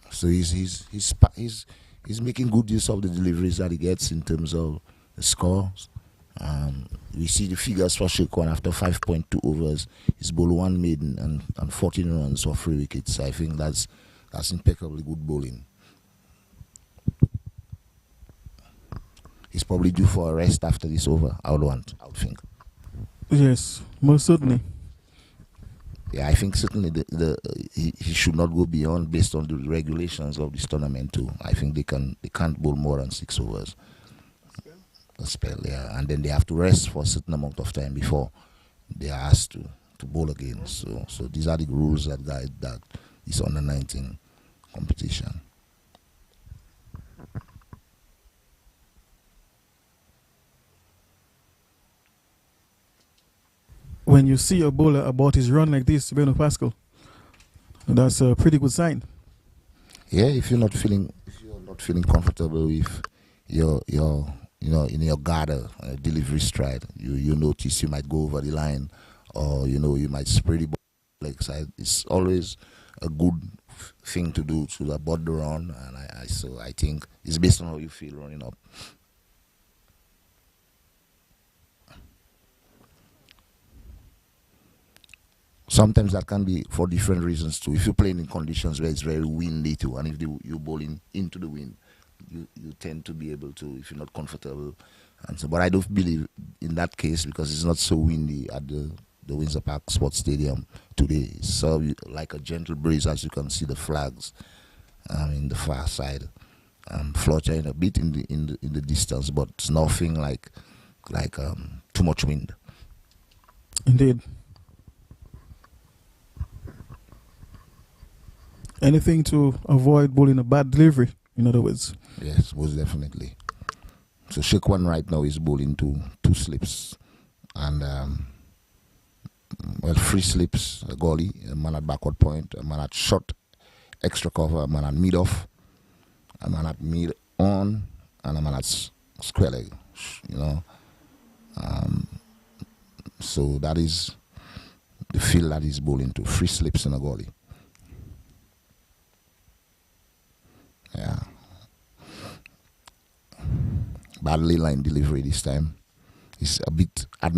So he's making good use of the deliveries that he gets in terms of the scores. We see the figures for Shekwan after 5.2 overs. He's bowled 1 maiden and 14 runs for 3 wickets. I think that's impeccably good bowling. He's probably due for a rest after this over, I would think. Yes, most certainly. Yeah, I think certainly he should not go beyond based on the regulations of this tournament too. I think they can't bowl more than 6 overs. A spell, yeah, and then they have to rest for a certain amount of time before they are asked to bowl again. So these are the rules that guide that this under-19 competition. When you see a bowler about his run like this, Beno Pascal, that's a pretty good sign. Yeah, if you're not feeling comfortable with your in your gather delivery stride, you notice you might go over the line, or you might spray the ball leg side. It's always a good thing to do to abort the run, and I think it's based on how you feel running up. Sometimes that can be for different reasons too. If you're playing in conditions where it's very windy too, and if you're bowling into the wind, you tend to be able to, if you're not comfortable. And so, but I don't believe in that case because it's not so windy at the Windsor Park Sports Stadium today. It's so like a gentle breeze, as you can see the flags in the far side. fluttering a bit in the distance, but it's nothing like too much wind. Indeed. Anything to avoid bowling a bad delivery, in other words. Yes, most definitely. So Shake One right now is bowling two slips and 3 slips, a gully, a man at backward point, a man at short, extra cover, a man at mid off, a man at mid on, and a man at square leg. So that is the field that is bowling to 3 slips and a gully. Yeah. Badly line delivery this time. He's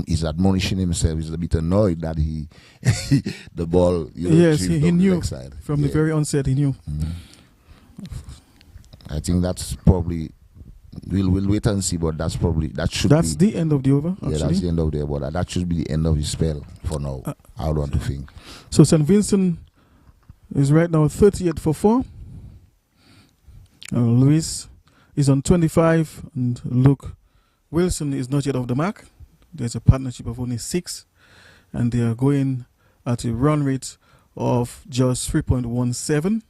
he's admonishing himself. He's a bit annoyed that the ball. Yes, he knew from the very onset. He knew. I think that's probably. We'll wait and see, but that's the end of the over. Actually. Yeah, that's the end of the over. But that should be the end of his spell for now. I would want to think. So St. Vincent is right now 38 for 4. Luis is on 25, and Luke Wilson is not yet off the mark. There's a partnership of only 6, and they are going at a run rate of just 3.17,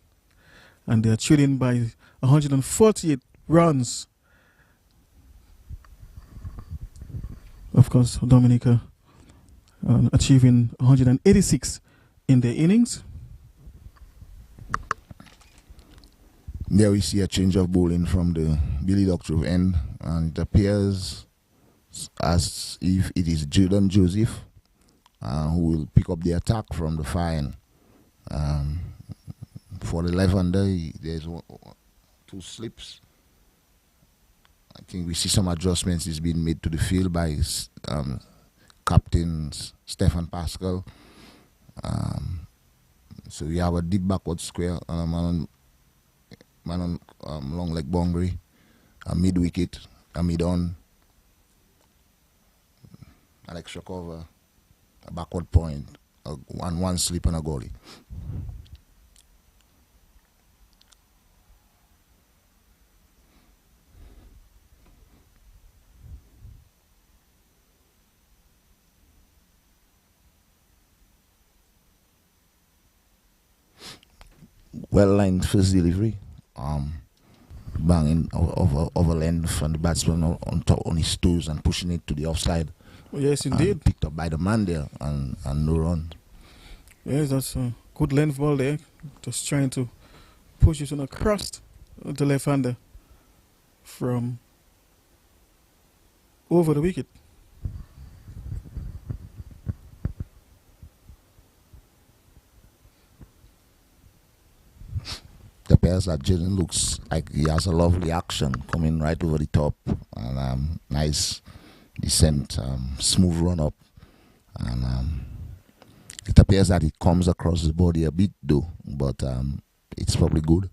and they are trailing by 148 runs. Of course, Dominica achieving 186 in their innings. There we see a change of bowling from the Billy Doctor end, and it appears as if it is Jordan Joseph who will pick up the attack from the far end. For the left hander, there's 2 slips. I think we see some adjustments is being made to the field by Captain Stefan Pascal. So we have a deep backward square and a man on long leg boundary, a mid wicket, a mid on, an extra cover, a backward point, and 1 slip and a gully. Well lined first delivery. Banging over length and the batsman on his toes and pushing it to the offside. Oh, yes, indeed. Picked up by the man there and no run. Yes, that's a good length ball there. Just trying to push it on across the left hander from over the wicket. The appears that Jaden looks like he has a lovely action coming right over the top, and nice descent, smooth run up, and it appears that it comes across the body a bit though, but it's probably good.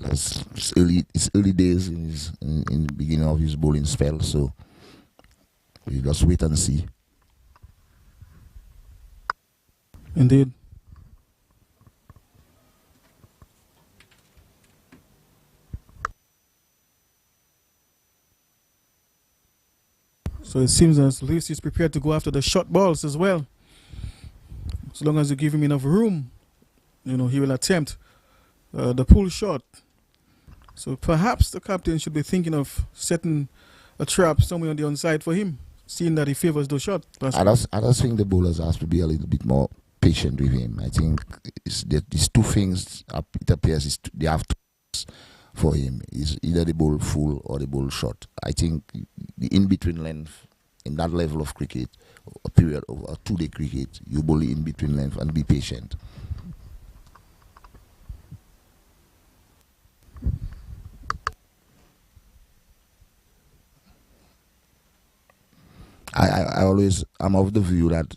It's early days in the beginning of his bowling spell, so we just wait and see. Indeed. So it seems as Luis is prepared to go after the short balls as well. As long as you give him enough room, he will attempt the pull shot. So perhaps the captain should be thinking of setting a trap somewhere on the onside for him, seeing that he favors those shots. I just think the bowlers have to be a little bit more patient with him. I think these 2 things, it appears, they have to for him is either the bowl full or the bowl short. I think the in-between length in that level of cricket, a period of a 2-day cricket, you bowl the in-between length and be patient. I'm of the view that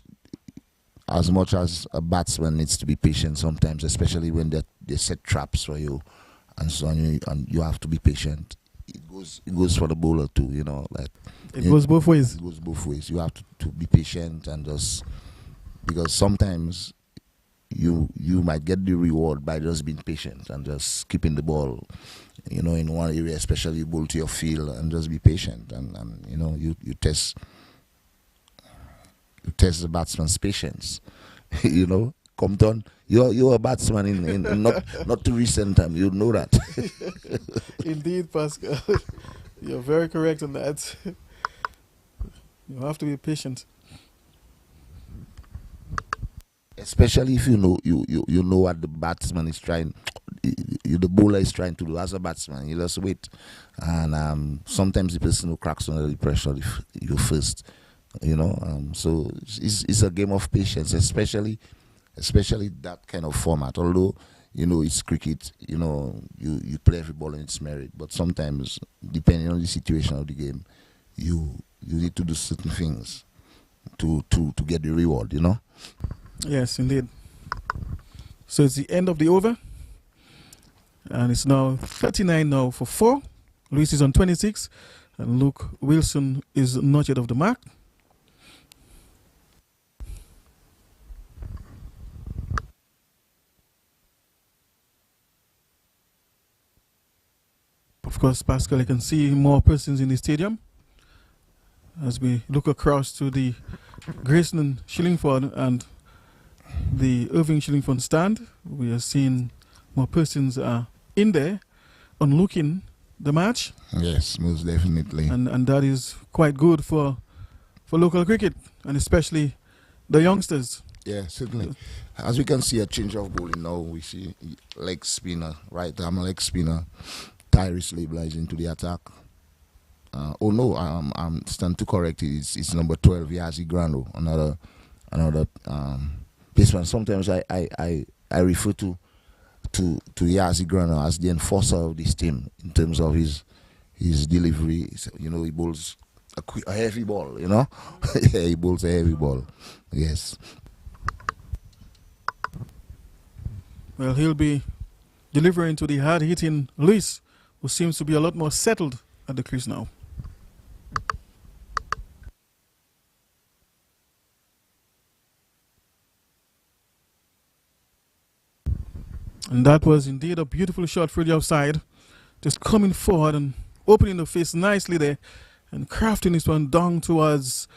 as much as a batsman needs to be patient sometimes, especially when they set traps for you, and so on, and you have to be patient. It goes for the bowler too, it goes both ways. It goes both ways. You have to be patient and just, because sometimes you might get the reward by just being patient and just keeping the ball, in one area, especially ball to your field, and just be patient, and you test the batsman's patience. Compton, you're a batsman in not too recent time. You know that. Indeed, Pascal. You're very correct on that. You have to be patient. Especially if you know what the batsman is trying, the bowler is trying to do. As a batsman, you just wait, and sometimes the person who cracks under the pressure if you first, so it's a game of patience, especially that kind of format. Although it's cricket, you play every ball in its merit, but sometimes depending on the situation of the game, you need to do certain things to get the reward. Yes, indeed. So it's the end of the over. And it's now 39 now for 4. Luis is on 26. And Luke Wilson is not yet off the mark. Of course, Pascal, you can see more persons in the stadium. As we look across to the Grayson Shillingford and the Irving Shillingford stand, we are seeing more persons in there onlooking the match. Yes, most definitely. And that is quite good for local cricket, and especially the youngsters. Yeah, certainly. As we can see, a change of bowling now. We see leg spinner, right arm leg spinner, Tyrese Label is into the attack. I'm stand to correct it. It's number 12, Yazi Grando, another baseman. Sometimes I refer to Yazi Grano as the enforcer of this team in terms of his delivery. He bowls a heavy ball. Yeah, he bowls a heavy ball. Yes. Well, he'll be delivering to the hard-hitting Luis, who seems to be a lot more settled at the crease now. And that was indeed a beautiful shot through the outside. Just coming forward and opening the face nicely there and crafting this one down towards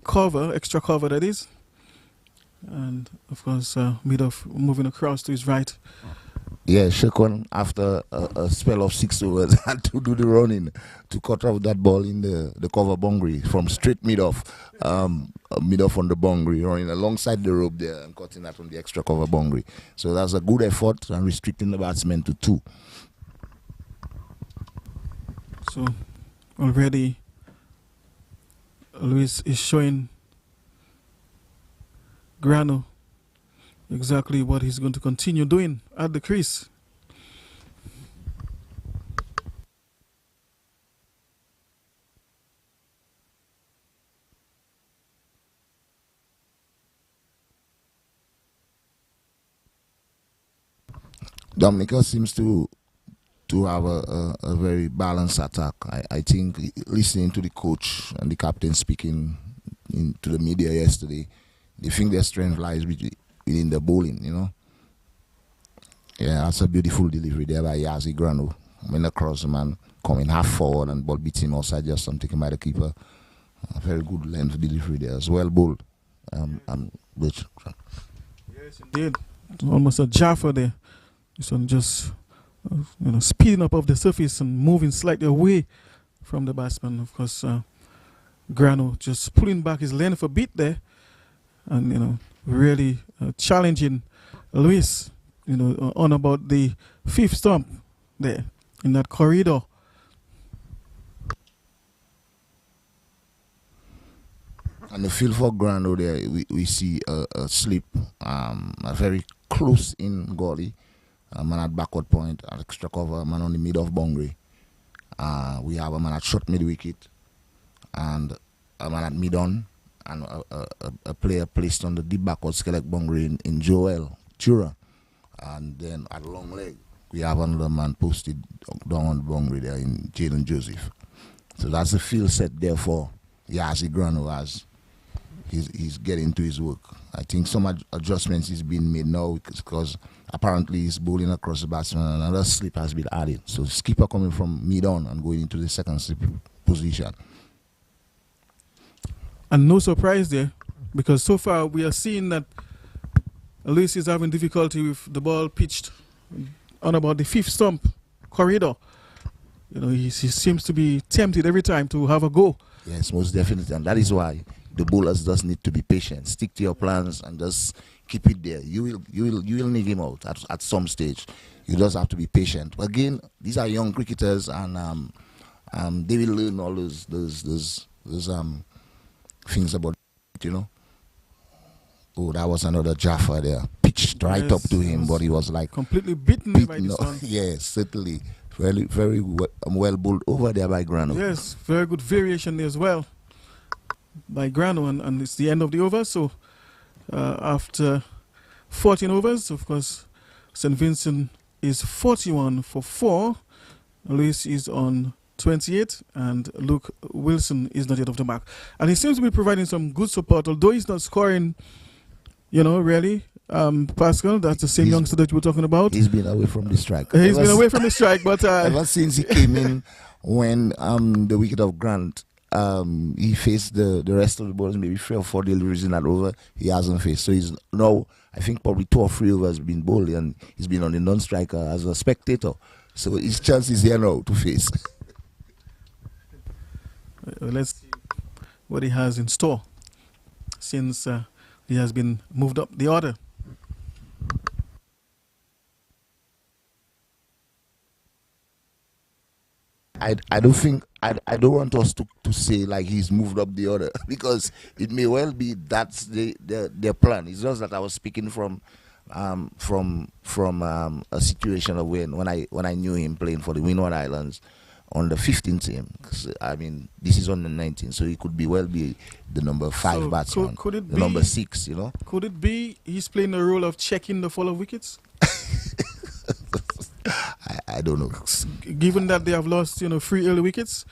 cover, extra cover that is. And of course, Midoff moving across to his right. Yeah, Shekwan, after a spell of 6 overs, had to do the running to cut off that ball in the cover boundary from straight mid-off on the boundary, running alongside the rope there and cutting that on the extra cover boundary. So that's a good effort and restricting the batsman to 2. So already Luis is showing Grano exactly what he's going to continue doing at the crease. Dominica seems to have a very balanced attack. I think listening to the coach and the captain speaking to the media yesterday, they think their strength lies within the bowling, Yeah, that's a beautiful delivery there by Yazi Grano. When across the man coming half forward and ball beats him outside just taken by the keeper. A very good length delivery there as well bowled. Yes, indeed. Almost a Jaffa there. This one just speeding up off the surface and moving slightly away from the batsman. Of course, Grano just pulling back his length a bit there, and really challenging Luis, on about the 5th stump there in that corridor. And the field for Grano there, we see a slip, a very close in gully. Man at backward point, at extra cover, man on the mid of boundary. We have a man at short mid wicket, and a man at mid on, and a player placed on the deep backward select boundary in Joel Chura. And then at long leg, we have another man posted down on the boundary there in Jalen Joseph. So that's a field set there for Yazi Grano as he's getting to his work. I think some adjustments is being made now because apparently he's bowling across the batsman and another slip has been added. So skipper coming from mid on and going into the second slip position. And no surprise there, because so far we are seeing that Luis is having difficulty with the ball pitched on about the fifth stump corridor. You know, he seems to be tempted every time to have a go. Yes, most definitely, and that is why the bowlers just need to be patient. Stick to your plans and just keep it there. You will need him out at some stage. You just have to be patient. But again, these are young cricketers, and they will learn all those things about it, you know. Oh, that was another Jaffa there, pitched right up to him, but he was like completely beaten by this one. Yes, certainly. Very well bowled over there by Grano. Yes, very good variation there as well by Grano, and it's the end of the over. So after 14 overs, of course, St. Vincent is 41 for 4. Luis is on 28, and Luke Wilson is not yet off the mark. And he seems to be providing some good support, although he's not scoring, you know, really. Pascal, that's the same youngster that we were talking about. He's been away from the strike. He's been away from the strike, but ever since he came in, when the wicket of Grant, he faced the rest of the bowlers, maybe 3 or 4 deliveries in that over, he hasn't faced. So he's now, I think probably 2 or 3 overs been bowled, and he's been on the non-striker as a spectator. So his chance is here now to face. Let's see what he has in store, since he has been moved up the order. I don't think I don't want us to say like he's moved up the order, because it may well be that's their plan. It's just that I was speaking from a situation of when I knew him playing for the Windward Islands on the 15th team. I mean, this is on the 19th, so he could be the number 5 batsman, could it the be, number 6, you know. Could it be he's playing the role of checking the fall of wickets? I don't know. Given that they have lost, 3 early wickets,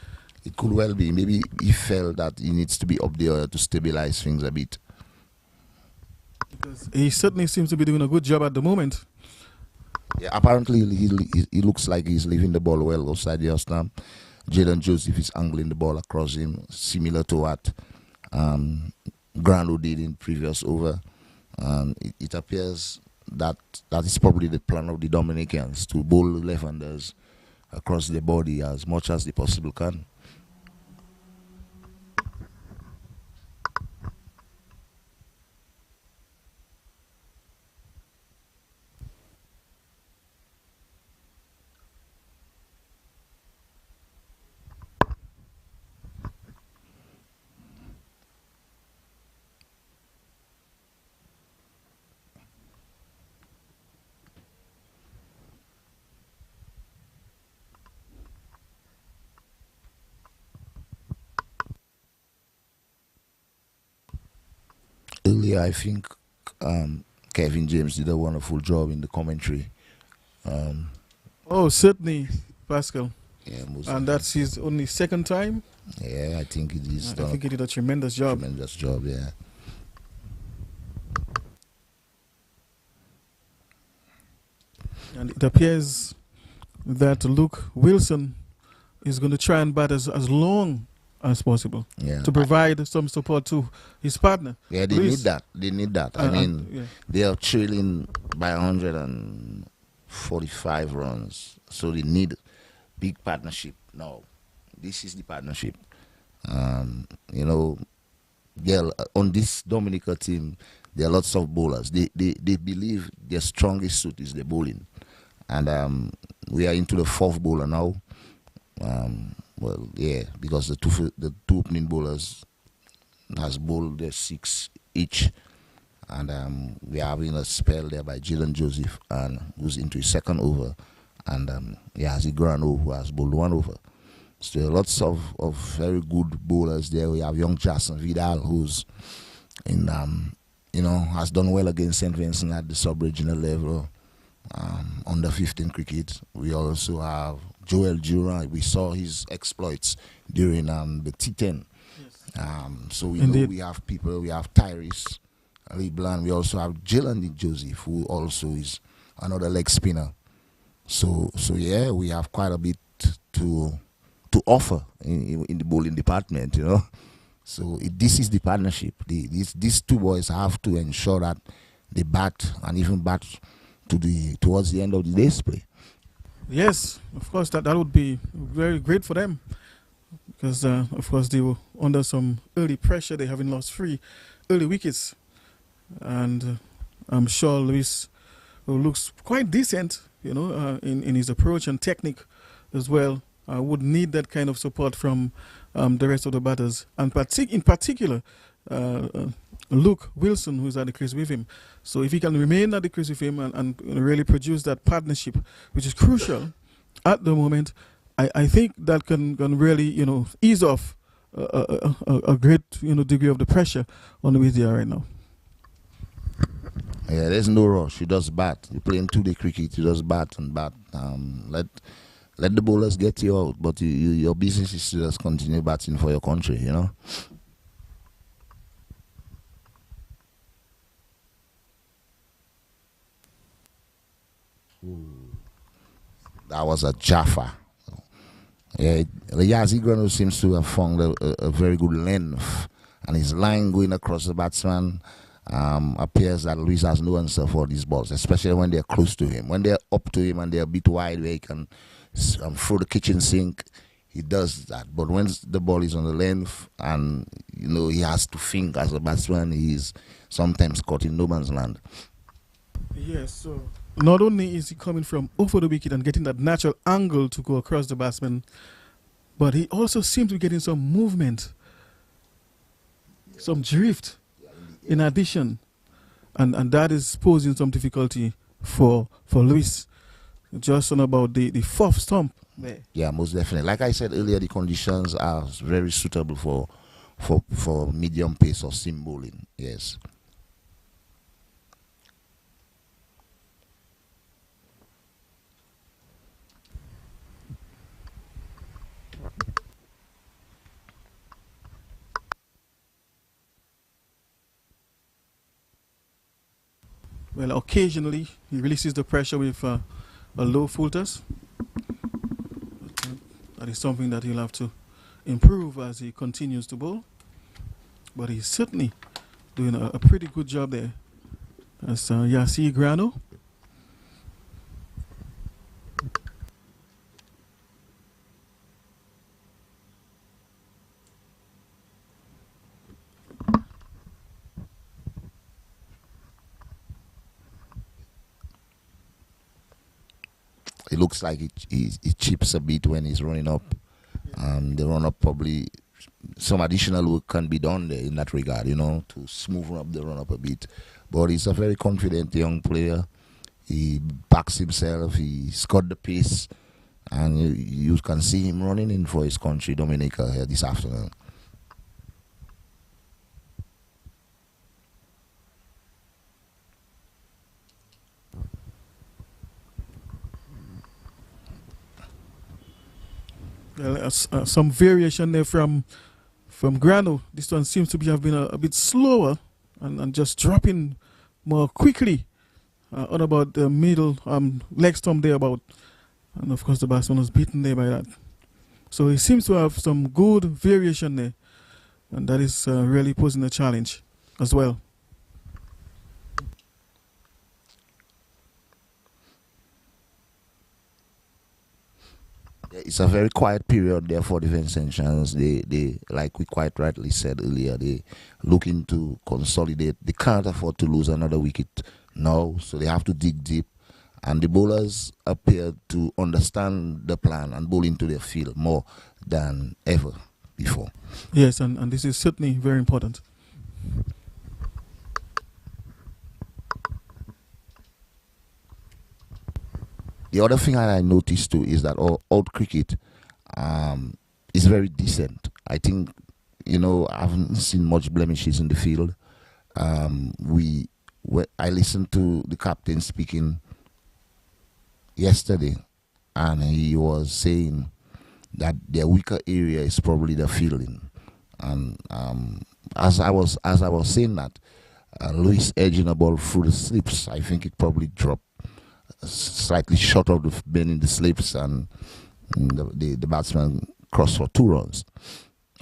it could well be. Maybe he felt that he needs to be up there to stabilize things a bit. Because he certainly seems to be doing a good job at the moment. Yeah, apparently he looks like he's leaving the ball well outside the stump. Jaden Joseph is angling the ball across him, similar to what Grando did in previous over. It appears that is probably the plan of the Dominicans, to bowl left-handers across the body as much as they possibly can. Earlier, I think Kevin James did a wonderful job in the commentary. Oh, certainly, Pascal. Yeah, and that's his only second time. Yeah, I think it is. I think he did a tremendous job. Tremendous job, yeah. And it appears that Luke Wilson is going to try and bat as long as possible, to provide some support to his partner. Yeah, they need that. They need that. I mean, they are trailing by 145 runs, so they need big partnership. Now, this is the partnership. On this Dominica team, there are lots of bowlers. They believe their strongest suit is the bowling, and we are into the 4th bowler now. Well, yeah, because the two opening bowlers has bowled their 6 each, and we are having a spell there by Jaden Joseph, and who's into his 2nd over, and Yazi Grano, who has bowled 1 over. So there are lots of very good bowlers there. We have young Jason Vidal, who's has done well against St. Vincent at the sub-regional level. Under 15 cricket, we also have Joel Durant. We saw his exploits during the T10 So we Indeed. know we have people, we have Tyrese LeBlanc, we also have Jalen Joseph, who also is another leg spinner. So yeah, we have quite a bit to offer in the bowling department, you know. So this is the partnership. These two boys have to ensure that they bat and even bat towards the end of the day's play. Yes, of course, that would be very great for them because, of course, they were under some early pressure. They haven't lost 3 early wickets. And I'm sure Luis looks quite decent, you know, in his approach and technique as well. I would need that kind of support from the rest of the batters, and in particular, Luke Wilson, who's at the crease with him. So if he can remain at the crease with him and really produce that partnership, which is crucial at the moment, I think that can really, you know, ease off a great, you know, degree of the pressure on the way they are right now. Yeah, there's no rush. You just bat. You're playing 2-day cricket. You just bat and bat. Let the bowlers get you out, but your business is to just continue batting for your country, you know. That was a Jaffa. Yeah, Yazzie Grano seems to have found a very good length, and his line going across the batsman appears that Luis has no answer for these balls, especially when they're close to him. When they're up to him and they're a bit wide where he can throw the kitchen sink, he does that. But when the ball is on the length and, you know, he has to think as a batsman, he's sometimes caught in no man's land. Yes, so not only is he coming from over the wicket and getting that natural angle to go across the batsman, but he also seems to be getting some movement, some drift in addition. And that is posing some difficulty for Luis. Just on about the fourth stump there. Yeah, most definitely. Like I said earlier, the conditions are very suitable for medium pace or seam bowling. Yes. Well, occasionally he releases the pressure with a low full toss. That is something that he'll have to improve as he continues to bowl. But he's certainly doing a pretty good job there. That's Yazzie Grano. It looks like it chips a bit when he's running up. And the run up, probably some additional work can be done there in that regard, you know, to smoothen up the run up a bit. But he's a very confident young player. He backs himself. He's got the pace. And you can see him running in for his country, Dominica, here this afternoon. Some variation there from Grano. This one seems to have been a bit slower and just dropping more quickly on about the middle leg stump there about. And of course the batsman was beaten there by that. So he seems to have some good variation there. And that is really posing a challenge as well. It's a very quiet period there for the Vincentians. They, like we quite rightly said earlier, they looking to consolidate. They can't afford to lose another wicket now, so they have to dig deep. And the bowlers appear to understand the plan and bowl into their field more than ever before. Yes, and this is certainly very important. The other thing that I noticed too is that old cricket is very decent. I think, you know, I haven't seen much blemishes in the field. I listened to the captain speaking yesterday, and he was saying that their weaker area is probably the fielding. And as I was saying that, Luis edging the ball through the slips, I think it probably dropped slightly short of the bend in the slips, and the batsman crossed for 2 runs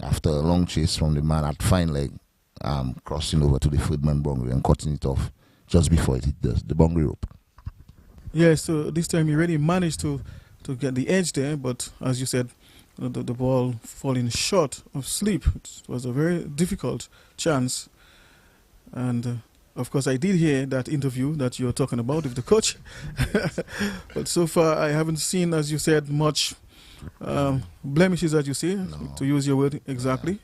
after a long chase from the man at fine leg, crossing over to the third man boundary and cutting it off just before it hit the boundary rope. Yeah, so this time he really managed to get the edge there, but as you said, the ball falling short of sleep. It was a very difficult chance. And of course, I did hear that interview that you're talking about with the coach. But so far, I haven't seen, as you said, much blemishes, as you say, to use your word exactly.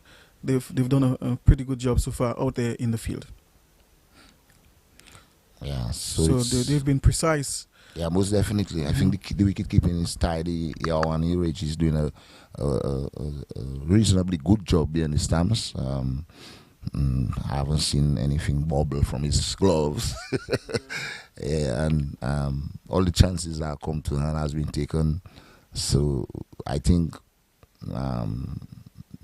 Yeah. They've done a pretty good job so far out there in the field. Yeah, so they've been precise. Yeah, most definitely. I think the wicket keeping is tidy. Yawan Urage is doing a reasonably good job behind the stumps. I haven't seen anything bobble from his gloves. Yeah, and all the chances that come to hand has been taken. So I think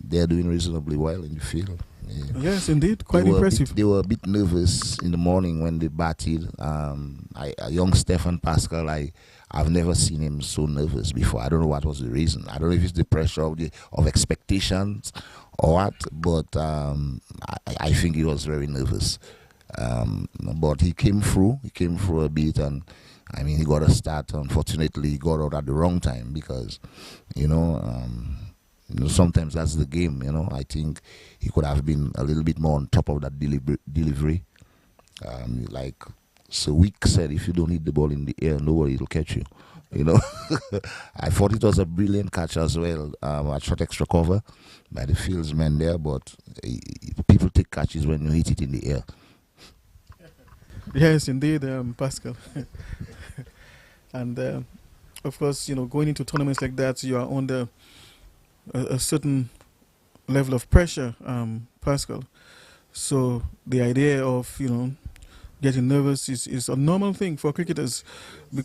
they're doing reasonably well in the field. Yeah. Yes, indeed, quite impressive. They were a bit nervous in the morning when they batted. A young Stefan Pascal, I've never seen him so nervous before. I don't know what was the reason. I don't know if it's the pressure of expectations or what, but I think he was very nervous. But he came through. He came through a bit, and I mean, he got a start. Unfortunately, he got out at the wrong time because, sometimes that's the game. I think he could have been a little bit more on top of that delivery. Like Sir Wick said, if you don't hit the ball in the air, nobody will catch you. I thought it was a brilliant catch as well. A short extra cover by the fieldsman there, but people take catches when you hit it in the air. Yes, indeed, Pascal. And of course, going into tournaments like that, you are under a certain level of pressure, Pascal. So the idea of getting nervous is a normal thing for cricketers,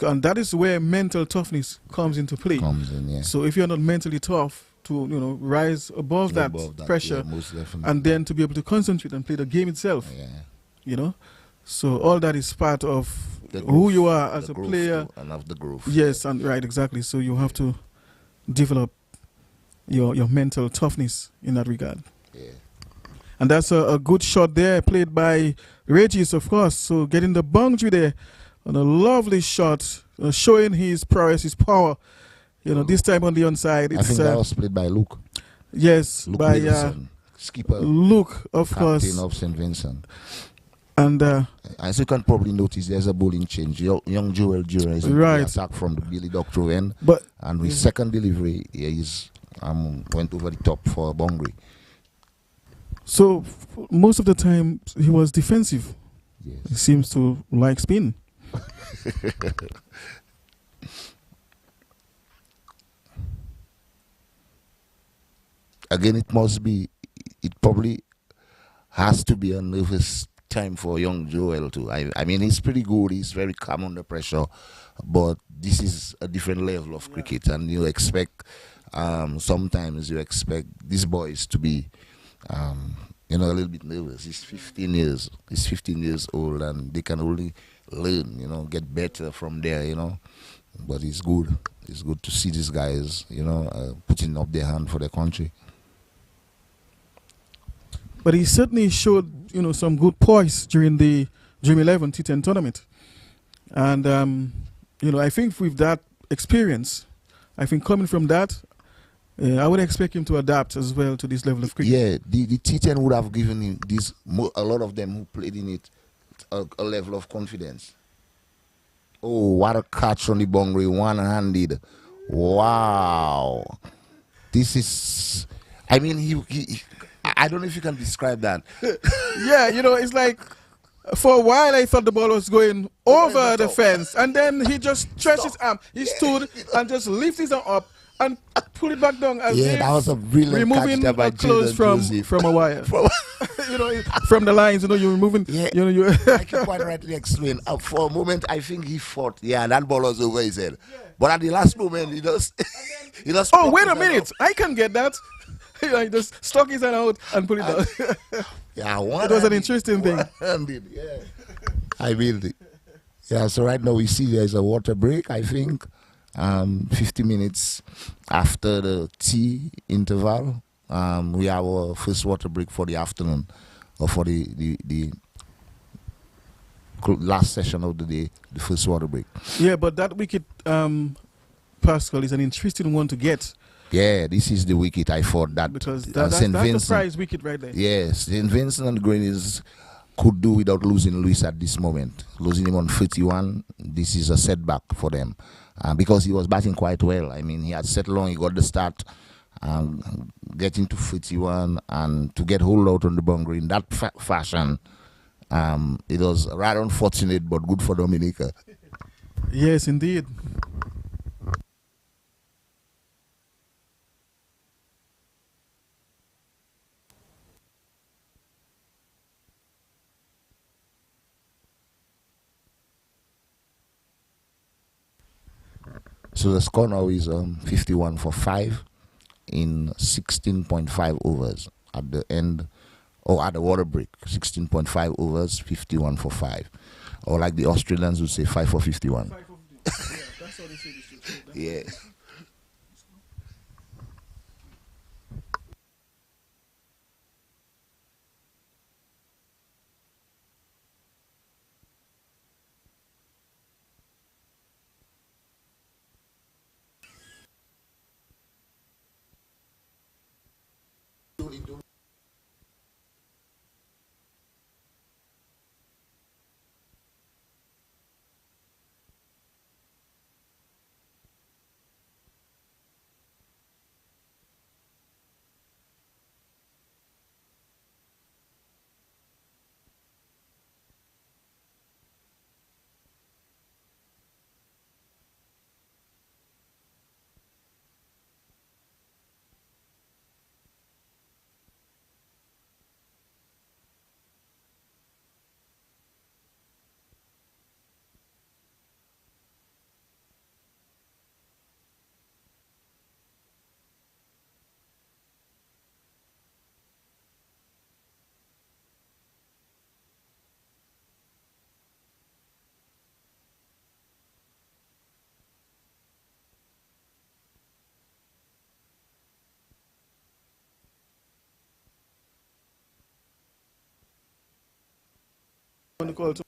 and that is where mental toughness comes into play. Yeah. So if you're not mentally tough to rise above that pressure, yeah, most definitely. and then to be able to concentrate and play the game itself, so all that is part of who you are as a player and of the growth. Yes, and right, exactly. So you have to develop your mental toughness in that regard. Yeah. And that's a good shot there, played by Regis, of course. So getting the boundary there on a lovely shot, showing his prowess, his power. This time on the onside. I think that was played by Luke. Yes, Luke by skipper. Luke, of course. Captain of St. Vincent. And as you can probably notice, there's a bowling change. Young Joel Jura is right. attack from the Billy Doctor end, and with second delivery, he's went over the top for a boundary. So most of the time he was defensive. Yes. He seems to like spin. Again, it probably has to be a nervous time for young Joel too. I mean, he's pretty good. He's very calm under pressure, but this is a different level of cricket, and you expect sometimes you expect these boys to be a little bit nervous. He's 15 years old, and they can only learn, get better from there, But it's good. It's good to see these guys, putting up their hand for their country. But he certainly showed, some good poise during the Dream 11 T10 tournament. And, I think with that experience, I think coming from that, I would expect him to adapt as well to this level of cricket. Yeah, the T10 would have given him a lot of them who played in it a level of confidence. Oh, what a catch on the boundary, one-handed. Wow. This is, I mean, I don't know if you can describe that. Yeah, it's like, for a while I thought the ball was going over the fence, and then he just stretched his arm. He stood and just lifted his arm up and pull it back down as if that was a brilliant removing catch by clothes from a wire. From the lines, you're removing. Yeah, like you quite rightly explained. For a moment, I think he thought, that ball was over his head. Yeah. But at the last moment, he just. Oh, wait a minute! I can get that. He just stuck his hand out and pull it down. Yeah, It was an interesting thing. Yeah. I mean, yeah, so right now we see there's a water break, I think, 50 minutes after the tea interval. We have our first water break for the afternoon, or for the last session of the day, the first water break. Yeah, but that wicket, Pascal, is an interesting one to get. Yeah, this is the wicket I thought that Because St. that's a Vincent, prize wicket right there. yes, St. Vincent and the Grenadiers could do without losing Luis at this moment. Losing him on 31, this is a setback for them. Because he was batting quite well. I mean, he had set long, he got the start, getting to 31, and to get hold out on the boundary in that fashion, it was rather unfortunate, but good for Dominica. Yes, indeed. So the score now is 51 for 5 in 16.5 overs at the end, or at the water break. 16.5 overs, 51 for 5. Or like the Australians would say, 5 for 51. 5 of the, yeah, that's how they say this. Yeah. On the call to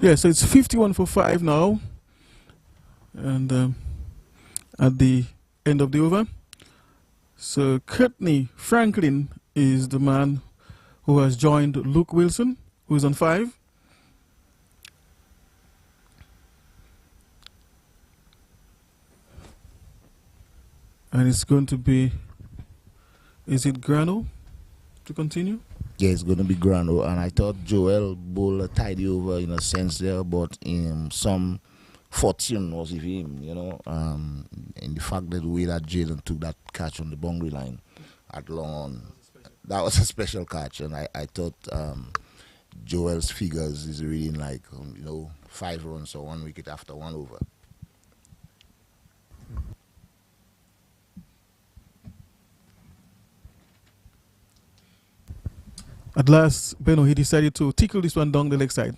yeah, so it's 51 for 5 now. And at the end of the over. So Courtney Franklin is the man who has joined Luke Wilson, who is on 5. And it's going to be, is it Grano to continue? Yeah, it's going to be Grano, and I thought Joel bowled a tidy over in a sense there, but some fortune was with him, you know, in the fact that the way that Jaden took that catch on the boundary line at long on, that was a special catch, and I thought Joel's figures is reading like, 5 runs or 1 wicket after 1 over. At last, Beno, he decided to tickle this one down the leg side.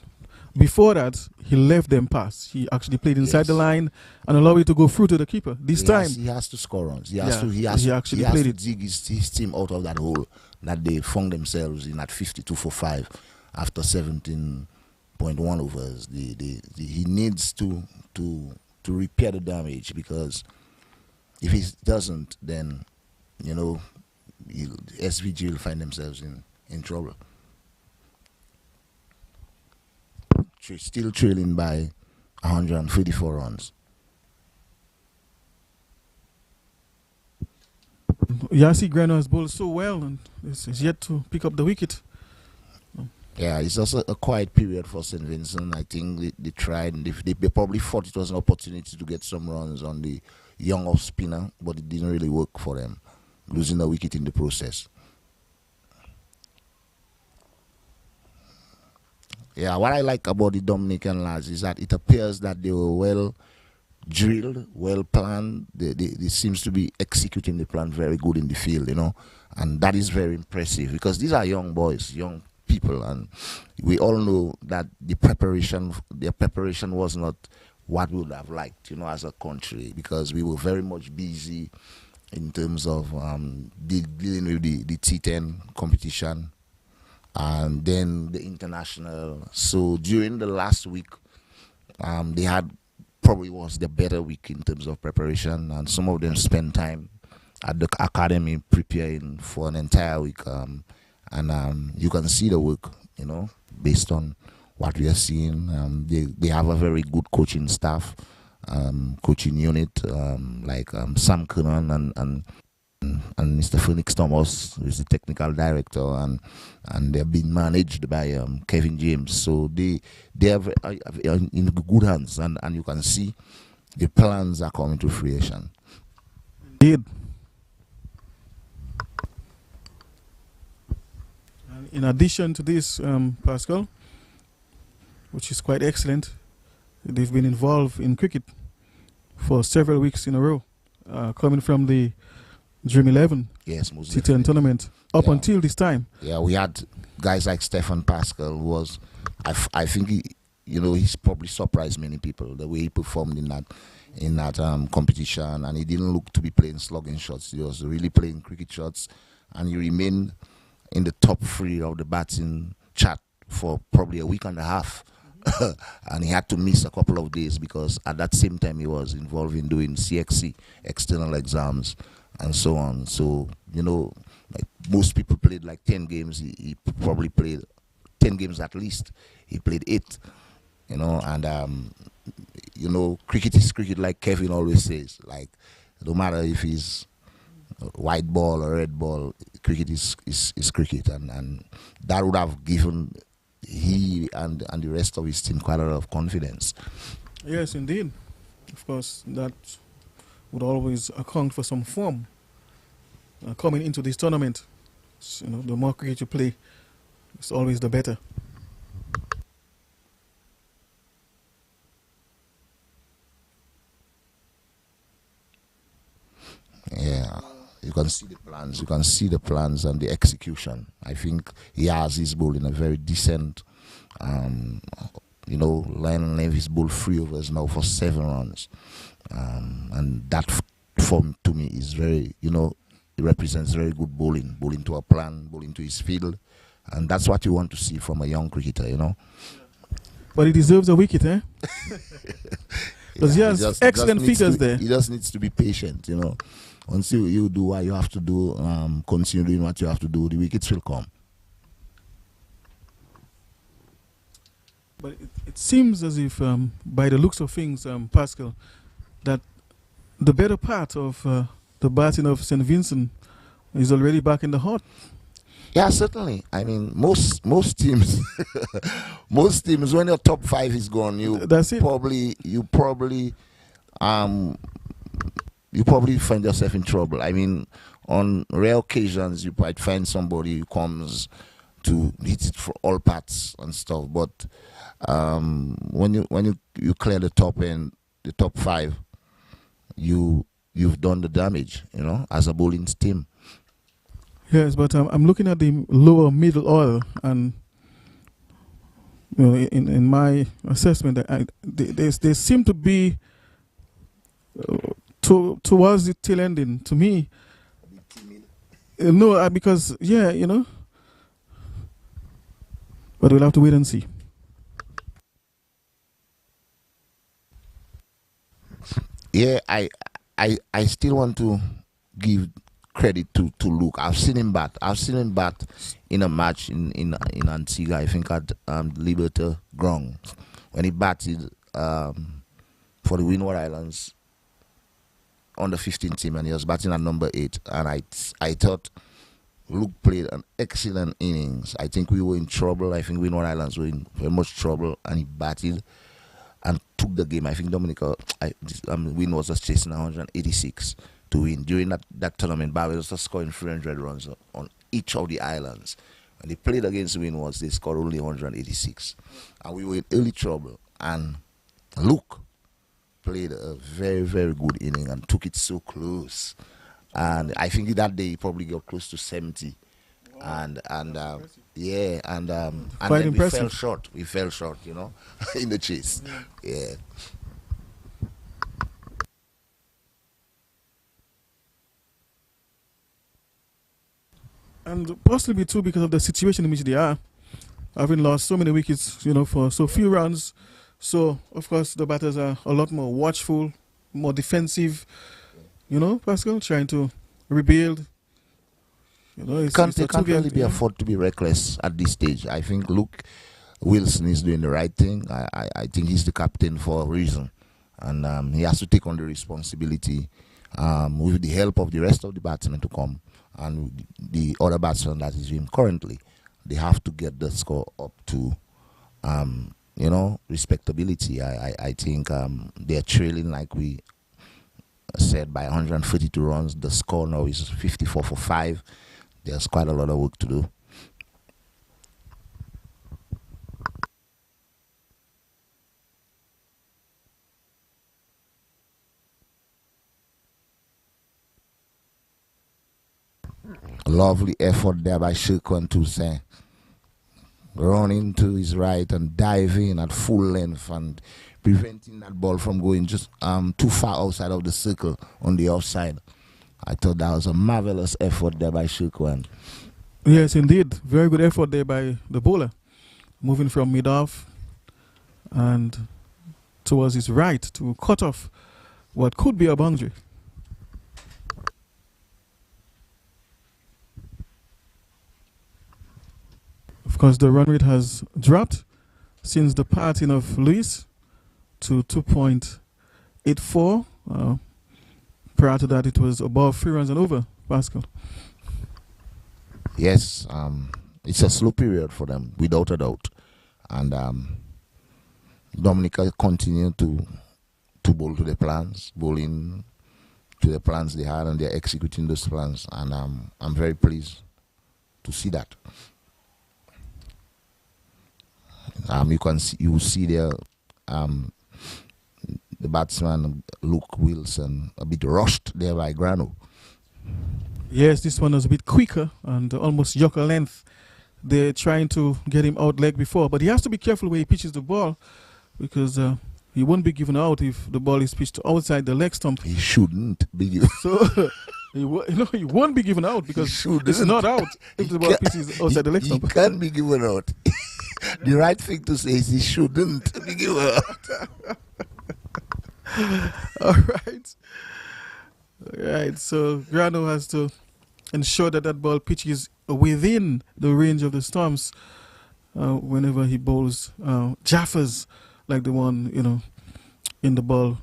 Before that, he left them pass. He actually played inside the line and allowed it to go through to the keeper. This time, he has to score runs. He actually has to dig his team out of that hole that they found themselves in at 52 for 5 after 17.1 overs. He needs to repair the damage, because if he doesn't, then SVG will find themselves in trouble. Still trailing by 134 runs. Yasi Grano has bowled so well and is yet to pick up the wicket. Yeah, it's also a quiet period for St. Vincent. I think they tried, and they probably thought it was an opportunity to get some runs on the young off spinner, but it didn't really work for them, losing a wicket in the process. Yeah, what I like about the Dominican lads is that it appears that they were well drilled, well planned. They seems to be executing the plan very good in the field, you know, and that is very impressive because these are young boys, young people, and we all know that their preparation was not what we would have liked, you know, as a country, because we were very much busy in terms of dealing with the T10 competition and then the international. So during the last week, they had probably was the better week in terms of preparation, and some of them spent time at the academy preparing for an entire week. And you can see the work, you know, based on what we are seeing. They have a very good coaching staff, coaching unit, like Sam Kernan and Mr. Phoenix Thomas, who is the technical director, and they're being managed by Kevin James. So they are in good hands, and you can see the plans are coming to fruition. Indeed. In addition to this, Pascal, which is quite excellent, they've been involved in cricket for several weeks in a row, coming from the Dream 11 yes, most T10 tournament up until this time. Yeah, we had guys like Stefan Pascal, who was, I think, he's probably surprised many people the way he performed in that competition, and he didn't look to be playing slugging shots. He was really playing cricket shots, and he remained in the top 3 of the batting chat for probably a week and a half. And he had to miss a couple of days because at that same time he was involved in doing CXC, external exams, and so on. So, like most people played like 10 games. He probably played 10 games at least. He played 8, and, cricket is cricket, like Kevin always says. Like, no matter if he's white ball or red ball, cricket is cricket, and that would have given he and the rest of his team quite a lot of confidence. Yes, indeed. Of course, that would always account for some form coming into this tournament. So, the more cricket you play, it's always the better. Yeah. You can see the plans. You can see the plans and the execution. I think he has his ball in a very decent. Lionel Levy's ball 3 overs now for 7 runs, and that form to me is very, it represents very good bowling to a plan, bowling to his field, and that's what you want to see from a young cricketer, But he deserves a wicket, eh? Because he has excellent figures there. He just needs to be patient, Once you do what you have to do, continue doing what you have to do, the wickets will come. But it seems as if, by the looks of things, Pascal, that the better part of the batting of St. Vincent is already back in the hot. Yeah, certainly. I mean, most teams, most teams, when your top 5 is gone, you probably find yourself in trouble. I mean, on rare occasions, you might find somebody who comes to hit it for all parts and stuff. But when you clear the top end, the top 5, you've done the damage, as a bowling team. Yes, but I'm looking at the lower middle order, and in my assessment, they seem to be towards the tail ending. To me, no, because but we'll have to wait and see. Yeah, I still want to give credit to Luke. I've seen him bat in a match in Antigua, I think at Liberty Ground, when he batted for the Windward Islands under 15 team, and he was batting at number 8. And I thought Luke played an excellent innings. I think we were in trouble. I think Windward Islands were in very much trouble, and he batted and took the game. I think Dominica, Win was just chasing 186 to win. During that tournament, Barbados was scoring 300 runs on each of the islands. When they played against Windward, they scored only 186. And we were in early trouble. And Luke played a very, very good inning and took it so close. And I think that day he probably got close to 70. And then we fell short. We fell short, you know, in the chase. Yeah. And possibly too because of the situation in which they are, having lost so many wickets, you know, for so few runs. So of course the batters are a lot more watchful, more defensive. You know, Pascal, trying to rebuild. You know, they can't really be afford to be reckless at this stage. I think Luke Wilson is doing the right thing. I think he's the captain for a reason. And he has to take on the responsibility with the help of the rest of the batsmen to come. And the other batsmen that is in currently, they have to get the score up to, you know, respectability. I think they're trailing, like we said, by 132 runs. The score now is 54 for 5. There's quite a lot of work to do. Lovely effort there by Shirkwan to say, running to his right and diving at full length and preventing that ball from going just too far outside of the circle on the offside. I thought that was a marvelous effort there by Shirkwan. Yes, indeed. Very good effort there by the bowler. Moving from mid-off and towards his right to cut off what could be a boundary. Of course, the run rate has dropped since the parting of Lewis to 2.84. Prior to that, it was above 3 runs and over, Pascal. Yes, it's a slow period for them, without a doubt. And Dominica continued to bowl to the plans, bowling to the plans they had, and they're executing those plans. And I'm very pleased to see that. You see there the batsman Luke Wilson a bit rushed there by Grano. Yes, this one was a bit quicker and almost yorker length. They're trying to get him out leg before, but he has to be careful where he pitches the ball because he won't be given out if the ball is pitched outside the leg stump. He shouldn't be given. So he won't be given out because it's not out if the ball pitches outside the leg stump. He can't be given out. The right thing to say is he shouldn't be given out. All right. So Grano has to ensure that that ball pitches within the range of the stumps whenever he bowls jaffers like the one, you know, in the ball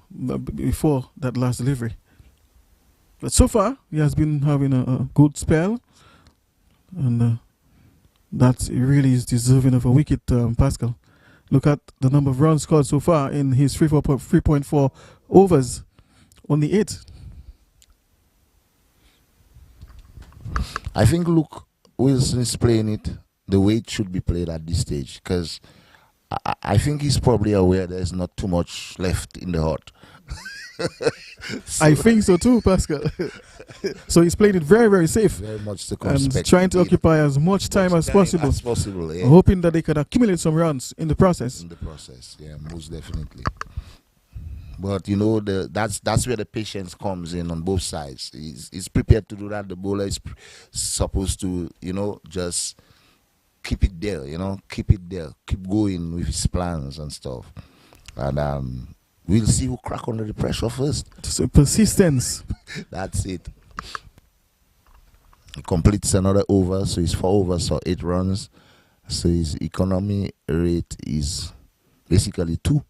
before that last delivery. But so far, he has been having a good spell, and that really is deserving of a wicket, Pascal. Look at the number of runs scored so far in his 3.4 overs, only 8. I think Luke Wilson is playing it the way it should be played at this stage, because I think he's probably aware there's not too much left in the hut. I think so too, Pascal. So he's playing it very, very safe. Very much and trying to occupy as much time as possible. Yeah. Hoping that they can accumulate some runs in the process. Yeah, most definitely. But you know, that's where the patience comes in on both sides. He's prepared to do that. The bowler is supposed to, you know, just keep it there. You know, keep it there, keep going with his plans and stuff. And we'll see who crack under the pressure first. So persistence. That's it. He completes another over, so he's 4 overs or 8 runs. So his economy rate is basically 2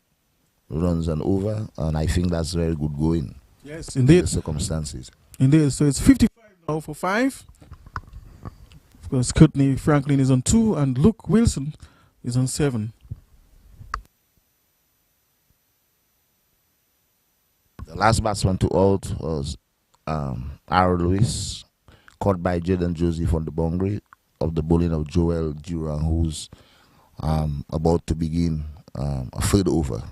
runs and over, and I think that's very good going. Yes, in the indeed. circumstances. Indeed. So it's 55 now for 5. Of course, Courtney Franklin is on 2 and Luke Wilson is on 7. The last batsman to out was Aaron Lewis, caught by Jaden Joseph on the boundary of the bowling of Joel Durang, who's about to begin a third over.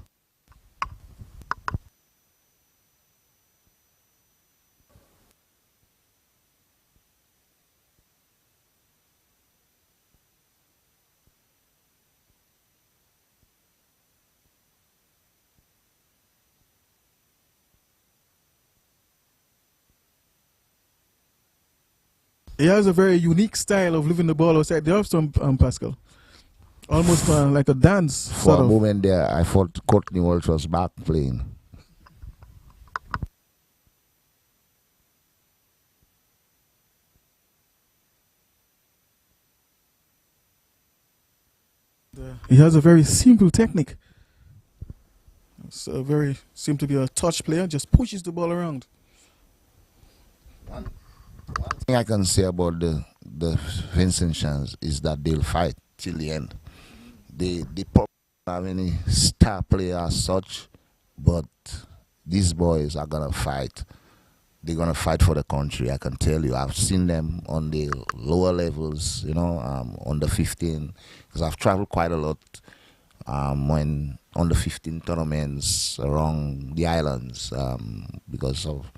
He has a very unique style of leaving the ball outside the off stump, Pascal. Almost like a dance. For sort a of. moment there, I thought Courtney Walsh was back playing. He has a very simple technique. It's a very seem to be a touch player. Just pushes the ball around. One thing I can say about the Vincent chance is that they'll fight till the end. They probably don't have any star player as such, but these boys are gonna fight. They're gonna fight for the country. I can tell you. I've seen them on the lower levels, you know, under 15, because I've traveled quite a lot. When under 15 tournaments around the islands, because of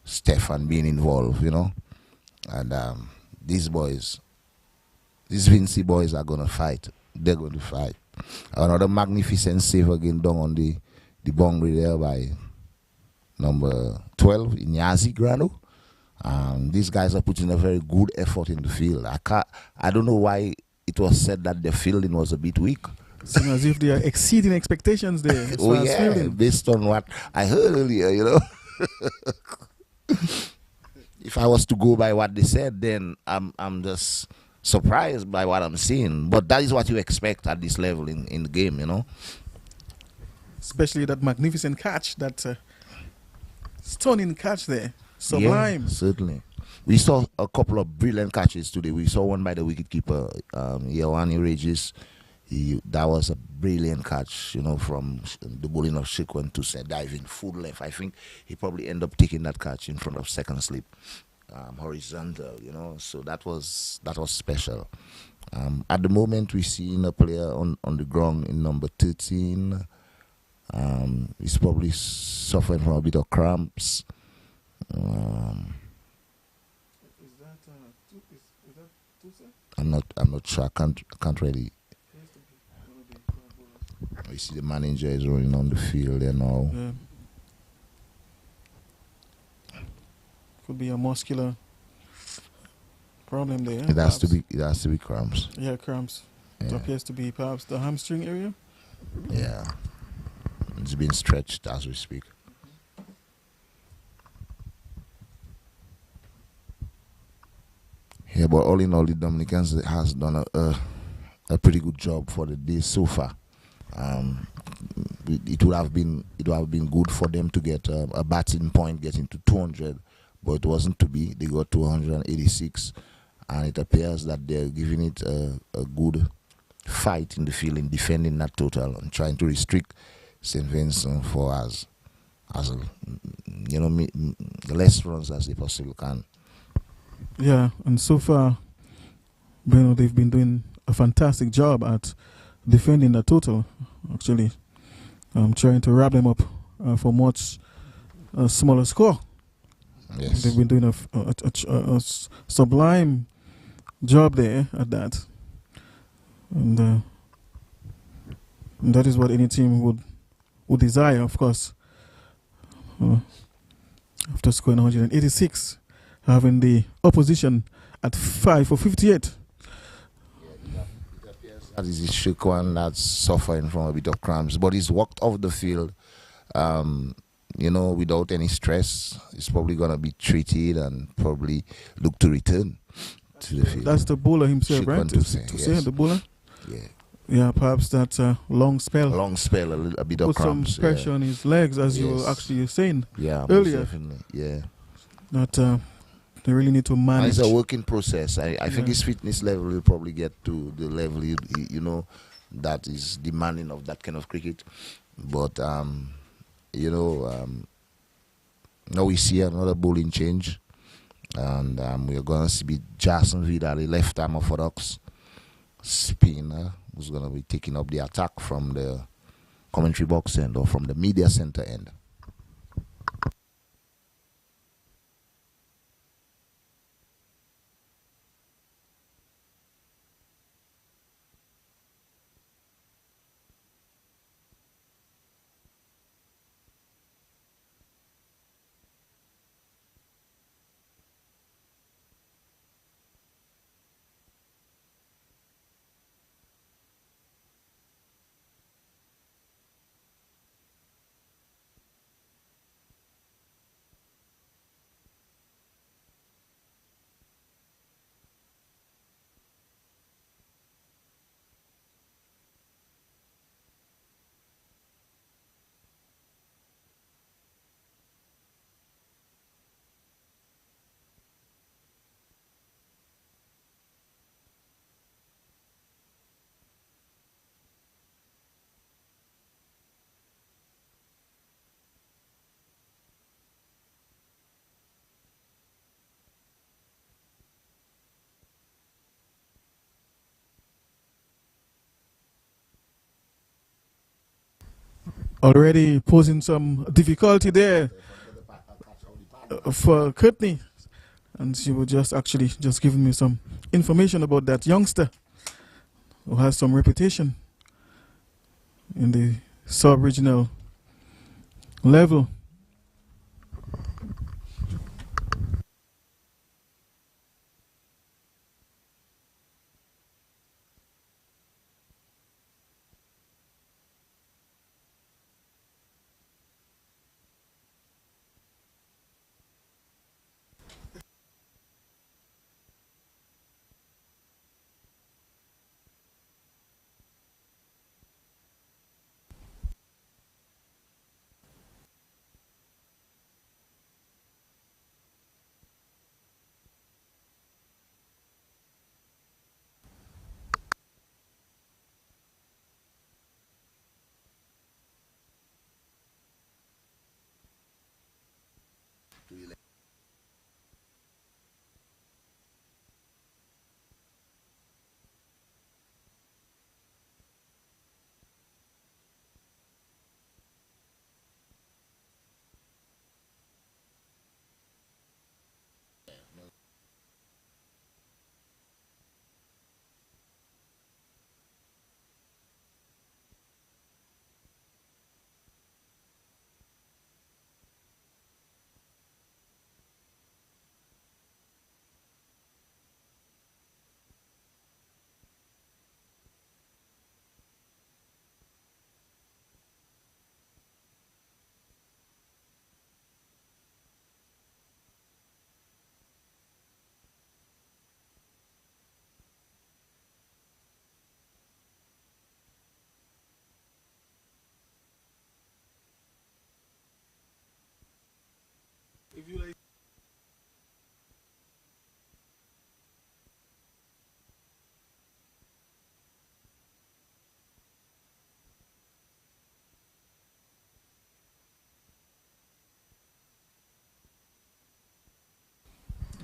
Stefan being involved, you know, and these boys, these Vincy boys are gonna fight. They're going to fight. Another magnificent save again done on the boundary there by number 12, Inyazi Grano. These guys are putting a very good effort in the field. I don't know why it was said that the fielding was a bit weak. Seems as if they are exceeding expectations there. As Oh far as yeah, fielding. based on what I heard earlier, you know. If I was to go by what they said, then I'm just surprised by what I'm seeing. But that is what you expect at this level in the game, you know. Especially that magnificent catch, that stunning catch there. Sublime. Yeah, certainly. We saw a couple of brilliant catches today. We saw one by the wicketkeeper, Ioane Regis. That was a brilliant catch, you know, from the bowling of Shikwan to say diving full left. I think he probably ended up taking that catch in front of second slip, horizontal, you know. So that was special. At the moment, we're seeing a player on the ground in number 13. He's probably suffering from a bit of cramps. Is that Tusa? I'm not sure. I can't really. You see the manager is running on the field there now. Yeah. Could be a muscular problem there. It has to be cramps. Yeah, cramps. It Yeah. appears to be perhaps the hamstring area. Yeah. It's being stretched as we speak. Yeah, but all in all, the Dominicans has done a pretty good job for the day so far. It would have been good for them to get a batting point, getting to 200, but it wasn't to be. They got to 186, and it appears that they're giving it a good fight in the field in defending that total and trying to restrict St. Vincent for as less runs as they possibly can. Yeah, and so far, they've been doing a fantastic job at defending the total. Actually, trying to wrap them up for much smaller score. Yes, They've been doing a sublime job there at that, and that is what any team would desire, of course. After scoring 186, having the opposition at 5 for 58. that is the shook one that's suffering from a bit of cramps, but he's walked off the field, without any stress. He's probably gonna be treated and probably look to return to the field. That's the bowler himself, right? Yes. The bowler. Yeah. Yeah, perhaps that long spell Long spell, a bit of put some cramps. pressure on his legs, as you were Yes. actually saying Yeah, most earlier. definitely. Yeah. That they really need to And manage. it's a working process. I think Yeah. his fitness level will probably get to the level you know that is demanding of that kind of cricket. But you know, now we see another bowling change, and we're going to see Jason Vidal, the left arm orthodox spinner, who's going to be taking up the attack from the commentary box end or from the media center end. Already posing some difficulty there for Courtney, and she was just actually just giving me some information about that youngster who has some reputation in the sub-regional level.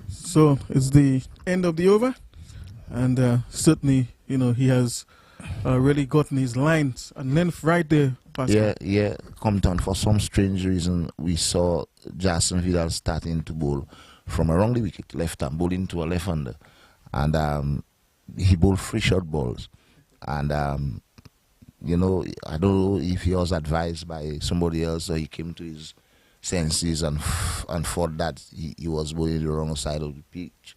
So it's the end of the over, and certainly, you know, he has really gotten his lines and length right there, Pascal. Yeah, Compton, for some strange reason, we saw Jason Vidal starting to bowl from around the wicket, left arm, bowling to a left-hander. And he bowled 3 short balls. And, you know, I don't know if he was advised by somebody else or he came to his senses and thought that he was bowling the wrong side of the pitch.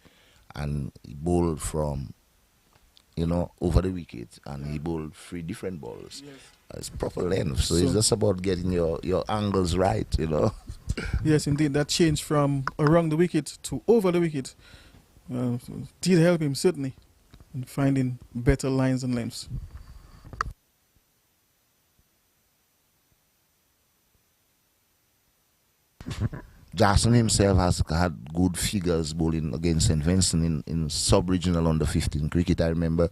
And he bowled from, you know, over the wicket, and he bowled 3 different balls. Yes. It's proper length, so it's just about getting your angles right, you know. Yes, indeed. That change from around the wicket to over the wicket did help him, certainly, in finding better lines and lengths. Jason himself has had good figures bowling against St. Vincent in sub-regional under 15 cricket. I remember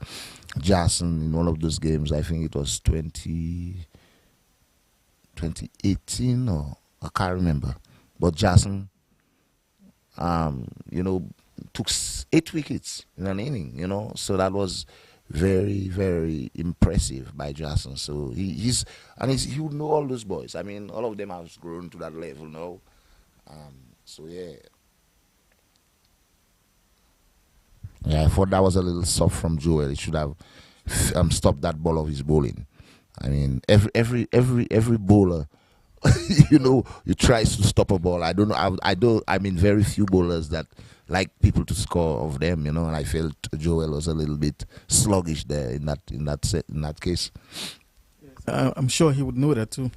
Jason in one of those games, I think it was 2018 or I can't remember. But Jason, took 8 wickets in an inning, so that was very, very impressive by Jason. So he would know all those boys. I mean, all of them have grown to that level now. So yeah, I thought that was a little soft from Joel. He should have stopped that ball of his bowling. I mean, every bowler, you tries to stop a ball. I don't know. I mean, very few bowlers that like people to score of them. And I felt Joel was a little bit sluggish there in that case. Yes, I'm sure he would know that too.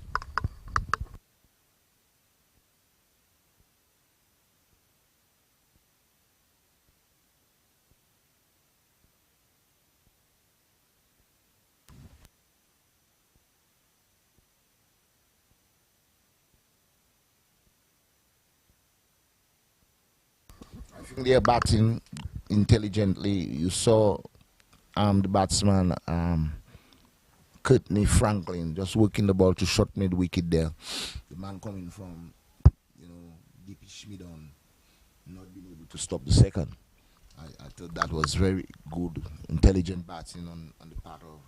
I think they are batting intelligently. You saw the batsman Courtney Franklin just working the ball to short mid wicket there. The man coming from deepish mid on, not being able to stop the second. I thought that was very good, intelligent batting on the part of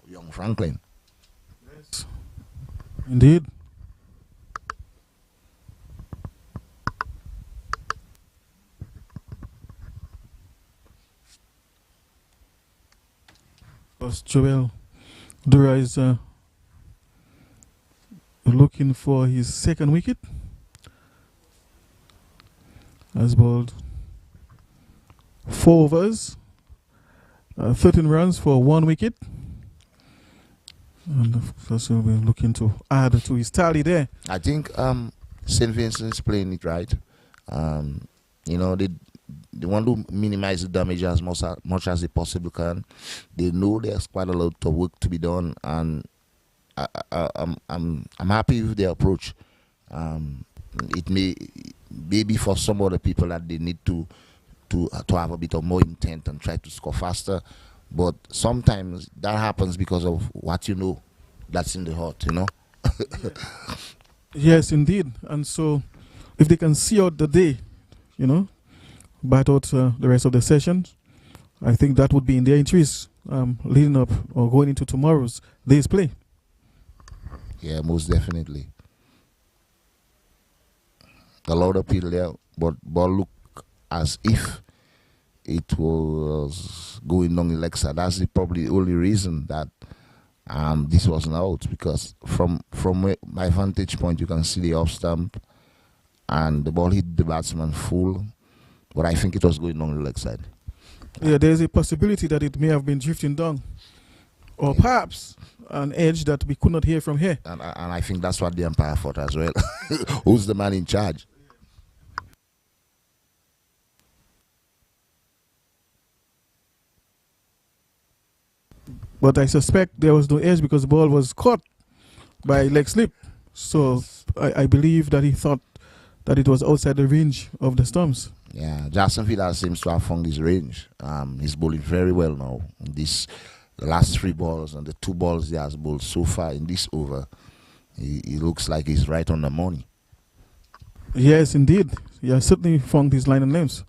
young Franklin. Yes, indeed. Joel Dura is looking for his second wicket. Has bowled 4 overs, 13 runs for 1 wicket. And of course, we'll be looking to add to his tally there. I think St. Vincent is playing it right. They want to minimize the damage as much as they possibly can. They know there's quite a lot of work to be done, and I'm happy with their approach. It may be for some other people that they need to have a bit of more intent and try to score faster, but sometimes that happens because of what that's in the heart. Yes, indeed. And so, if they can see out the day, bat out the rest of the sessions, I think that would be in their interest, leading up or going into tomorrow's day's play. Yeah, most definitely. A lot of people there, but ball look as if it was going down the leg side. That's probably the only reason that this wasn't out, because from my vantage point, you can see the off stump, and the ball hit the batsman full. But I think it was going on the leg side. Yeah, there's a possibility that it may have been drifting down. Or perhaps an edge that we could not hear from here. And I think that's what the umpire thought as well. Who's the man in charge? But I suspect there was no edge because the ball was caught by leg slip. So I believe that he thought that it was outside the range of the stumps. Yeah, Jason Vida seems to have found his range. He's bowling very well now. The last 3 balls and the 2 balls he has bowled so far in this over, he looks like he's right on the money. Yes, indeed. He has certainly found his line and lengths.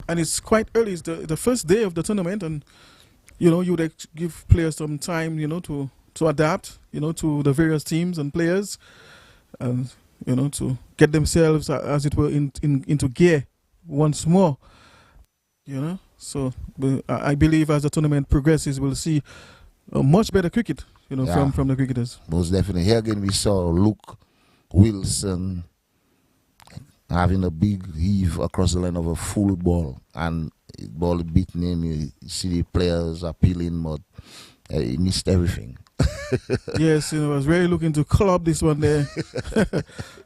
And it's quite early. It's the first day of the tournament, and you would give players some time, to adapt, to the various teams and players, and to get themselves, as it were, into gear once more. So I believe as the tournament progresses, we'll see a much better cricket, from the cricketers. Most definitely. Here again, we saw Luke Wilson having a big heave across the line of a full ball, and ball beating him. You see the players appealing, but he missed everything. Yes, I was really looking to club this one there.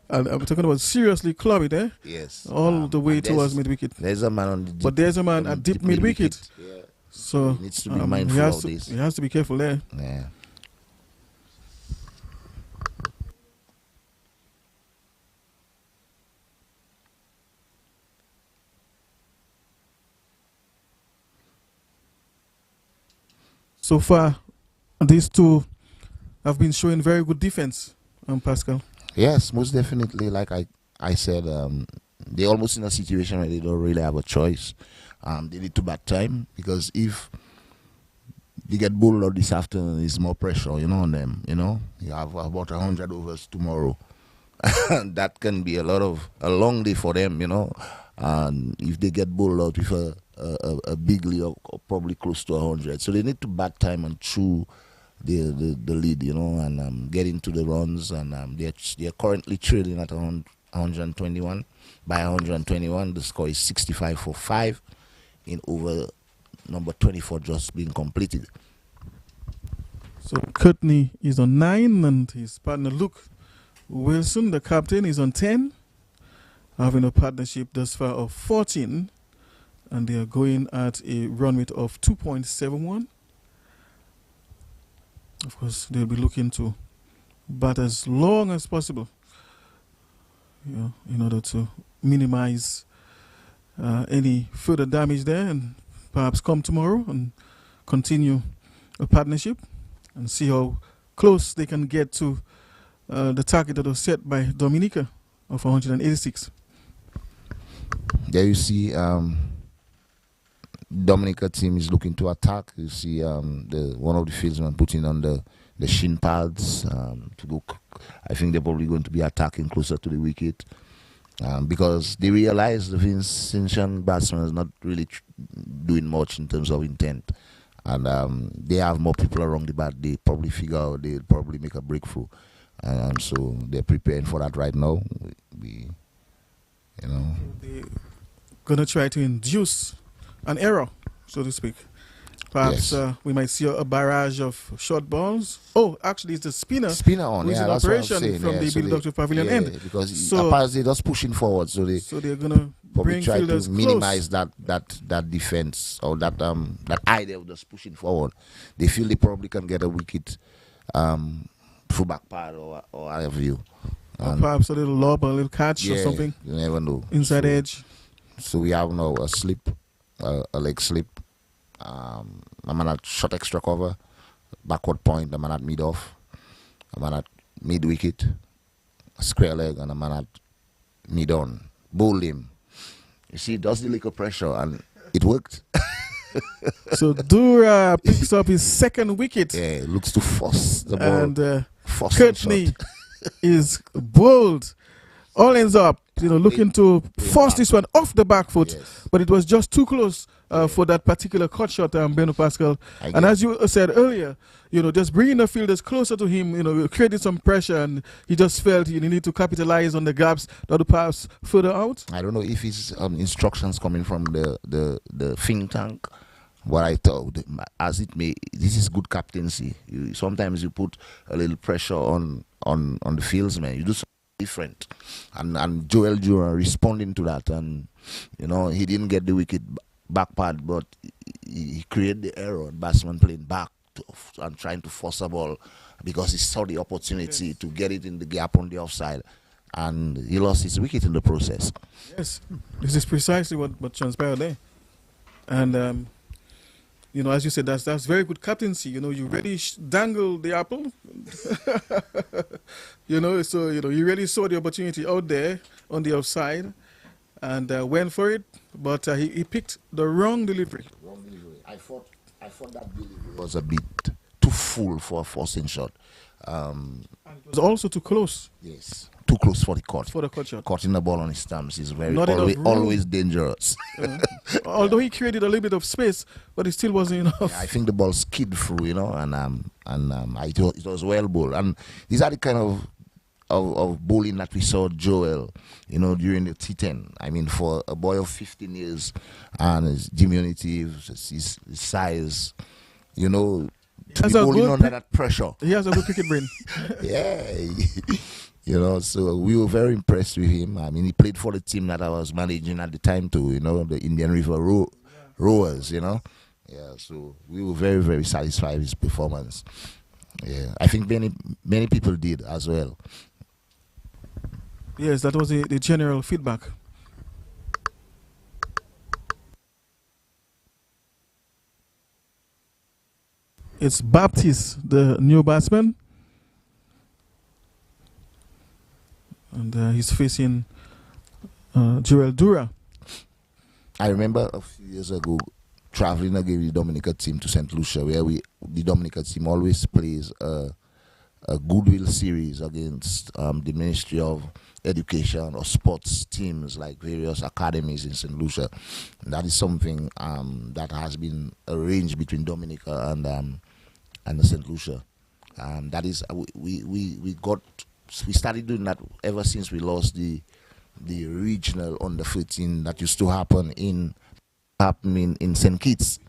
And I'm talking about seriously club it, eh? Yes. All the way towards mid wicket. There's a man on the deep, but there's a man at deep mid wicket. Yeah. So he needs to be mindful of this. He has to be careful there. Yeah. So far, these two have been showing very good defense, Pascal. Yes, most definitely. Like I said, they're almost in a situation where they don't really have a choice. They need to bat time, because if they get bowled out this afternoon, it's more pressure, on them. You have about 100 overs tomorrow. That can be a long day for them, And if they get bowled out with a big lead, or probably close to 100, so they need to bat time and chew the lead, and get into the runs. And they're currently trailing at 121. By 121, the score is 65 for 5 in over number 24 just being completed. So Courtney is on 9, and his partner Luke Wilson, the captain, is on 10, having a partnership thus far of 14, and they are going at a run rate of 2.71. Of course, they'll be looking to bat as long as possible, in order to minimize any further damage there, and perhaps come tomorrow and continue a partnership and see how close they can get to the target that was set by Dominica of 186. There you see Dominica team is looking to attack. You see one of the fieldsmen putting on the shin pads to look. I think they're probably going to be attacking closer to the wicket, because they realize the Vincent batsman is not really doing much in terms of intent, and they have more people around the bat. They probably figure out they'll probably make a breakthrough, and so they're preparing for that right now. They're gonna try to induce an error, so to speak. Perhaps Yes. We might see a barrage of short balls. Oh, actually, it's the spinner. Spinner on, Which is yeah, an that's what I'm operation saying. from yeah. the So Billy Doctor Pavilion yeah, end. because So- apparently they're just pushing forward, so So they're gonna probably bring try to fielders minimize close. that defense, or that idea of just pushing forward. They feel they probably can get a wicket through back pad or whatever you. Or perhaps a little lob, a little catch or something. You never know. Inside So- edge. So we have now a slip, a leg slip. I'm at short extra cover, backward point. I'm at mid off. I'm at mid wicket, a square leg, and I'm at mid on. Bowl him. You see, it does the little pressure, and it worked. So Dura picks up his second wicket, Yeah, it looks to force the ball. and Force the Courtney shot. is bold. All ends up, looking to force back. this one off the back foot, Yes. but it was just too close for that particular cut shot, Beno Pascal. I And get as you said earlier, just bringing the fielders closer to him, created some pressure, and he just felt he needed to capitalize on the gaps that would pass further out. I don't know if it's instructions coming from the think tank. What I thought, as it may, this is good captaincy. Sometimes you put a little pressure on the fieldsman. You do something different, and Joel Jura responding to that, and he didn't get the wicket back pad, but he created the error. Batsman playing back and trying to force a ball because he saw the opportunity to get it in the gap on the offside, and he lost his wicket in the process. Yes, this is precisely what transpired there. And, as you said, that's very good captaincy. You really dangle the apple. So, you really saw the opportunity out there on the offside and went for it, but he picked the wrong delivery. Wrong delivery. I thought that delivery was a bit too full for a forcing shot. And it was also too close Yes, too close for the cut. for the cut shot. Cutting the ball on his stumps is very Not enough room. always dangerous. Although he created a little bit of space, but it still wasn't enough. I think the ball skid through, and it was well bowled. And these are the kind of bowling that we saw Joel, during the T10. I mean, for a boy of 15 years and his diminutive, his size, to That's be a bowling good under that pressure. He has a good cricket brain. Yeah, so we were very impressed with him. I mean, he played for the team that I was managing at the time too, the Indian River Rowers, Yeah, so we were very, very satisfied with his performance. Yeah, I think many people did as well. Yes, that was the general feedback. It's Baptiste, the new batsman, and he's facing Joel Dura. I remember a few years ago traveling again with the Dominica team to St. Lucia, where the Dominica team always plays a goodwill series against the Ministry of Education or sports teams like various academies in St. Lucia. And that is something that has been arranged between Dominica and the St. Lucia. That is we started doing that ever since we lost the regional under 13 that used to happen in St. Kitts.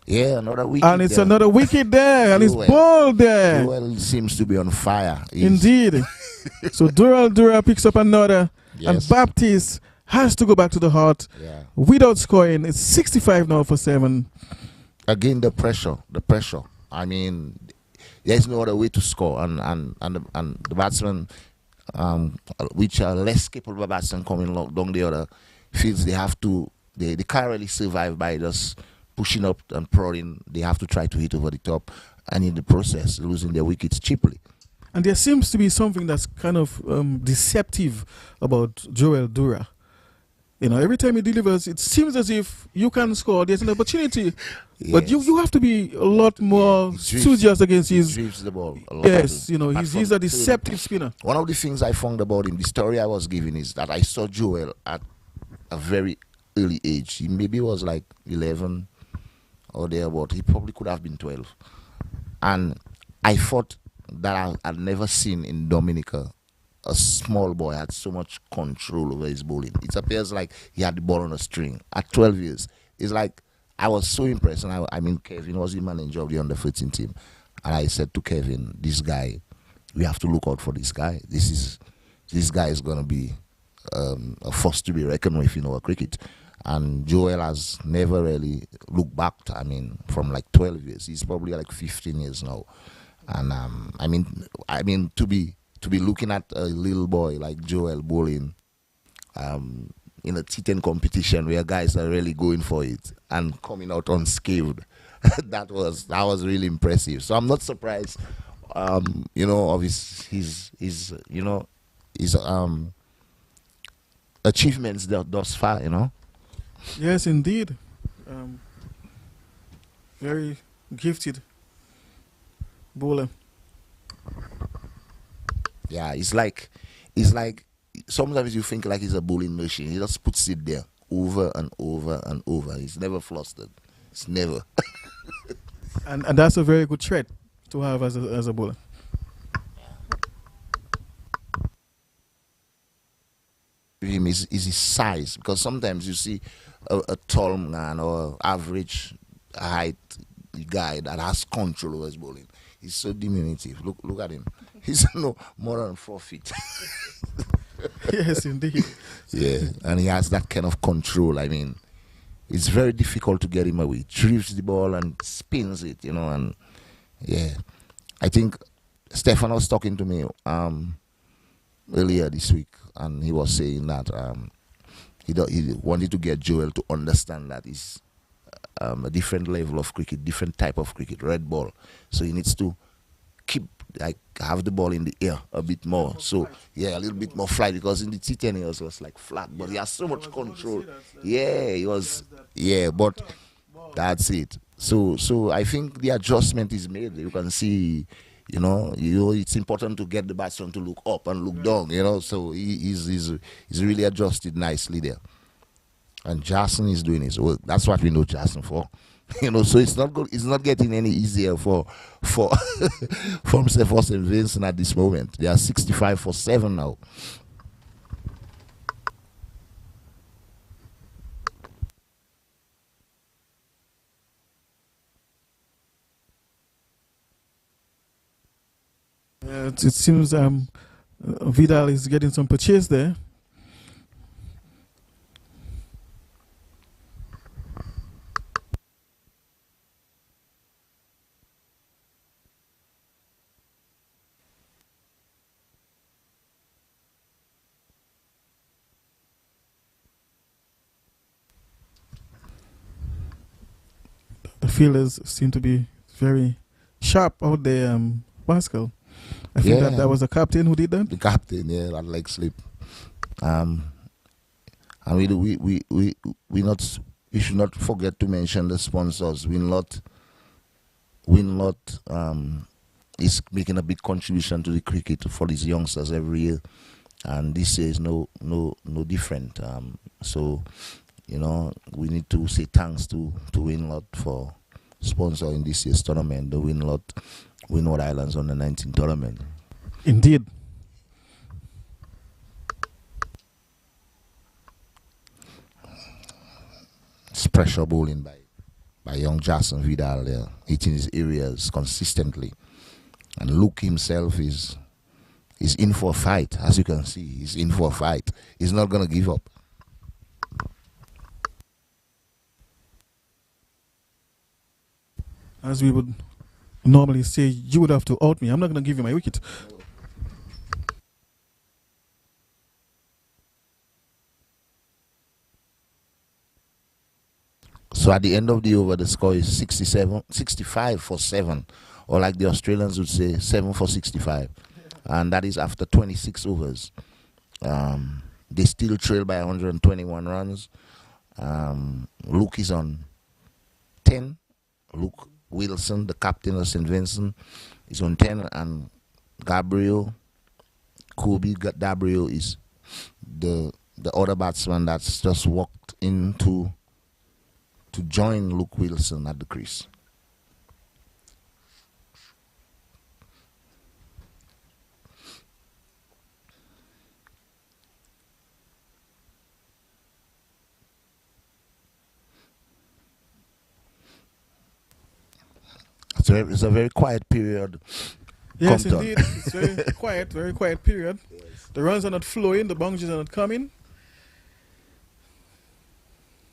Yeah, another wicket. And it's there. another wicket there, and it's Joel. ball there. Joel seems to be on fire. Indeed. So Dura picks up another, and Yes. Baptiste has to go back to the heart Yeah. without scoring. It's 65 now for 7. Again, the pressure. I mean, there's no other way to score, and the batsmen, which are less capable batsmen coming down the other fields, they can't really survive by just pushing up and prodding. They have to try to hit over the top, and in the process, losing their wickets cheaply. And there seems to be something that's kind of deceptive about Joel Dura. You know, every time he delivers, it seems as if you can score. There's an opportunity, but Yes. you have to be a lot more He drifts- studious against He his. drifts the ball a lot. Yes, you know, Apart he's from- a deceptive spinner. One of the things I found about him, the story I was giving, is that I saw Joel at a very early age. He maybe was like 11 or thereabout. He probably could have been 12. And I thought that I'd never seen in Dominica a small boy had so much control over his bowling. It appears like he had the ball on a string at 12 years. It's like I was so impressed. And I mean, Kevin was the manager of the under 13 team. And I said to Kevin, this guy, we have to look out for this guy. This guy is going to be a force to be reckoned with in our cricket. And Joel has never really looked back. I mean, from like 12 years, he's probably like 15 years now. And I mean, to be looking at a little boy like Joel bowling in a T10 competition where guys are really going for it and coming out unscathed, that was really impressive. So I'm not surprised, you know, of his achievements thus far, you know. Yes, indeed. Very gifted bowler. Yeah, it's like sometimes you think like he's a bowling machine. He just puts it there over and over and over. He's never flustered. It's never. And that's a very good trait to have as a bowler. Him is his size, because sometimes you see a tall man or average height guy that has control over his bowling. He's so diminutive. Look at him. He's no more than 4 feet. Yes, indeed. Yeah, and he has that kind of control. I mean, it's very difficult to get him away. He drifts the ball and spins it, you know. And yeah, I think Stefan was talking to me earlier this week, and he was saying that he wanted to get Joel to understand that it's a different level of cricket, different type of cricket, red ball. So he needs to have the ball in the air a bit more. So yeah, a little bit more flight, because in the T10 he was like flat, but he has so much control. Yeah, he was. Yeah, but that's it. So I think the adjustment is made. You can see, you know, it's important to get the batsman to look up and look down. You know, so he's really adjusted nicely there. And Jason is doing his work. That's what we know Jason for. You know, so it's not good. It's not getting any easier for Mr. Foss and Vincent at this moment. They are 65 for 7 now. It seems Vidal is getting some purchase there. fielders seem to be very sharp out there, Pascal. I think Yeah. that was the captain who did that. The captain, yeah, that leg slip. And we should not forget to mention the sponsors. Winlot is making a big contribution to the cricket for these youngsters every year, and this year is no different. So, we need to say thanks to Winlot for sponsoring this year's tournament, the Windward Islands Under 19 tournament. Indeed. It's pressure bowling by young Jason Vidal there, hitting his areas consistently. And Luke himself is in for a fight. As you can see, he's in for a fight. He's not going to give up. As we would normally say, you would have to out me. I'm not going to give you my wicket. So at the end of the over, the score is 65 for 7. Or like the Australians would say, 7 for 65. And that is after 26 overs. They still trail by 121 runs. Luke is on 10. Luke Wilson, the captain of St. Vincent, is on 10. And Gabriel is the other batsman that's just walked into to join Luke Wilson at the crease. It's a very quiet period. Yes, indeed. It's very quiet period. Yes. The runs are not flowing, the boundaries are not coming.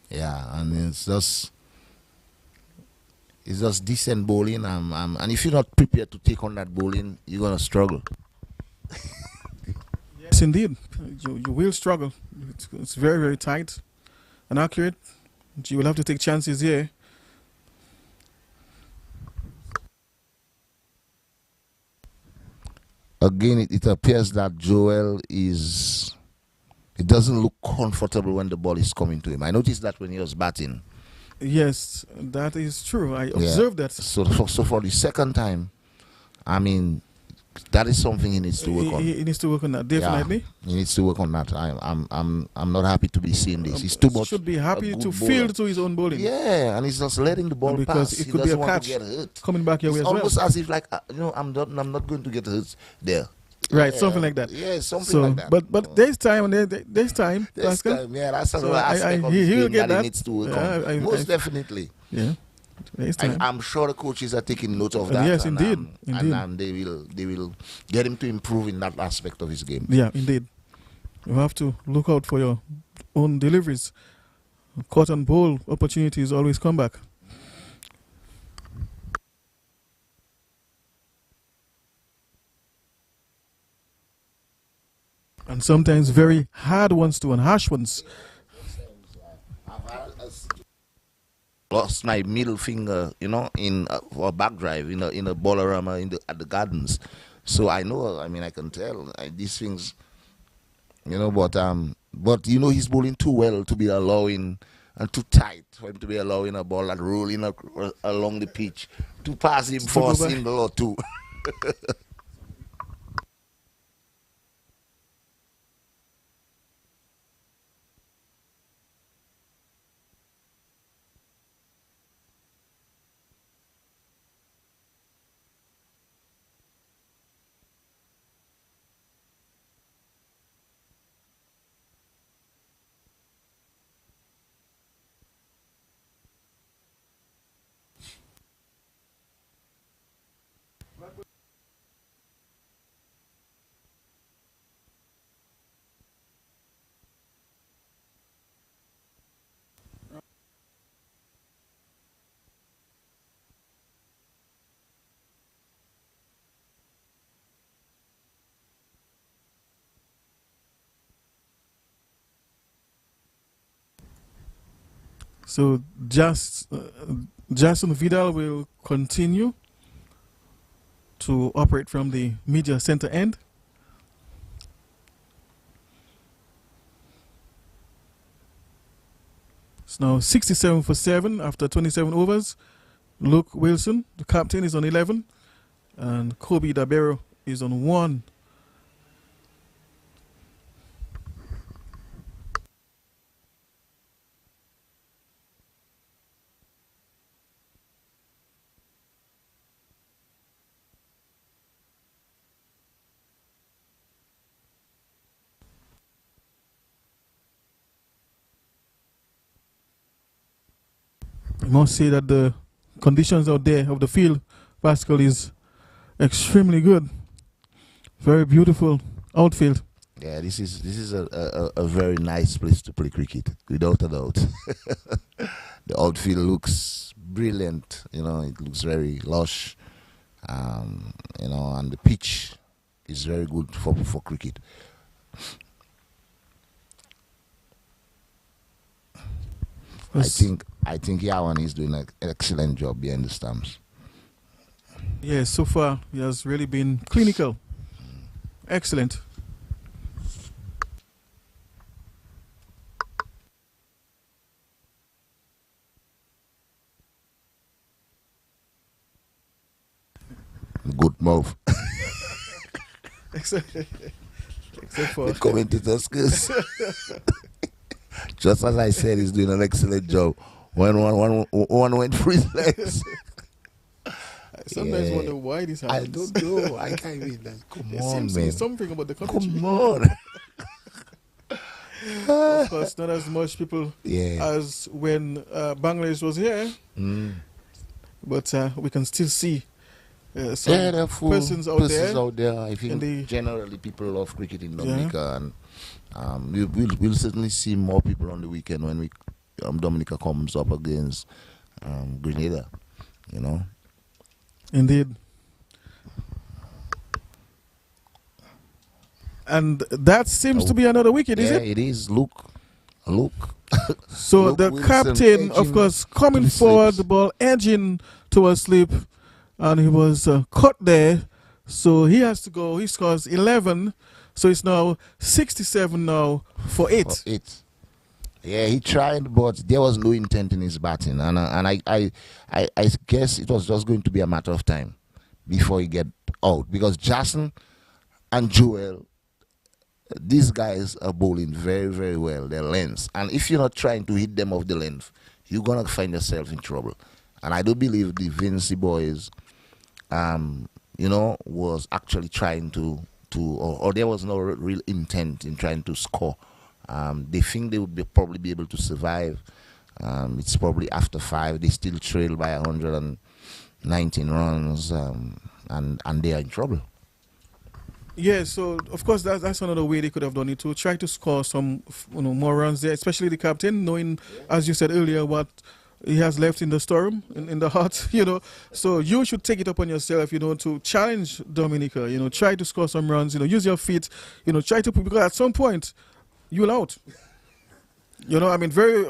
Yeah, and it's just decent bowling. And if you're not prepared to take on that bowling, you're gonna struggle. Yes, indeed. You will struggle. It's very, very tight and accurate. You will have to take chances here. Again, it appears that Joel it doesn't look comfortable when the ball is coming to him. I noticed that when he was batting. Yes, that is true. I observed that. So for the second time, I mean, that is something he needs to work on. He needs to work on that, definitely. Yeah, he needs to work on that. I'm not happy to be seeing this. He's too much. Should be happy to field to his own bowling. Yeah, and he's just letting the ball because pass. it could be a catch coming back your way as well. Almost as if like I'm not going to get hurt there. Right, something like that. Yeah, something like that. But there's time and there's time. There's time. Yeah, that's another aspect of he will get that he needs to work on. Most definitely. Yeah. I'm sure the coaches are taking note of that. Yes, indeed. And they will get him to improve in that aspect of his game. Yeah, indeed. You have to look out for your own deliveries. Cut and bowl opportunities always come back. And sometimes very hard ones too, and harsh ones. Lost my middle finger, in for a back drive in a ballerama at the gardens. So I know. I mean, I can tell these things, But he's bowling too well to be allowing, and too tight for him to be allowing a ball that rolling along the pitch to pass him for a single or two. So just Jason Vidal will continue to operate from the media center end. It's now 67 for 7 after 27 overs. Luke Wilson, the captain, is on 11. And Kobe Dabero is on 1. I must say that the conditions out there of the field, Pascal, is extremely good. Very beautiful outfield. Yeah, this is a very nice place to play cricket, without a doubt. The outfield looks brilliant, you know, it looks very lush, you know, and the pitch is very good for cricket. I think Yawan is doing an excellent job behind the stumps. Yeah, so far he has really been clinical. Excellent. Good move. except for The commentator's skills. Just as I said, he's doing an excellent job. One went through his legs. I sometimes wonder why this happens. I don't know. I can't even. Come There on, seems to be man. something about the country. Come on. Of course, not as much people Yeah. as when Bangladesh was here, but we can still see some Yeah, there are full persons out there. out there. I in think the- generally people love cricket in Dominica, and we'll certainly see more people on the weekend when Dominica comes up against Grenada. You know. Indeed. And that seems to be another wicket, is Yeah, it? it is. Look. So Luke the Wilson captain, of edging course, to coming the forward, slips. the ball edging towards slip, and he was caught there. So he has to go. He scores 11. So it's now 67 now for 8. For 8. Yeah, he tried, but there was no intent in his batting, and I guess it was just going to be a matter of time before he get out, because Jason and Joel, these guys are bowling very, very well, their lengths, and if you're not trying to hit them off the length, you're gonna find yourself in trouble. And I do believe the Vincent boys, you know, was actually trying to or there was no real intent in trying to score. They think they would probably be able to survive. It's probably after 5. They still trail by 119 runs, and they are in trouble. Yeah, so of course that's another way they could have done it, to try to score some more runs there, especially the captain, knowing, as you said earlier, what he has left in the storm, in the heart, you know. So you should take it upon yourself, you know, to challenge Dominica, you know, try to score some runs, you know, use your feet, you know, try to put, because at some point you'll out. You know, I mean, very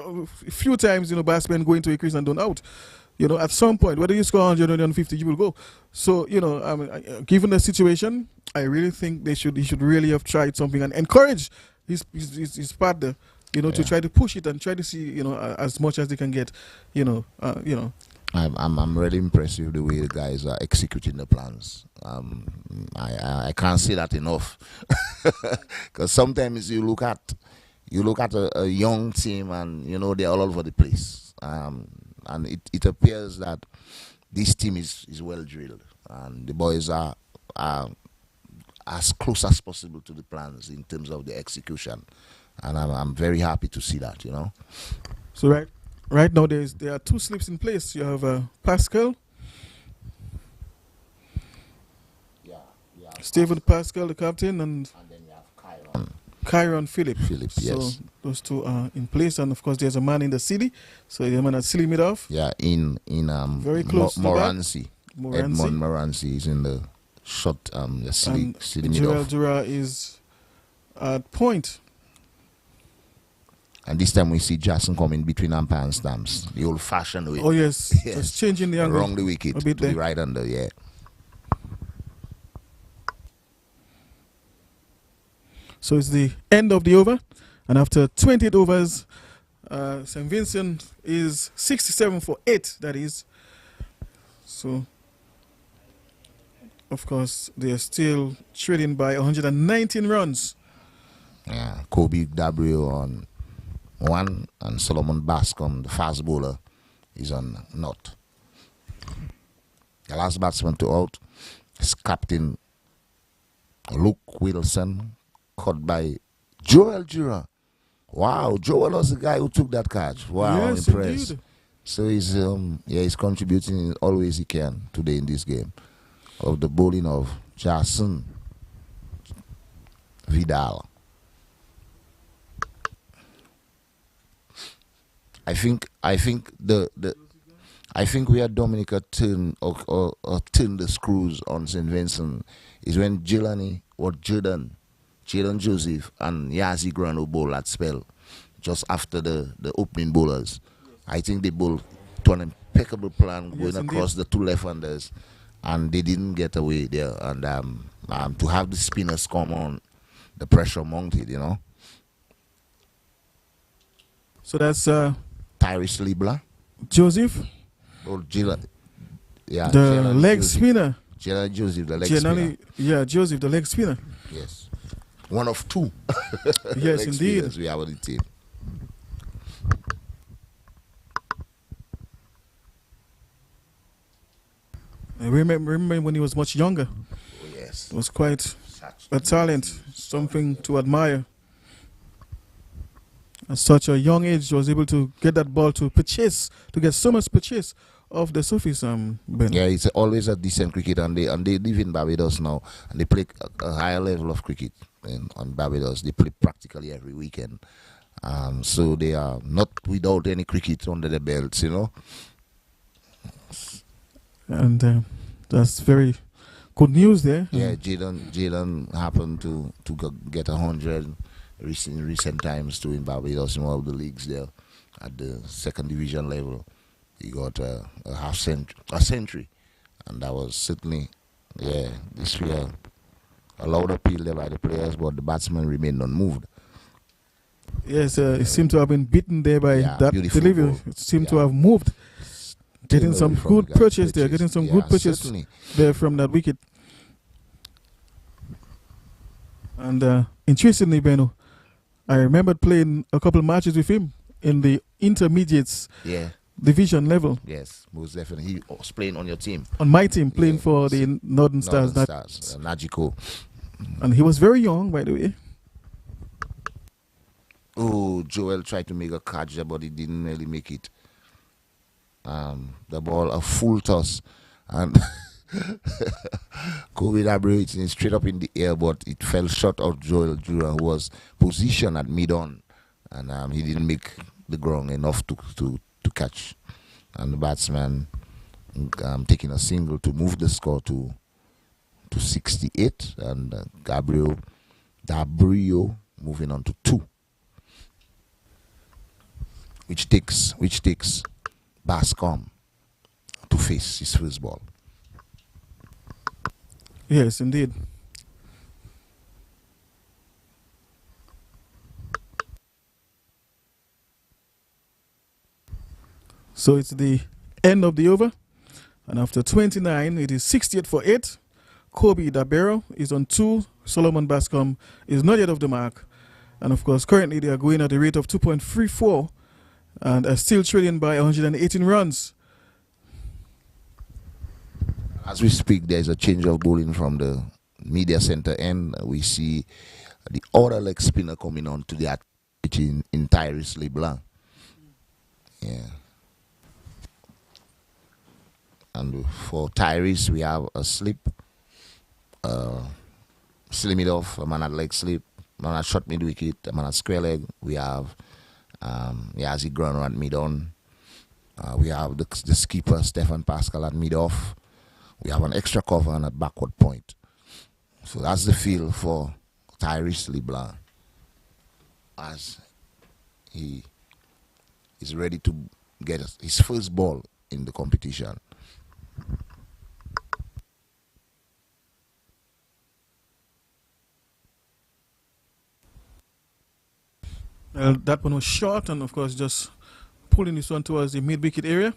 few times, you know, batsmen go into a crease and don't out. You know, at some point, whether you score 100 or 150, you will go. So, you know, I mean, given the situation, I really think he should really have tried something and encourage his partner, you know, to try to push it and try to see, you know, as much as they can get, you know. I'm really impressed with the way the guys are executing the plans. I can't say that enough, because sometimes you look at a young team and, you know, they're all over the place, and it appears that this team is well drilled, and the boys are as close as possible to the plans in terms of the execution, and I'm very happy to see that, you know. So right now there are 2 slips in place. You have Pascal, Stephen Pascal, the captain, and then you have Kyron Phillip. Yes. So those 2 are in place, and of course there's a man in the city. So the man at Silly mid off. Yeah, in Very close to the back. Morancy. Morancy. Edmond Morancy is in the shot, the city And mid Joel off. Dura is at point. And this time we see Jackson coming between umpire and stamps. The old-fashioned way. Oh, yes. Just changing the angle. Wrong the wicket a bit to there. the right under, yeah. So it's the end of the over. And after 28 overs, St. Vincent is 67 for 8, that is. So, of course, they are still trailing by 119 runs. Yeah, Kobe Dabrio on 1 and Solomon Bascom, the fast bowler, is on naught. The last batsman to out is Captain Luke Wilson, caught by Joel Jura. Wow, Joel was the guy who took that catch. Wow, I'm Yes, impressed. indeed. So he's contributing in all ways he can today in this game. Of the bowling of Jason Vidal. I think we had Dominica turn turn the screws on St. Vincent is when Jaden Joseph and Yazi Grano bowl that spell just after the opening bowlers. I think they bowled to an impeccable plan going across the two left-handers, and they didn't get away there. And to have the spinners come on, the pressure mounted, you know. So that's Tyrese Libla. Joseph, Oh, Jalen. Yeah, the Jalen leg Joseph. spinner. Jalen Joseph, the leg spinner. Yeah, Joseph, the leg spinner. Yes. One of two. Yes, leg indeed. spinners we have on the team. I remember when he was much younger. Oh, yes. It was quite Such a talent, something to admire. At such a young age, he was able to get that ball to get so much purchase off the surface. Ben. Yeah, it's always a decent cricket, and they live in Barbados now, and they play a higher level of cricket on Barbados. They play practically every weekend, so they are not without any cricket under the belts, you know. And that's very good news there. Yeah, Jaden happened to get 100 recent times too in Barbados in one of the leagues there at the second division level. He got a century, and that was certainly, this year a loud appeal there by the players, but the batsman remained unmoved. Yes, it seemed to have been beaten there by that delivery. Ball. It seemed to have moved. Getting some good purchase there, getting some good purchase certainly there from that wicket. And interestingly, Beno, I remember playing a couple of matches with him in the intermediates division level. Yes, most definitely. He was playing on your team. On my team, playing for the Northern Stars. Nagico. And he was very young, by the way. Oh, Joel tried to make a catch there, but he didn't really make it. The ball, a full toss, and Kobe Dabrio hitting it straight up in the air, but it fell short of Joel Jura, who was positioned at mid-on, and he didn't make the ground enough to catch. And the batsman taking a single to move the score to 68, and Dabrio moving on to 2, which takes Bascom to face his first ball. Yes, indeed. So it's the end of the over. And after 29, it is 68 for 8. Kobe Dabero is on 2. Solomon Bascom is not yet off the mark. And of course, currently they are going at a rate of 2.34 and are still trailing by 118 runs. As we speak, there is a change of bowling from the media center end. We see the other leg spinner coming on to the pitch in Tyrese Leblanc. Yeah. And for Tyrese, we have a slip. Slim it off, a man at leg slip, a man at short mid wicket, a man at square leg. We have Yazi Grano at mid on. We have the skipper, Stefan Pascal, at mid off. We have an extra cover and a backward point. So that's the feel for Tyrese Leblanc as he is ready to get his first ball in the competition. That one was short, and of course, just pulling this one towards the mid-wicket area.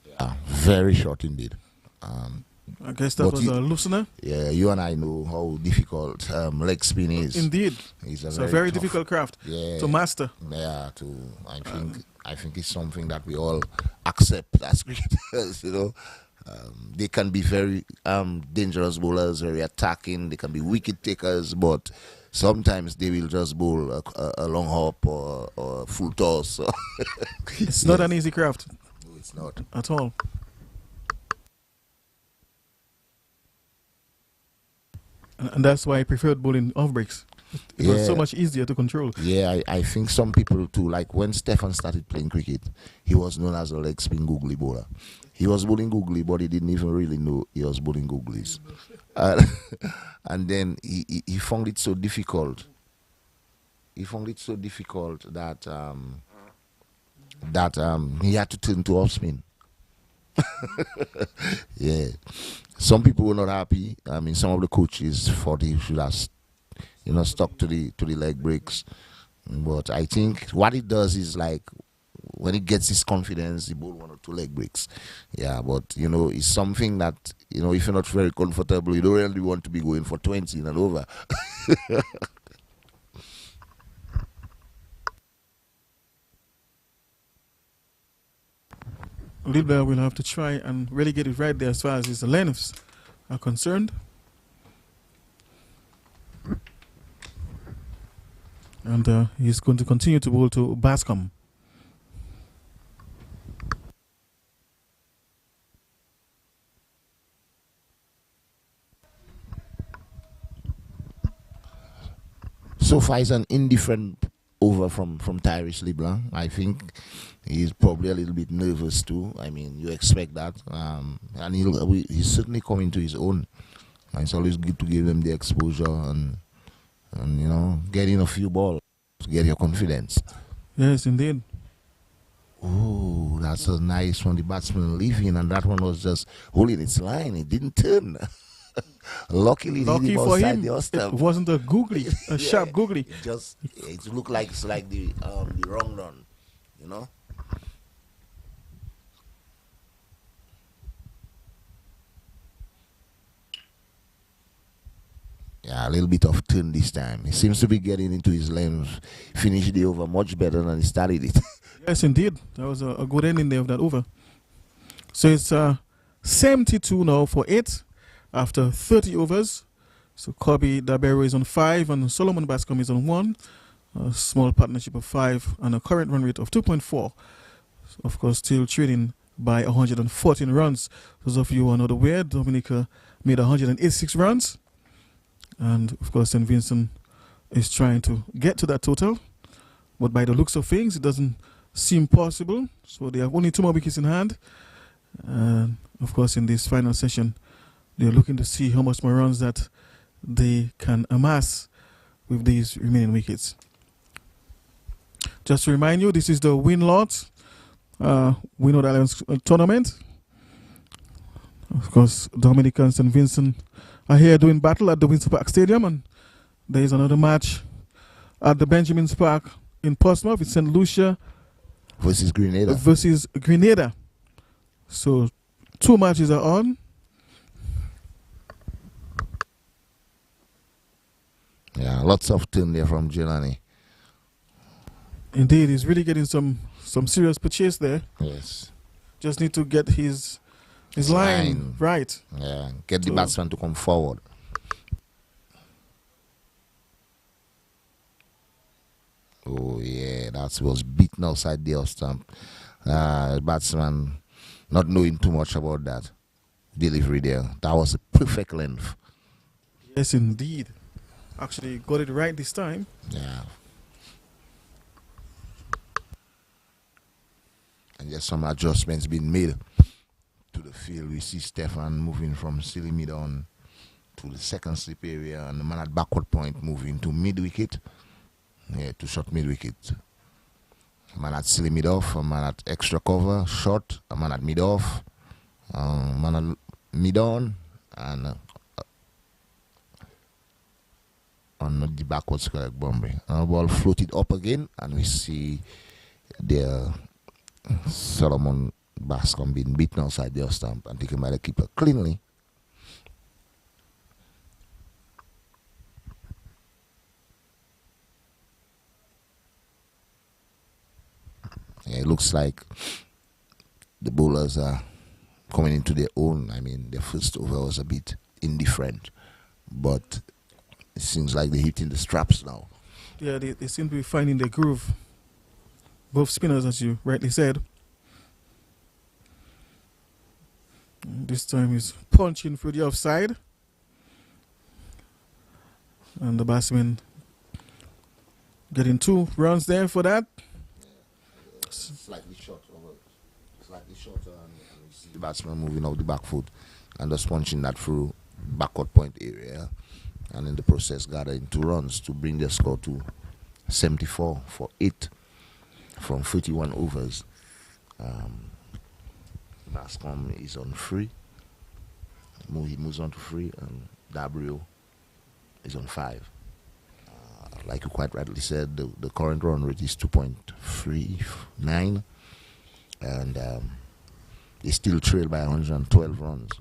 Yeah, very short indeed. I guess that was a loosener. Yeah, you and I know how difficult leg spin is. Indeed, it's a very difficult craft to master. Yeah, I think it's something that we all accept as cricketers. You know, they can be very dangerous bowlers, very attacking. They can be wicket takers, but sometimes they will just bowl a long hop or a full toss. So it's not an easy craft. No, it's not at all. And that's why I preferred bowling off breaks. It was so much easier to control. Yeah, I think some people too, like when Stefan started playing cricket, he was known as a leg spin googly bowler. He was bowling googly, but he didn't even really know he was bowling googlies. And then he found it so difficult. He found it so difficult that he had to turn to off spin. Yeah, some people were not happy. I mean, some of the coaches thought he should have, stuck to the leg breaks. But I think what it does is, like, when he gets his confidence, he bowl 1 or 2 leg breaks. Yeah, but it's something that if you're not very comfortable, you don't really want to be going for 20 and over. Libya will have to try and really get it right there as far as his lengths are concerned. And he's going to continue to bowl to Bascom. So far, it's an indifferent over from Tyrese LeBlanc. I think he's probably a little bit nervous too. I mean, you expect that, and he's certainly coming to his own. And it's always good to give him the exposure and getting a few balls to get your confidence. Yes, indeed. Oh, that's a nice one. The batsman leaving, and that one was just holding its line. It didn't turn. Lucky for him, it wasn't a googly, a sharp googly. It looked like it's like the wrong run, Yeah, a little bit of turn this time. He seems to be getting into his lane. Finished the over much better than he started it. Yes, indeed. That was a good ending there of that over. So it's 72 now for 8 after 30 overs. So Kobe Dabero is on 5 and Solomon Bascom is on 1. A small partnership of 5 and a current run rate of 2.4. So of course, still trading by 114 runs. Those of you who are not aware, Dominica made 186 runs. And of course, St. Vincent is trying to get to that total. But by the looks of things, it doesn't seem possible. So they have only 2 more wickets in hand. And of course, in this final session, they're looking to see how much more runs that they can amass with these remaining wickets. Just to remind you, this is the Windward Islands tournament. Of course, Dominica and St. Vincent are here doing battle at the Windsor Park Stadium, and there is another match at the Benjamin's Park in Portsmouth. It's St. Lucia versus Grenada. So 2 matches are on. Yeah, lots of turn there from Jelani. Indeed, he's really getting some serious purchase there. Yes. Just need to get his line right. Yeah, get the batsman to come forward. Oh yeah, that was beaten outside the off stump. Batsman not knowing too much about that delivery there. That was a perfect length. Yes, indeed. Actually got it right this time. Yeah. And just some adjustments being made to the field. We see Stefan moving from silly mid on to the second slip area, and the man at backward point moving to mid wicket. Yeah, to short mid wicket. man at silly mid off, a man at extra cover, short, a man at mid off, man at mid on, and on the backward square like Bombay. Ball floated up again, and we see the Solomon Bascom being beaten outside the off stump and taken by the keeper cleanly. Yeah, it looks like the bowlers are coming into their own. I mean, their first over was a bit indifferent, but it seems like they're hitting the straps now. Yeah, they seem to be finding their groove. Both spinners, as you rightly said. This time he's punching through the offside. And the batsman getting 2 runs there for that. Slightly shorter, and we see the batsman moving off the back foot and just punching that through backward point area, and in the process gathering 2 runs to bring their score to 74 for 8 from 31 overs. Bascom is on free. He moves on to free, and Dabrio is on 5. Like you quite rightly said, the current run rate is 2.39, and they still trail by 112 runs.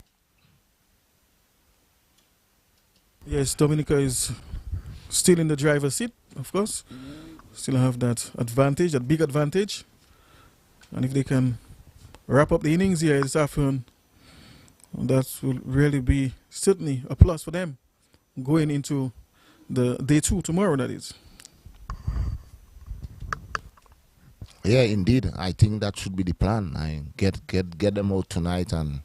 Yes, Dominica is still in the driver's seat, of course. Still have that advantage, that big advantage. And if they can wrap up the innings here this afternoon, that will really be certainly a plus for them going into the day 2 tomorrow, that is. Yeah, indeed. I think that should be the plan. I get them out tonight, and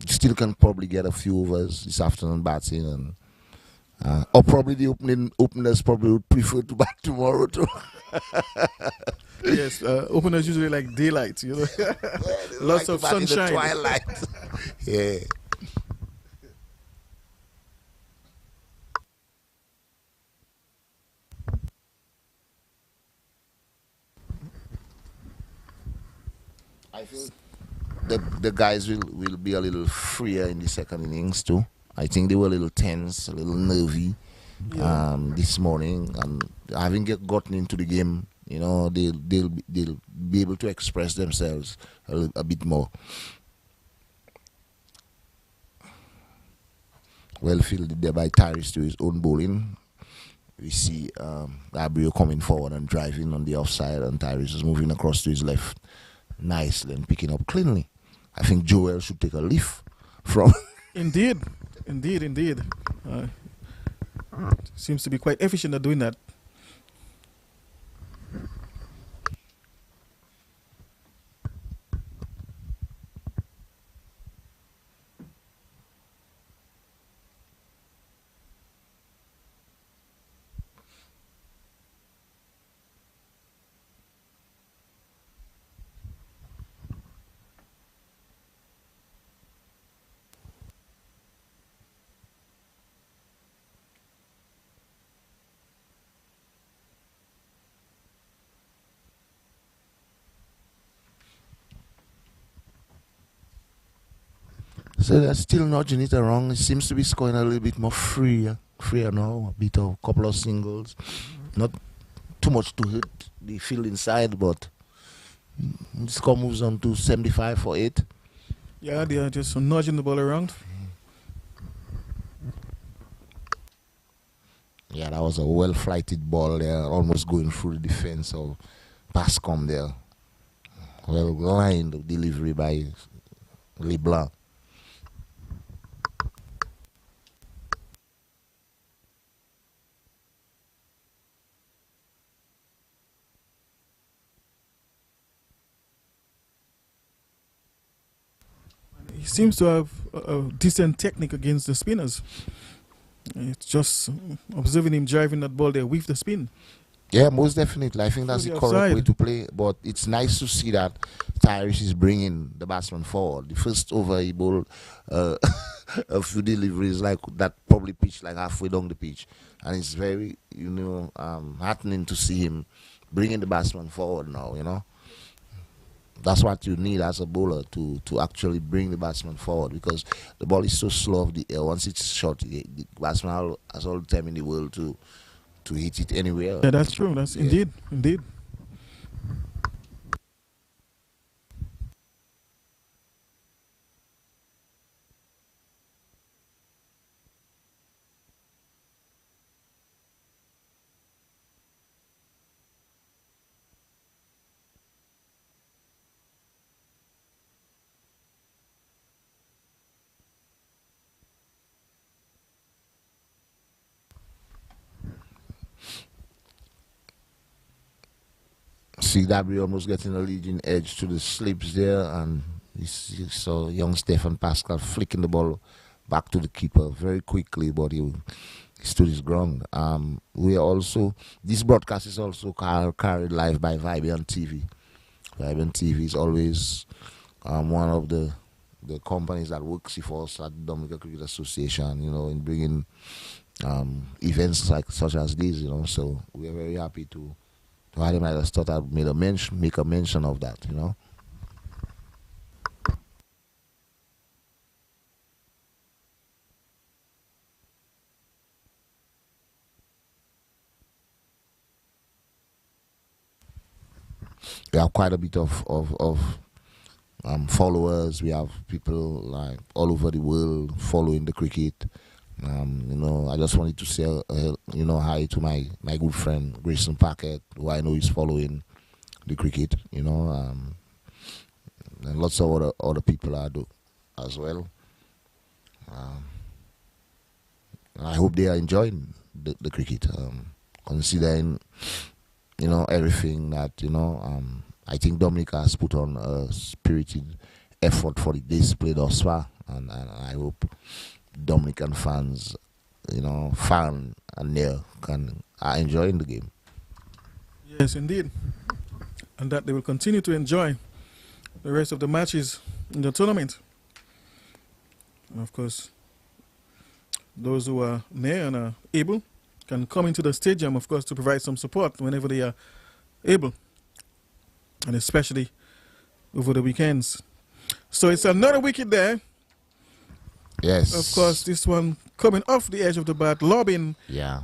still can probably get a few overs this afternoon batting, and or probably the openers probably would prefer to bat tomorrow too. Yes, openers usually like daylight, you know. Yeah, Lots like of sunshine. in the twilight. Yeah. I think the guys will be a little freer in the second innings too. I think they were a little tense, a little nervy this morning, and having gotten into the game, you know, they'll be able to express themselves a bit more. Well fielded there by Tyrese to his own bowling. We see Gabriel coming forward and driving on the offside, and Tyrese is moving across to his left nicely and picking up cleanly. I think Joel should take a leaf from. Indeed. Seems to be quite efficient at doing that. So they're still nudging it around. It seems to be scoring a little bit more freer now. A bit of couple of singles, not too much to hit the field inside, but the score moves on to 75 for 8. Yeah, they are just nudging the ball around. Yeah, that was a well-flighted ball there, almost going through the defense of Bascom there. Well lined delivery by LeBlanc. He seems to have a decent technique against the spinners. It's just observing him driving that ball there with the spin. Yeah, most definitely. I think that's Through the the correct way offside. to play. But it's nice to see that Tyrese is bringing the batsman forward. The first over he bowled uh, a few deliveries like that probably pitched like halfway down the pitch, and it's very heartening to see him bringing the batsman forward now. That's what you need as a bowler to actually bring the batsman forward, because the ball is so slow of the air. Once it's shot, the batsman has all the time in the world to hit it anywhere. Yeah, that's true. That's Yeah. indeed. CW almost getting a leading edge to the slips there, and you saw young Stefan Pascal flicking the ball back to the keeper very quickly, but he stood his ground. We are also, this broadcast is also carried live by Vibrant TV. Vibrant TV is always one of the companies that works for us at the Dominica Cricket Association, in bringing events like such as these, So we are very happy to have them. I just thought I'd make a mention of that. We have quite a bit of followers. We have people like all over the world following the cricket. I just wanted to say, hi to my good friend Grayson Packett, who I know is following the cricket. And lots of other people are as well. And I hope they are enjoying the cricket, considering everything that I think Dominica has put on a spirited effort for the display thus far, and I hope Dominican fans, fan and near are enjoying the game. Yes, indeed. And that they will continue to enjoy the rest of the matches in the tournament. And of course, those who are near and are able can come into the stadium, of course, to provide some support whenever they are able, and especially over the weekends. So it's another wicket there. Yes. Of course, this one coming off the edge of the bat, lobbing, Yeah.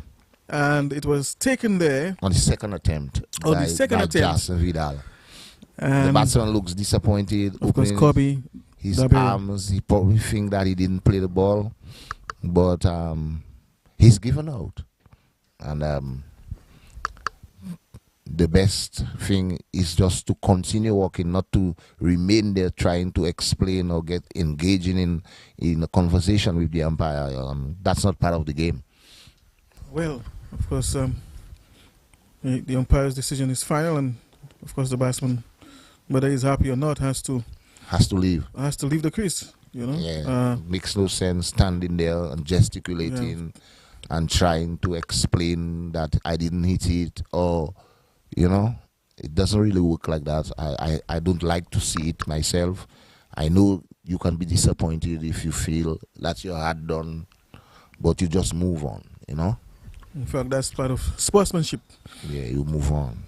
and it was taken there. On the second attempt. On by, the second by attempt. Jason Vidal. The And batsman looks disappointed. of course, opening Kobe, his Dabiri. arms. He probably think that he didn't play the ball, but he's given out. And the best thing is just to continue walking, not to remain there trying to explain or get engaging in a conversation with the umpire. That's not part of the game. Well, of course, the umpire's decision is final, and of course, the batsman, whether he's happy or not, has to leave. leave the crease. Yeah, makes no sense standing there and gesticulating and trying to explain that I didn't hit it, or it doesn't really work like that. I don't like to see it myself. I know you can be disappointed if you feel that you're hard done, but you just move on. In fact, that's part of sportsmanship. Yeah, you move on.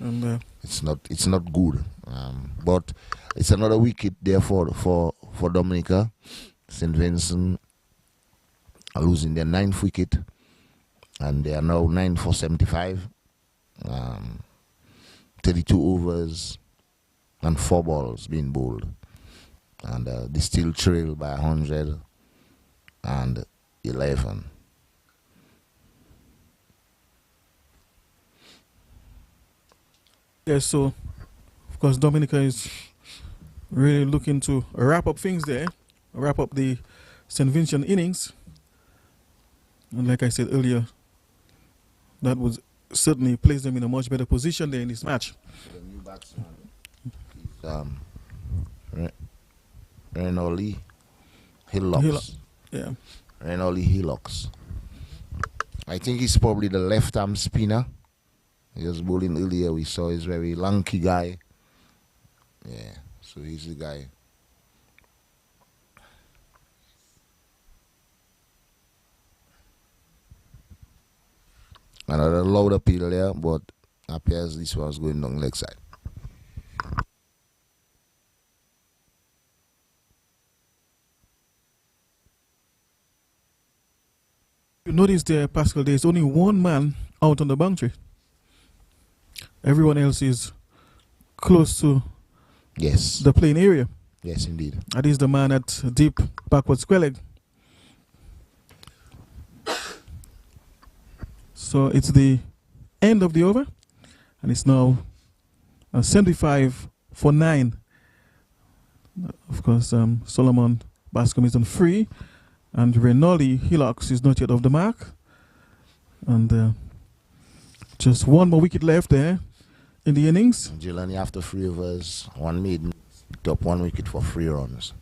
And It's not good. But it's another wicket there for Dominica. St. Vincent are losing their 9th wicket, and they are now 9 for 75. 32 overs and 4 balls being bowled, and they still trail by 111. yes, so of course, Dominica is really looking to wrap up things there, wrap up the St. Vincent innings. And like I said earlier, that would certainly place them in a much better position there in this match. The new batsman is Renoli Hillocks. Yeah. Renoli Hillocks. I think he's probably the left-arm spinner He was bowling earlier. We saw he's very lanky guy. Yeah, so he's the guy. Another loud appeal there, but appears this was going down leg side. You notice there, Pascal, there's only one man out on the boundary. Everyone else is close to Yes. the playing area. Yes, indeed. That is the man at deep backward square leg. So it's the end of the over, and it's now 75 for 9. Of course, Solomon Bascom is on free, and Renoli Hillox is not yet off the mark. And just one more wicket left there in the innings. Gilani after 3 overs, 1 maiden, top 1 wicket for 3 runs.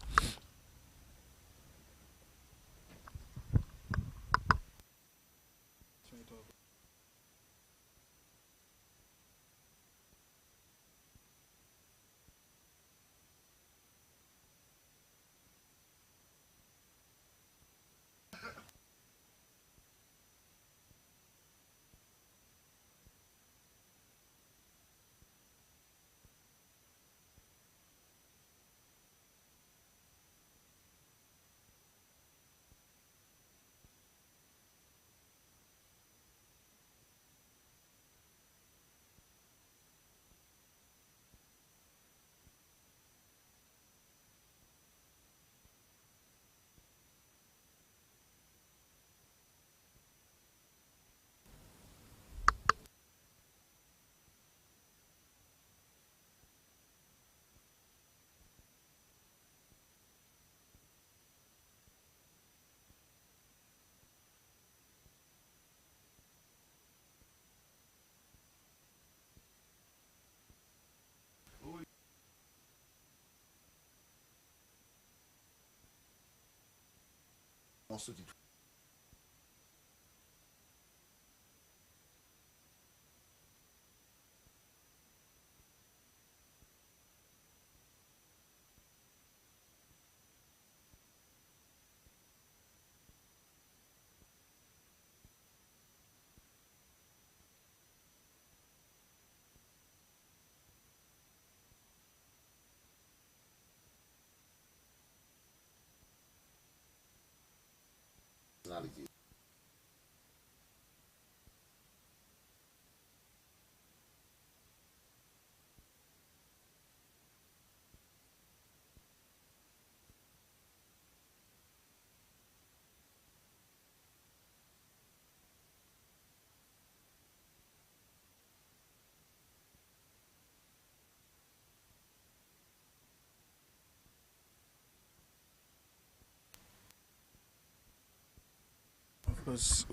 Because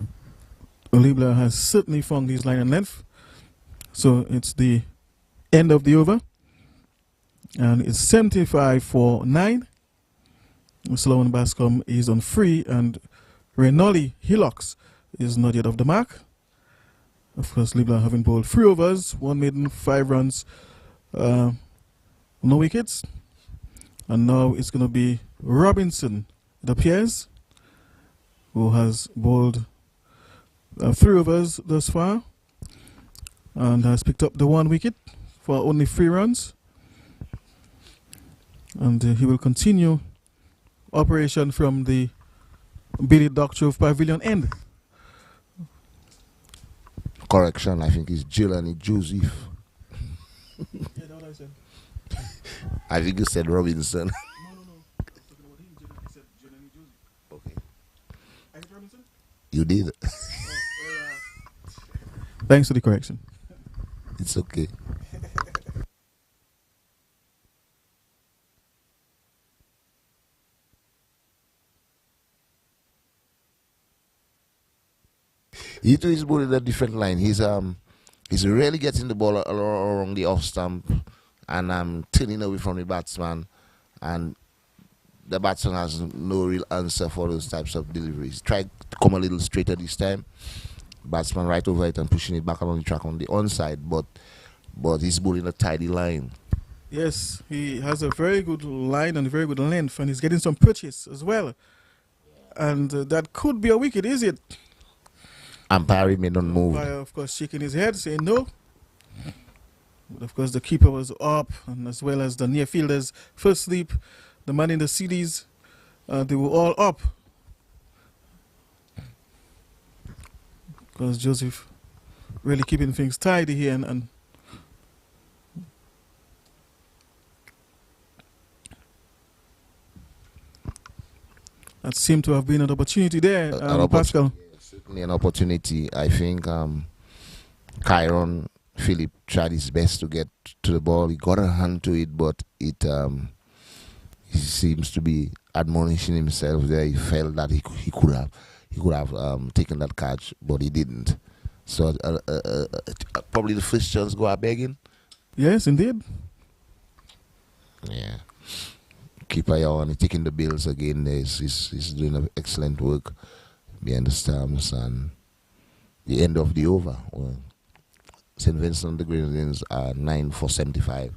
Olibla has certainly found his line and length. So it's the end of the over. And it's 75 for 9. Solomon Bascom is on free, and Renoli Hillox is not yet off the mark. Of course, Libla having bowled 3 overs, 1 maiden, 5 runs, no wickets. And now it's going to be Robinson, it appears, who has bowled 3 overs thus far and has picked up the 1 wicket for only 3 runs. And he will continue operation from the Billy Doctrove Pavilion end. Correction, I think it's Gilani Joseph. Yeah, that's what I said. I think you said Robinson. No. I was talking about him. He said Gilani Joseph. Okay. I said Robinson? You did. Thanks for the correction. It's okay. He too is bowling a different line. He's really getting the ball along the off stump and turning away from the batsman, and the batsman has no real answer for those types of deliveries. Tried to come a little straighter this time, batsman right over it and pushing it back along the track on the onside, but he's bowling a tidy line. Yes, he has a very good line and very good length, and he's getting some pitches as well. And that could be a wicket, is it? Umpire made on move. Umpire, of course, shaking his head, saying no. But of course, the keeper was up, and as well as the near fielders, first sleep, the man in the CDs, they were all up. Because Joseph really keeping things tidy here, and that seemed to have been an opportunity there, Pascal. Certainly an opportunity. I think Kyron Phillip tried his best to get to the ball. He got a hand to it, but he seems to be admonishing himself there. He felt that he could have taken that catch, but he didn't. So probably the first chance go out begging. Yes, indeed. Yeah. Keeper Yawan taking the bills again. He's doing excellent work behind the stumps, and the end of the over. Well, St. Vincent and the Grenadines are 9 for 75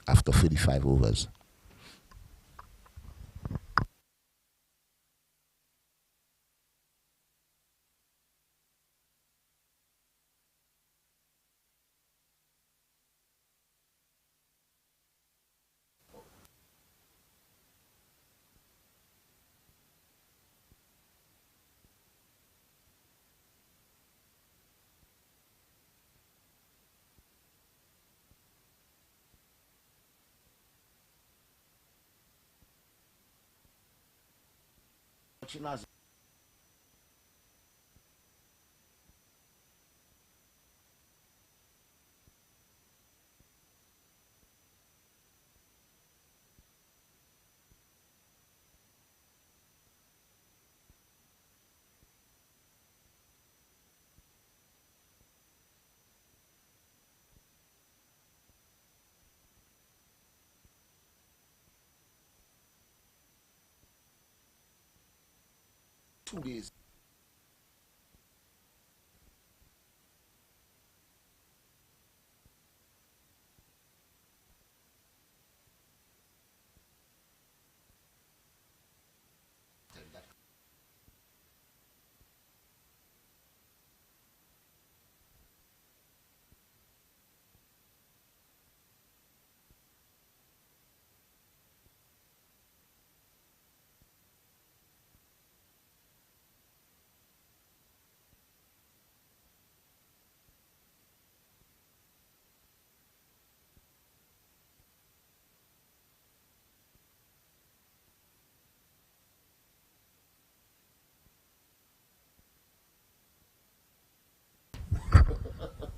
after 35 overs. Days.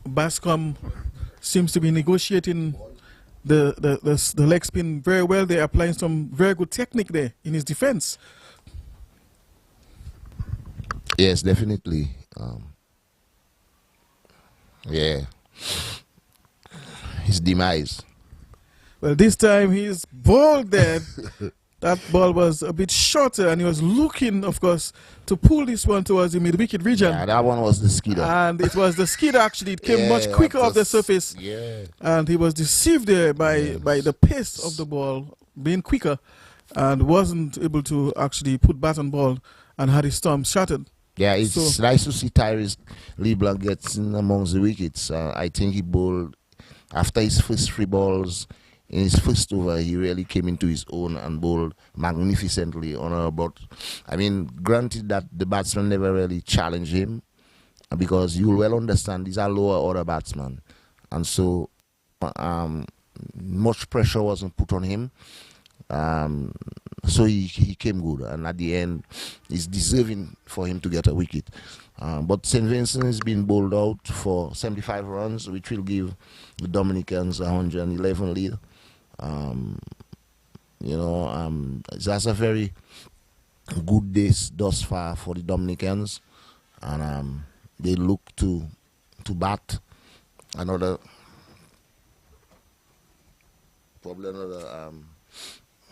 Bascom seems to be negotiating the leg spin very well. They're applying some very good technique there in his defense. Yes, definitely. Yeah. His demise. Well, this time he's bowled there. That ball was a bit shorter, and he was looking, of course, to pull this one towards the mid-wicket region. Yeah, that one was the skidder. And it was the skidder, actually. It came much quicker off the surface. Yeah. And he was deceived there by the pace of the ball being quicker, and wasn't able to actually put bat on ball and had his stump shattered. Yeah, it's nice to see Tyrese LeBlanc gets in amongst the wickets. I think he bowled, after his first 3 balls, in his first over, he really came into his own and bowled magnificently on about. I mean, granted that the batsman never really challenged him, because you'll well understand these are lower order batsmen, and so much pressure wasn't put on him. So he came good, and at the end, it's deserving for him to get a wicket. But St. Vincent has been bowled out for 75 runs, which will give the Dominicans 111 lead. That's a very good day thus far for the Dominicans, and they look to bat another, probably another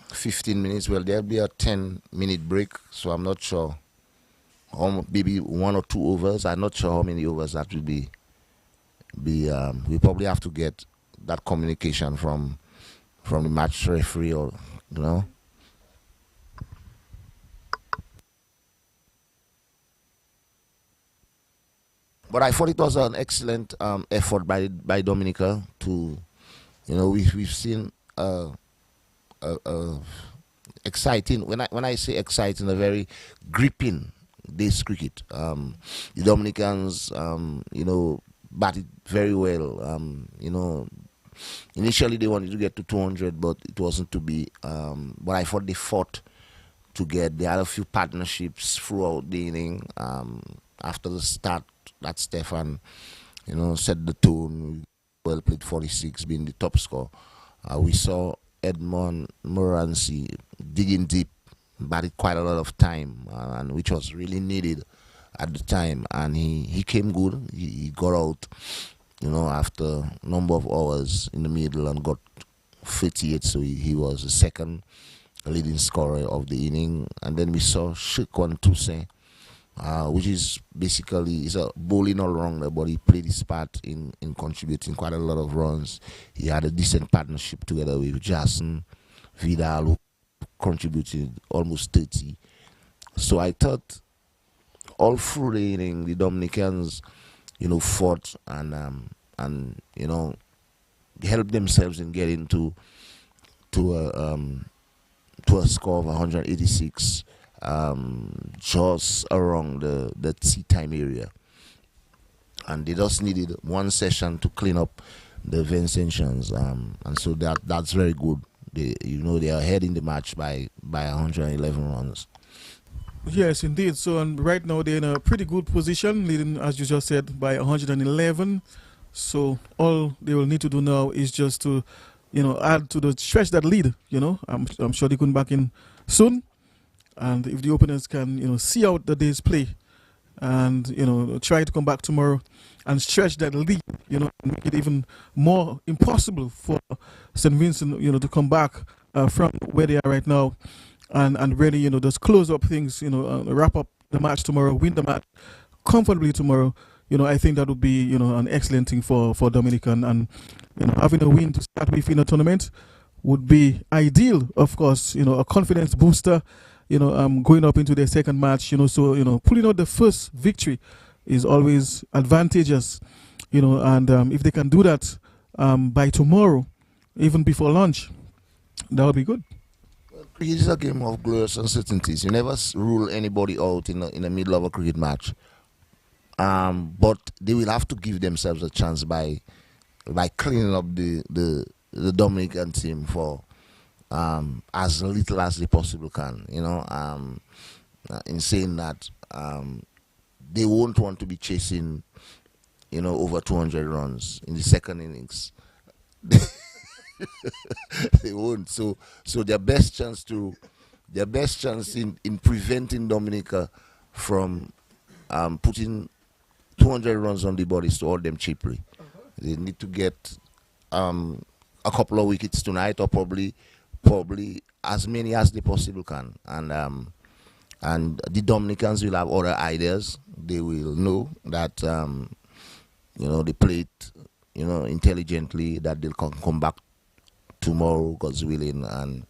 15 minutes. Well, there'll be a 10-minute break, so I'm not sure maybe 1 or 2 overs. I'm not sure how many overs that will be. We probably have to get that communication from the match referee, or you know. But I thought it was an excellent effort by Dominica to, we've seen exciting. When I say exciting, a very gripping day's cricket. The Dominicans, batted very well. Initially they wanted to get to 200, but it wasn't to be. But I thought they fought to get. They had a few partnerships throughout the inning. After the start, that Stefan, set the tone. Well played 46, being the top scorer. We saw Edmond Morancy digging deep, batted quite a lot of time, and which was really needed at the time. And he came good. He got out, after a number of hours in the middle and got 38. So he was the second leading scorer of the inning. And then we saw Shikwan Toussaint, which is basically is a bowling all-rounder, but he played his part in contributing quite a lot of runs. He had a decent partnership together with Jason Vidal, who contributed almost 30. So I thought all through the inning, the Dominicans, fought and helped themselves in getting to a score of 186. Just around the tea time area, and they just needed one session to clean up the Vincentians, and so that's very good. They are ahead in the match by 111 runs. Yes, indeed. So right now they're in a pretty good position, leading, as you just said, by 111. So all they will need to do now is just to, add to the stretch that lead. I'm sure they come back in soon. And if the openers can, see out the day's play and, try to come back tomorrow and stretch that lead, and make it even more impossible for St. Vincent, to come back from where they are right now and really, just close up things, wrap up the match tomorrow, win the match comfortably tomorrow. I think that would be, an excellent thing for Dominica. And having a win to start with in a tournament would be ideal, of course, a confidence booster. Going up into their second match, so, pulling out the first victory is always advantageous, and if they can do that by tomorrow, even before lunch, that would be good. Cricket is a game of glorious uncertainties. You never rule anybody out in the middle of a cricket match, but they will have to give themselves a chance by cleaning up the Dominican team for as little as they possibly can, in saying that they won't want to be chasing, over 200 runs in the second innings. They won't. So their best chance in preventing Dominica from putting 200 runs on the board is to hold them cheaply. They need to get a couple of wickets tonight, or probably as many as they possibly can, and the Dominicans will have other ideas. They will know that they played intelligently, that they'll come back tomorrow, God's willing, and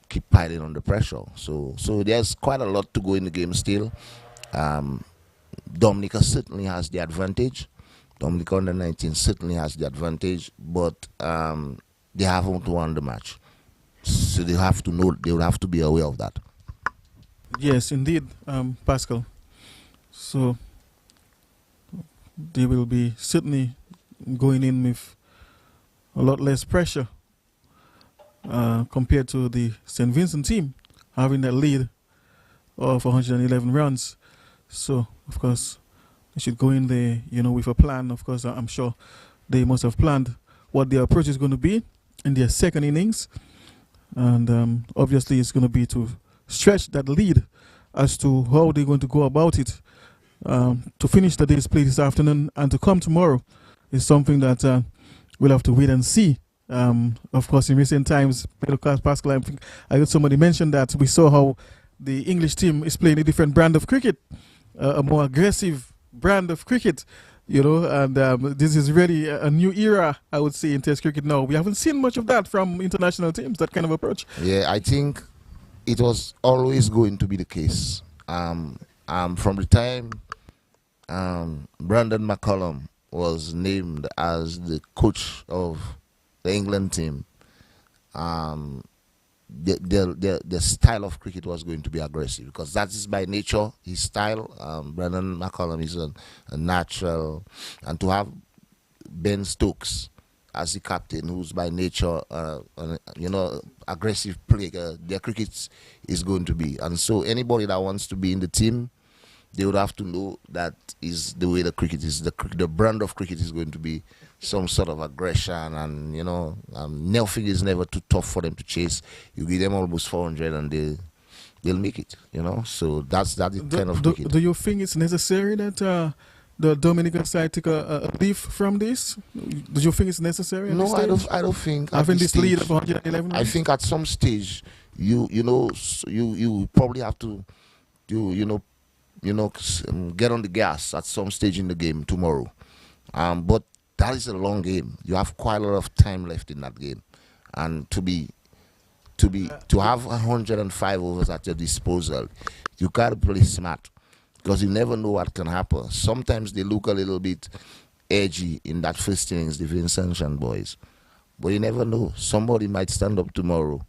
keep piling on the pressure. So there's quite a lot to go in the game still. Dominica certainly has the advantage. Dominica under 19 certainly has the advantage, but they haven't won the match. So they have to know, they will have to be aware of that. Yes, indeed, Pascal. So they will be certainly going in with a lot less pressure compared to the St. Vincent team having that lead of 111 runs. So, of course, they should go in there, with a plan. Of course, I'm sure they must have planned what their approach is going to be in their second innings. And obviously it's going to be to stretch that lead as to how they're going to go about it to finish the day's play this afternoon and to come tomorrow is something that we'll have to wait and see. Of course, in recent times, Pascal, I heard somebody mention that we saw how the English team is playing a different brand of cricket. a more aggressive brand of cricket, and this is really a new era, I would say, in Test cricket now. We haven't seen much of that from international teams, that kind of approach. Yeah, I think it was always going to be the case. From the time Brandon McCullum was named as the coach of the England team, the style of cricket was going to be aggressive, because that is by nature his style. Brandon McCullum is a natural, and to have Ben Stokes as the captain, who's by nature, aggressive player, their cricket is going to be. And so anybody that wants to be in the team, they would have to know that is the way the cricket is. The brand of cricket is going to be some sort of aggression, and nothing is never too tough for them to chase. You give them almost 400 and they'll make it. So that's the kind of cricket. Do you think it's necessary that the Dominican side take a leaf from this? Do you think it's necessary? No, I don't think. Having this lead of 111. I think at some stage, you probably have to get on the gas at some stage in the game tomorrow. But that is a long game. You have quite a lot of time left in that game, and to have 105 overs at your disposal, you gotta play smart, because you never know what can happen. Sometimes they look a little bit edgy in that first innings, the Vincent and boys, but you never know. Somebody might stand up tomorrow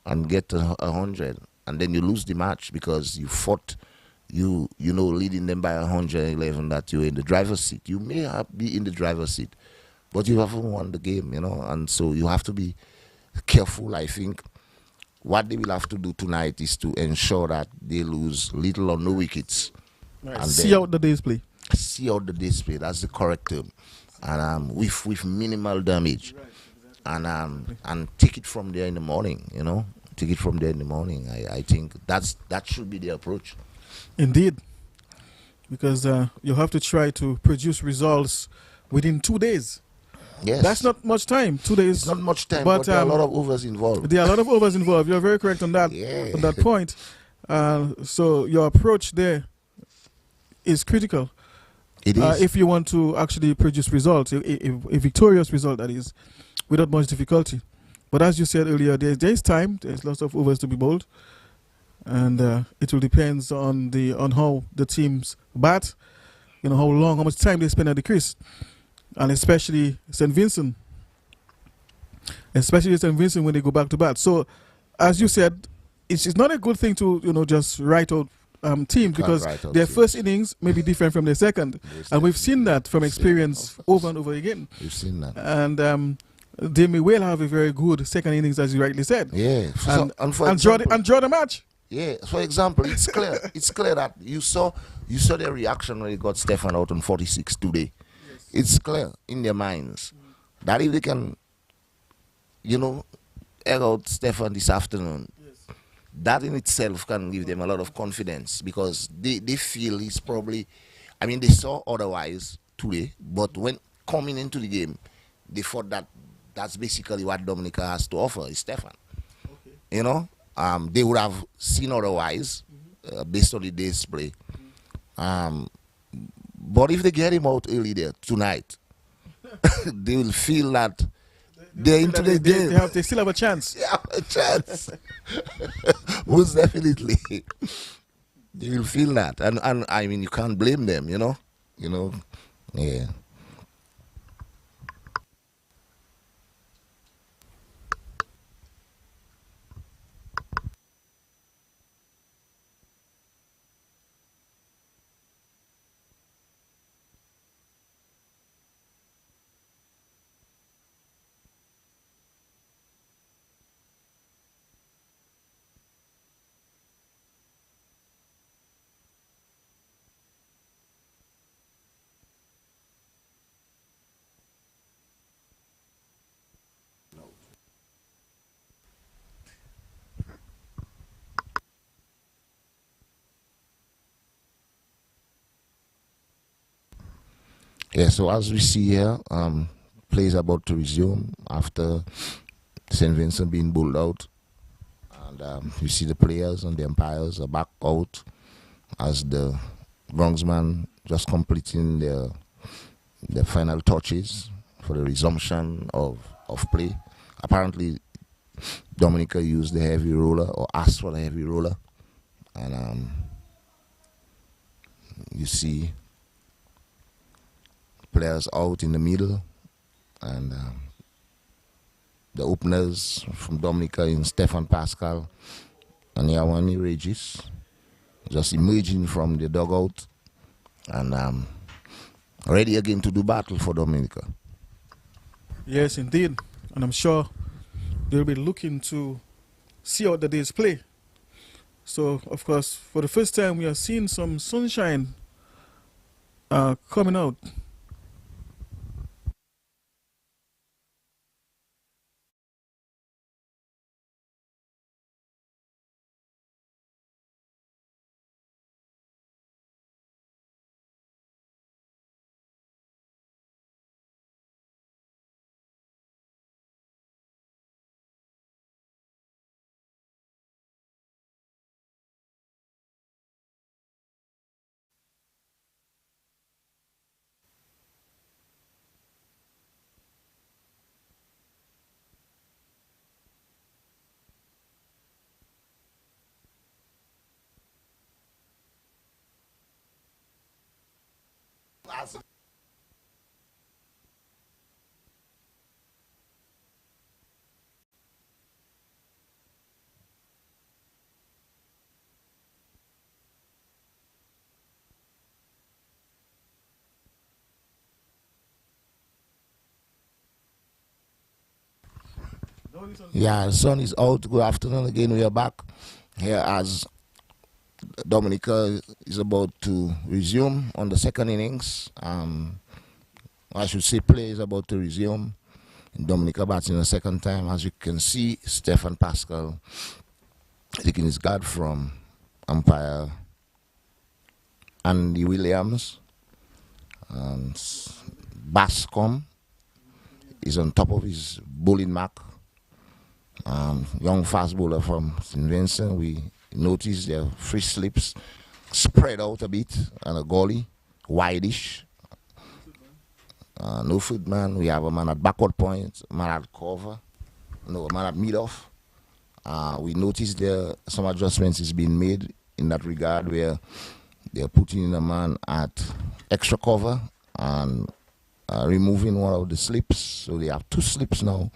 and get 100, and then you lose the match because you fought. Leading them by 111, that you're in the driver's seat. You may be in the driver's seat, but you haven't won the game, and so you have to be careful. I think what they will have to do tonight is to ensure that they lose little or no wickets. Right. And see out the day's play. See out the day's play, that's the correct term. And with minimal damage. Right, exactly. And take it from there in the morning, Take it from there in the morning. I think that should be the approach. Indeed, because you have to try to produce results within 2 days. Yes. That's not much time. 2 days. It's not much time, but there are a lot of overs involved. There are a lot of overs involved. You're very correct on that. Yeah. On that point. So your approach there is critical. It is. If you want to actually produce results, a victorious result, that is, without much difficulty. But as you said earlier, there's time. There's lots of overs to be bowled. And it will depend on how the teams bat, how much time they spend at the crease, and especially St. Vincent when they go back to bat. So, as you said, it's not a good thing to just write out teams, because their first innings may be different from their second, and we've seen that from experience over and over again. We've seen that, and they may well have a very good second innings, as you rightly said. Yeah, and draw the match. Yeah, for example, it's clear. It's clear that you saw their reaction when they got Stefan out on 46 today. Yes. It's clear in their minds that if they can, air out Stefan this afternoon, yes, that in itself can give them a lot of confidence, because they feel he's probably, they saw otherwise today, but when coming into the game, they thought that that's basically what Dominica has to offer, is Stefan. Okay. They would have seen otherwise, based on the day's play. But if they get him out early there tonight, they will feel that they're into the game. They still have a chance. They have a chance. Most definitely. They will feel that. And you can't blame them, Yeah. Yeah, so as we see here, play is about to resume after St. Vincent being bowled out. And you see the players and the umpires are back out as the groundsman just completing the final touches for the resumption of play. Apparently, Dominica used the heavy roller or asked for the heavy roller, and you see players out in the middle, and the openers from Dominica in Stefan Pascal and Yawani Regis just emerging from the dugout and ready again to do battle for Dominica. Yes, indeed. And I'm sure they'll be looking to see out the day's play. So, of course, for the first time, we are seeing some sunshine coming out. Yeah, the sun is out. Good afternoon again. We are back here as Dominica is about to resume on the second innings. I should say play is about to resume. Dominica batting the second time. As you can see, Stefan Pascal taking his guard from umpire Andy Williams. Bascom is on top of his bowling mark. Young fast bowler from St. Vincent. We noticed their free slips spread out a bit and a goalie, wideish. No footman. We have a man at backward point, a man at cover, no, a man at mid-off. We noticed there some adjustments is being made in that regard where they're putting in a man at extra cover and removing one of the slips. So they have two slips now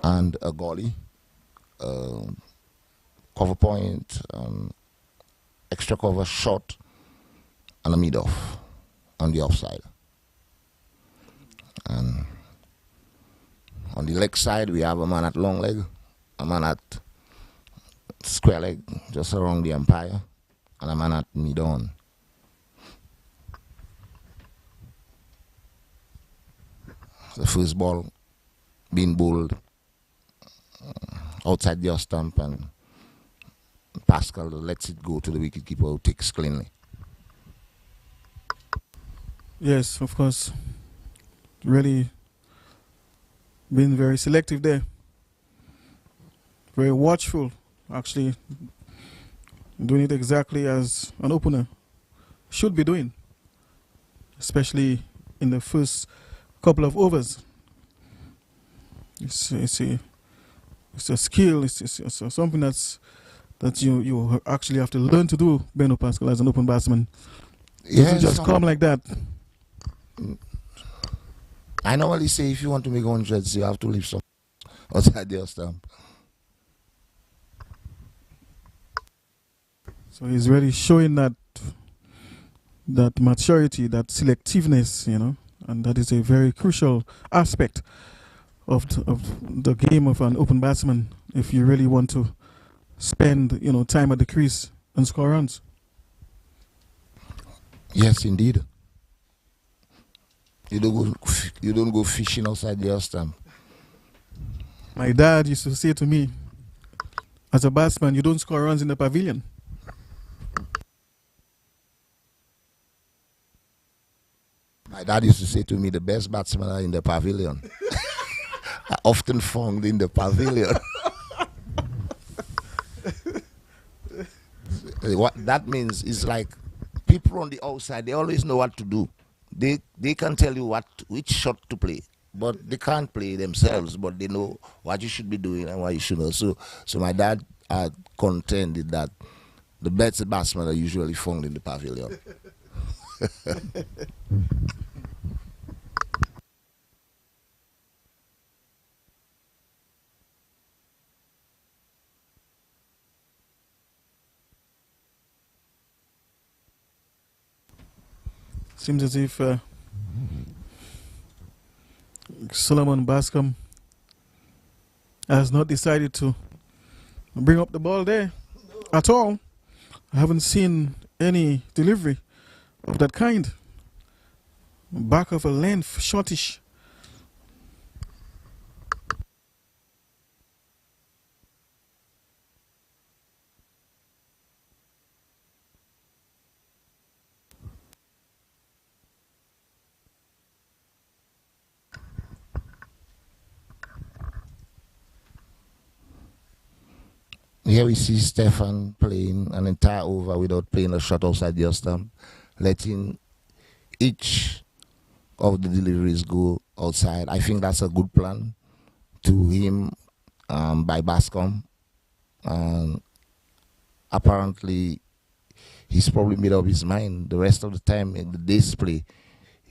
and a goalie, cover point, extra cover short, and a mid-off on the offside. And on the leg side, we have a man at long leg, a man at square leg, just around the umpire, and a man at mid-on. The first ball being bowled outside the off stump, and Pascal lets it go to the wicketkeeper who takes cleanly. Yes, of course. Really being very selective there. Very watchful, actually. Doing it exactly as an opener should be doing, especially in the first couple of overs. It's a skill. It's something that you actually have to learn to do, Beno Pascal, as an open batsman. Yeah, just come like that. I normally say if you want to make hundreds, you have to leave some outside the stump. So he's really showing that maturity, that selectiveness, and that is a very crucial aspect of the game of an open batsman if you really want to spend time at the crease and score runs. Yes, indeed. You don't go fishing outside the stump. My dad used to say to me, as a batsman, you don't score runs in the pavilion. My dad used to say to me, the best batsmen are in the pavilion. I often found in the pavilion. What that means is like people on the outside, they always know what to do. They can tell you which shot to play, but they can't play themselves. But they know what you should be doing and what you shouldn't. So my dad contended that the best batsmen are usually found in the pavilion. Seems as if Solomon Bascom has not decided to bring up the ball there at all. I haven't seen any delivery of that kind. Back of a length, shortish. Here we see Stefan playing an entire over without playing a shot outside the stump, letting each of the deliveries go outside. I think that's a good plan to him by Bascom. Apparently, he's probably made up his mind. The rest of the time in the day's play,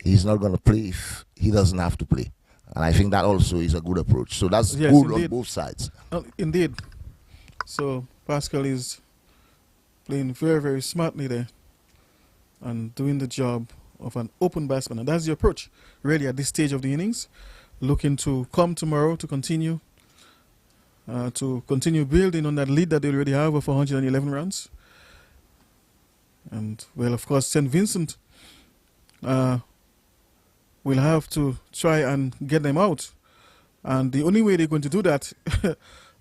he's not going to play if he doesn't have to play. And I think that also is a good approach. So that's Yes, good indeed. on both sides. Indeed. So Pascal is playing very, very smartly there and doing the job of an open batsman. And that's the approach, really, at this stage of the innings. Looking to come tomorrow to continue building on that lead that they already have of 111 runs. And, well, of course, St. Vincent will have to try and get them out. And the only way they're going to do that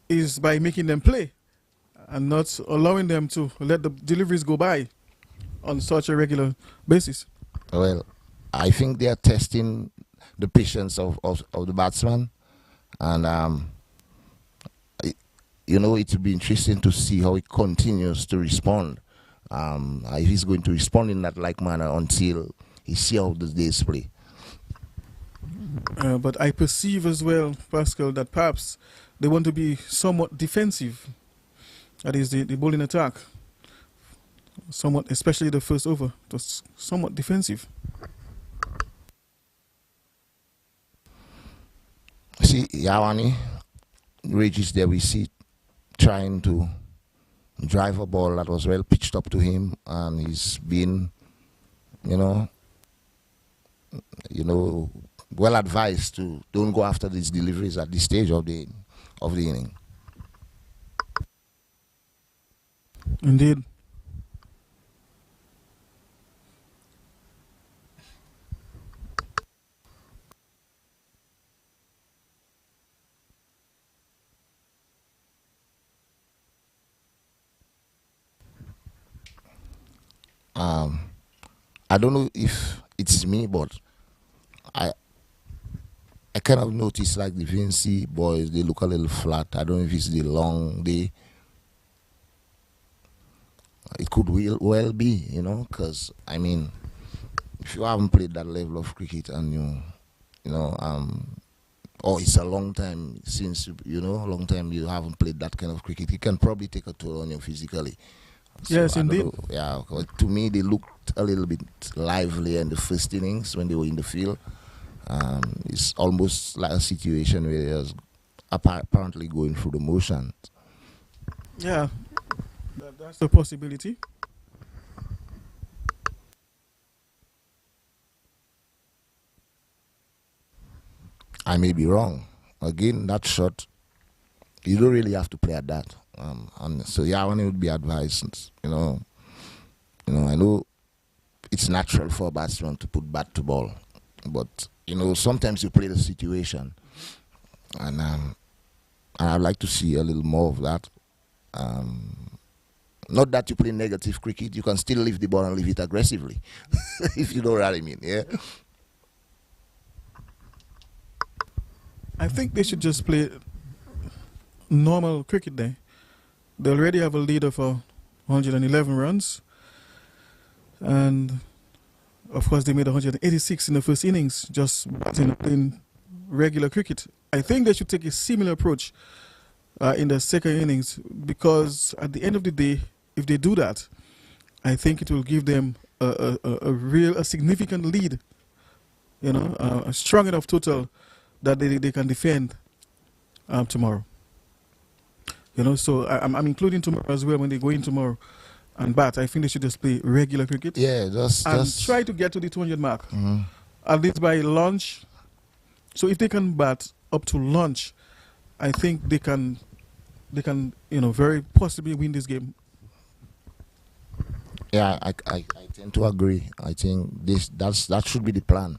is by making them play and not allowing them to let the deliveries go by on such a regular basis. Well, I think they are testing the patience of the batsman. And, it will be interesting to see how he continues to respond. If he's going to respond in that like manner until he see how the days play. But I perceive as well, Pascal, that perhaps they want to be somewhat defensive. That is the bowling attack. Somewhat, especially the first over, was somewhat defensive. See, Yawani, Regis there, we see trying to drive a ball that was well pitched up to him, and he's been, well advised to don't go after these deliveries at this stage of the inning. Indeed. I don't know if it's me, but I kind of noticed like the Vinci boys, they look a little flat. I don't know if it's the long day. It could well be, because, if you haven't played that level of cricket and or it's a long time since, a long time you haven't played that kind of cricket, it can probably take a toll on you physically. So Yes, indeed. Yeah, to me, they looked a little bit lively in the first innings when they were in the field. It's almost like a situation where they was apparently going through the motions. Yeah, that's a possibility. I may be wrong. Again, that shot, you don't really have to play at that. And so Yawani would be advised, I know it's natural for a batsman to put bat to ball, but sometimes you play the situation, and I'd like to see a little more of that. Not that you play negative cricket, you can still leave the ball and leave it aggressively, if you know what I mean. Yeah. I think they should just play normal cricket there. They already have a leader for 111 runs. And of course, they made 186 in the first innings, just playing regular cricket. I think they should take a similar approach in the second innings, because at the end of the day, if they do that, I think it will give them a significant lead, a strong enough total that they can defend tomorrow. So I'm including tomorrow as well when they go in tomorrow and bat. I think they should just play regular cricket. Yeah, just try to get to the 200 mark, Mhm. at least by lunch. So if they can bat up to lunch, I think they can very possibly win this game. Yeah, I tend to agree. I think that should be the plan.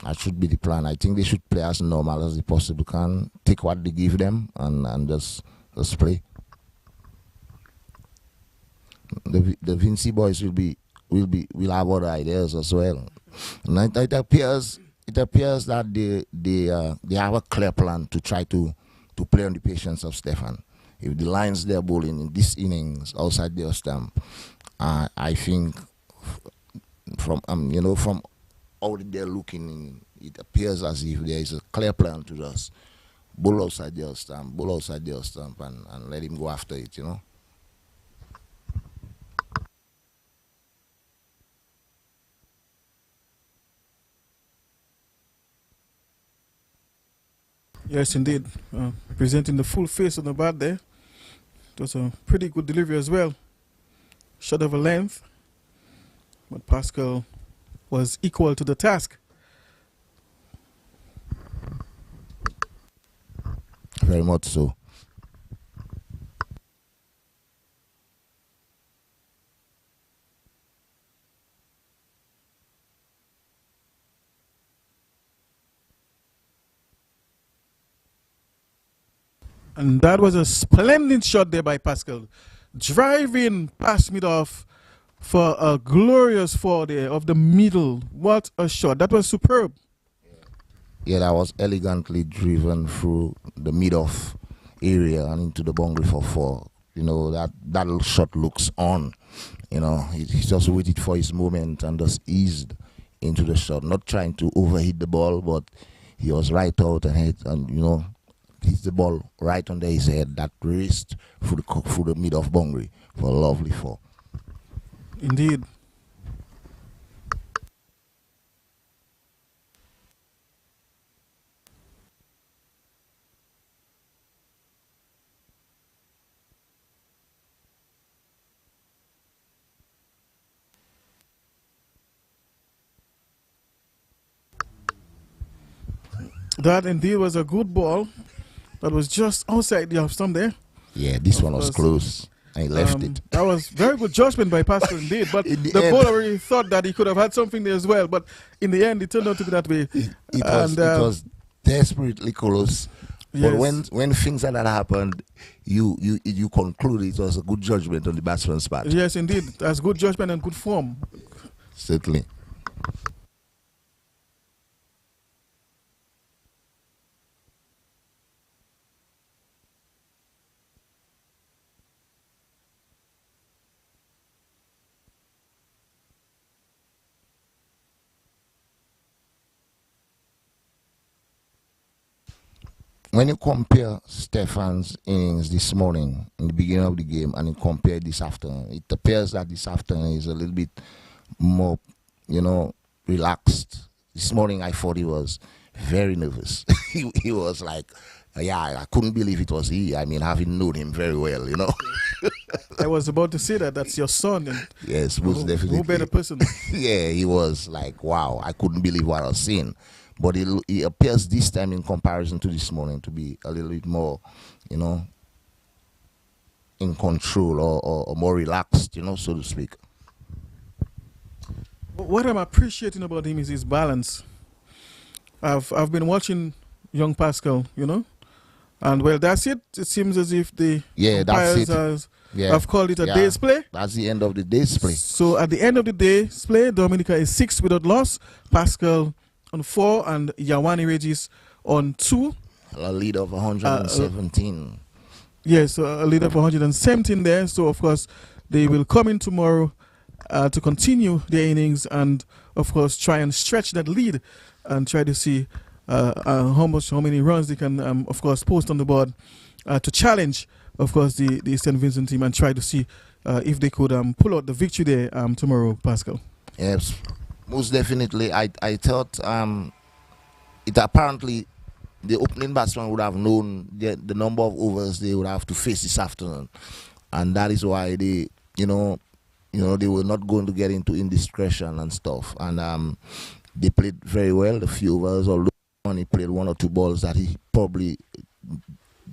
That should be the plan. I think they should play as normal as they possibly can. Take what they give them and just play. The Vinci boys will have other ideas as well. And it appears that they have a clear plan to try to play on the patience of Stefan. If the Lions they're bowling in this innings outside their stump, I think from how they're looking, it appears as if there is a clear plan to just bowl outside their stump, and let him go after it. Yes, indeed. Presenting the full face of the bat there. It was a pretty good delivery as well. Short of a length, but Pascal was equal to the task. Very much so. And that was a splendid shot there by Pascal. Driving past mid-off for a glorious four there of the middle. What a shot. That was superb. Yeah, that was elegantly driven through the mid-off area and into the boundary for four. That shot looks on. He just waited for his moment and just eased into the shot. Not trying to overhit the ball, but he was right out ahead and, hits the ball right under his head. That raced through the mid-off boundary for a lovely four. Indeed. That indeed was a good ball. That was just outside the off stump there. Yeah, this one was close. I left it. That was very good judgment by Pascal indeed. But the bowler already thought that he could have had something there as well. But in the end, it turned out to be that way. It was desperately close. Yes. But when things like that happened, you conclude it was a good judgment on the batsman's part. Yes, indeed. That's good judgment and good form. Certainly. When you compare Stefan's innings this morning in the beginning of the game and you compare this afternoon, it appears that this afternoon is a little bit more, relaxed. This morning I thought he was very nervous. he was like, I couldn't believe it was he. I mean, having known him very well, I was about to say that's your son. And yes, most definitely. Who better person? Yeah, he was like, wow, I couldn't believe what I was seeing. But it appears this time in comparison to this morning to be a little bit more, in control or more relaxed, so to speak. What I'm appreciating about him is his balance. I've been watching young Pascal, and well, that's it. It seems as if the umpires have called it a day's play. That's the end of the day's play. So at the end of the day's play, Dominica is 6 without loss. Pascal on 4 and Yawani Regis on 2. A lead of 117. Yes, a lead of 117 there. So, of course, they will come in tomorrow to continue their innings and, of course, try and stretch that lead and try to see how many runs they can, of course, post on the board to challenge, of course, the St. Vincent team and try to see if they could pull out the victory there tomorrow, Pascal. Yes, most definitely. I thought it apparently the opening batsman would have known the number of overs they would have to face this afternoon, and that is why they, they were not going to get into indiscretion and stuff. And they played very well the few overs, although he played one or two balls that he probably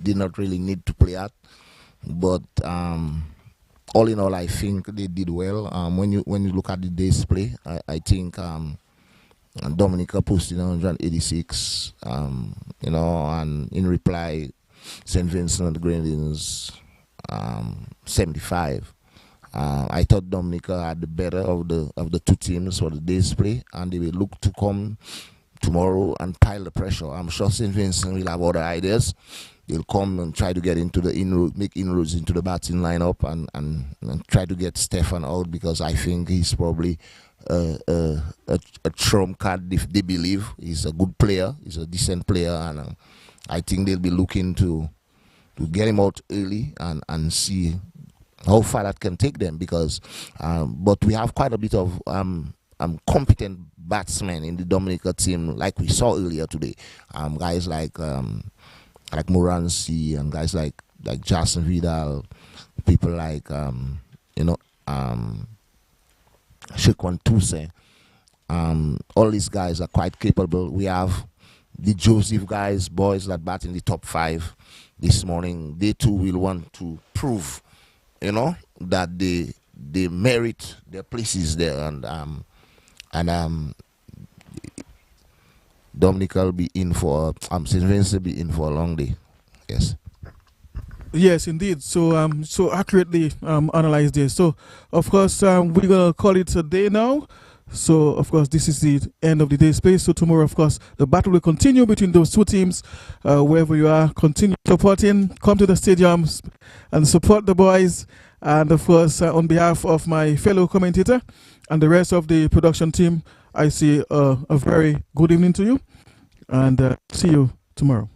did not really need to play at. But all in all, I think they did well. When you look at the day's play, I think Dominica posted 186, and in reply, St. Vincent and the Grenadines 75. I thought Dominica had the better of the two teams for the day's play, and they will look to come tomorrow and pile the pressure. I'm sure St. Vincent will have other ideas. They'll come and try to get into make inroads into the batting lineup and try to get Stefan out, because I think he's probably a trump card if they believe. He's a good player. He's a decent player, and I think they'll be looking to get him out early and see how far that can take them, because but we have quite a bit of competent batsmen in the Dominica team, like we saw earlier today. Guys like Moransi and guys like Jason Vidal, people like Shekwan Tuse. All these guys are quite capable. We have the Joseph boys that bat in the top 5 this morning. They too will want to prove, that they merit their places there, and Dominica will be in for St. Vincent will be in for a long day. Yes. Yes, indeed. So so accurately analyzed this. So of course we're gonna call it a day now. So of course this is the end of the day's play. So tomorrow, of course, the battle will continue between those two teams. Wherever you are, continue supporting. Come to the stadiums and support the boys. And of course, on behalf of my fellow commentator and the rest of the production team, I say a very good evening to you, and see you tomorrow.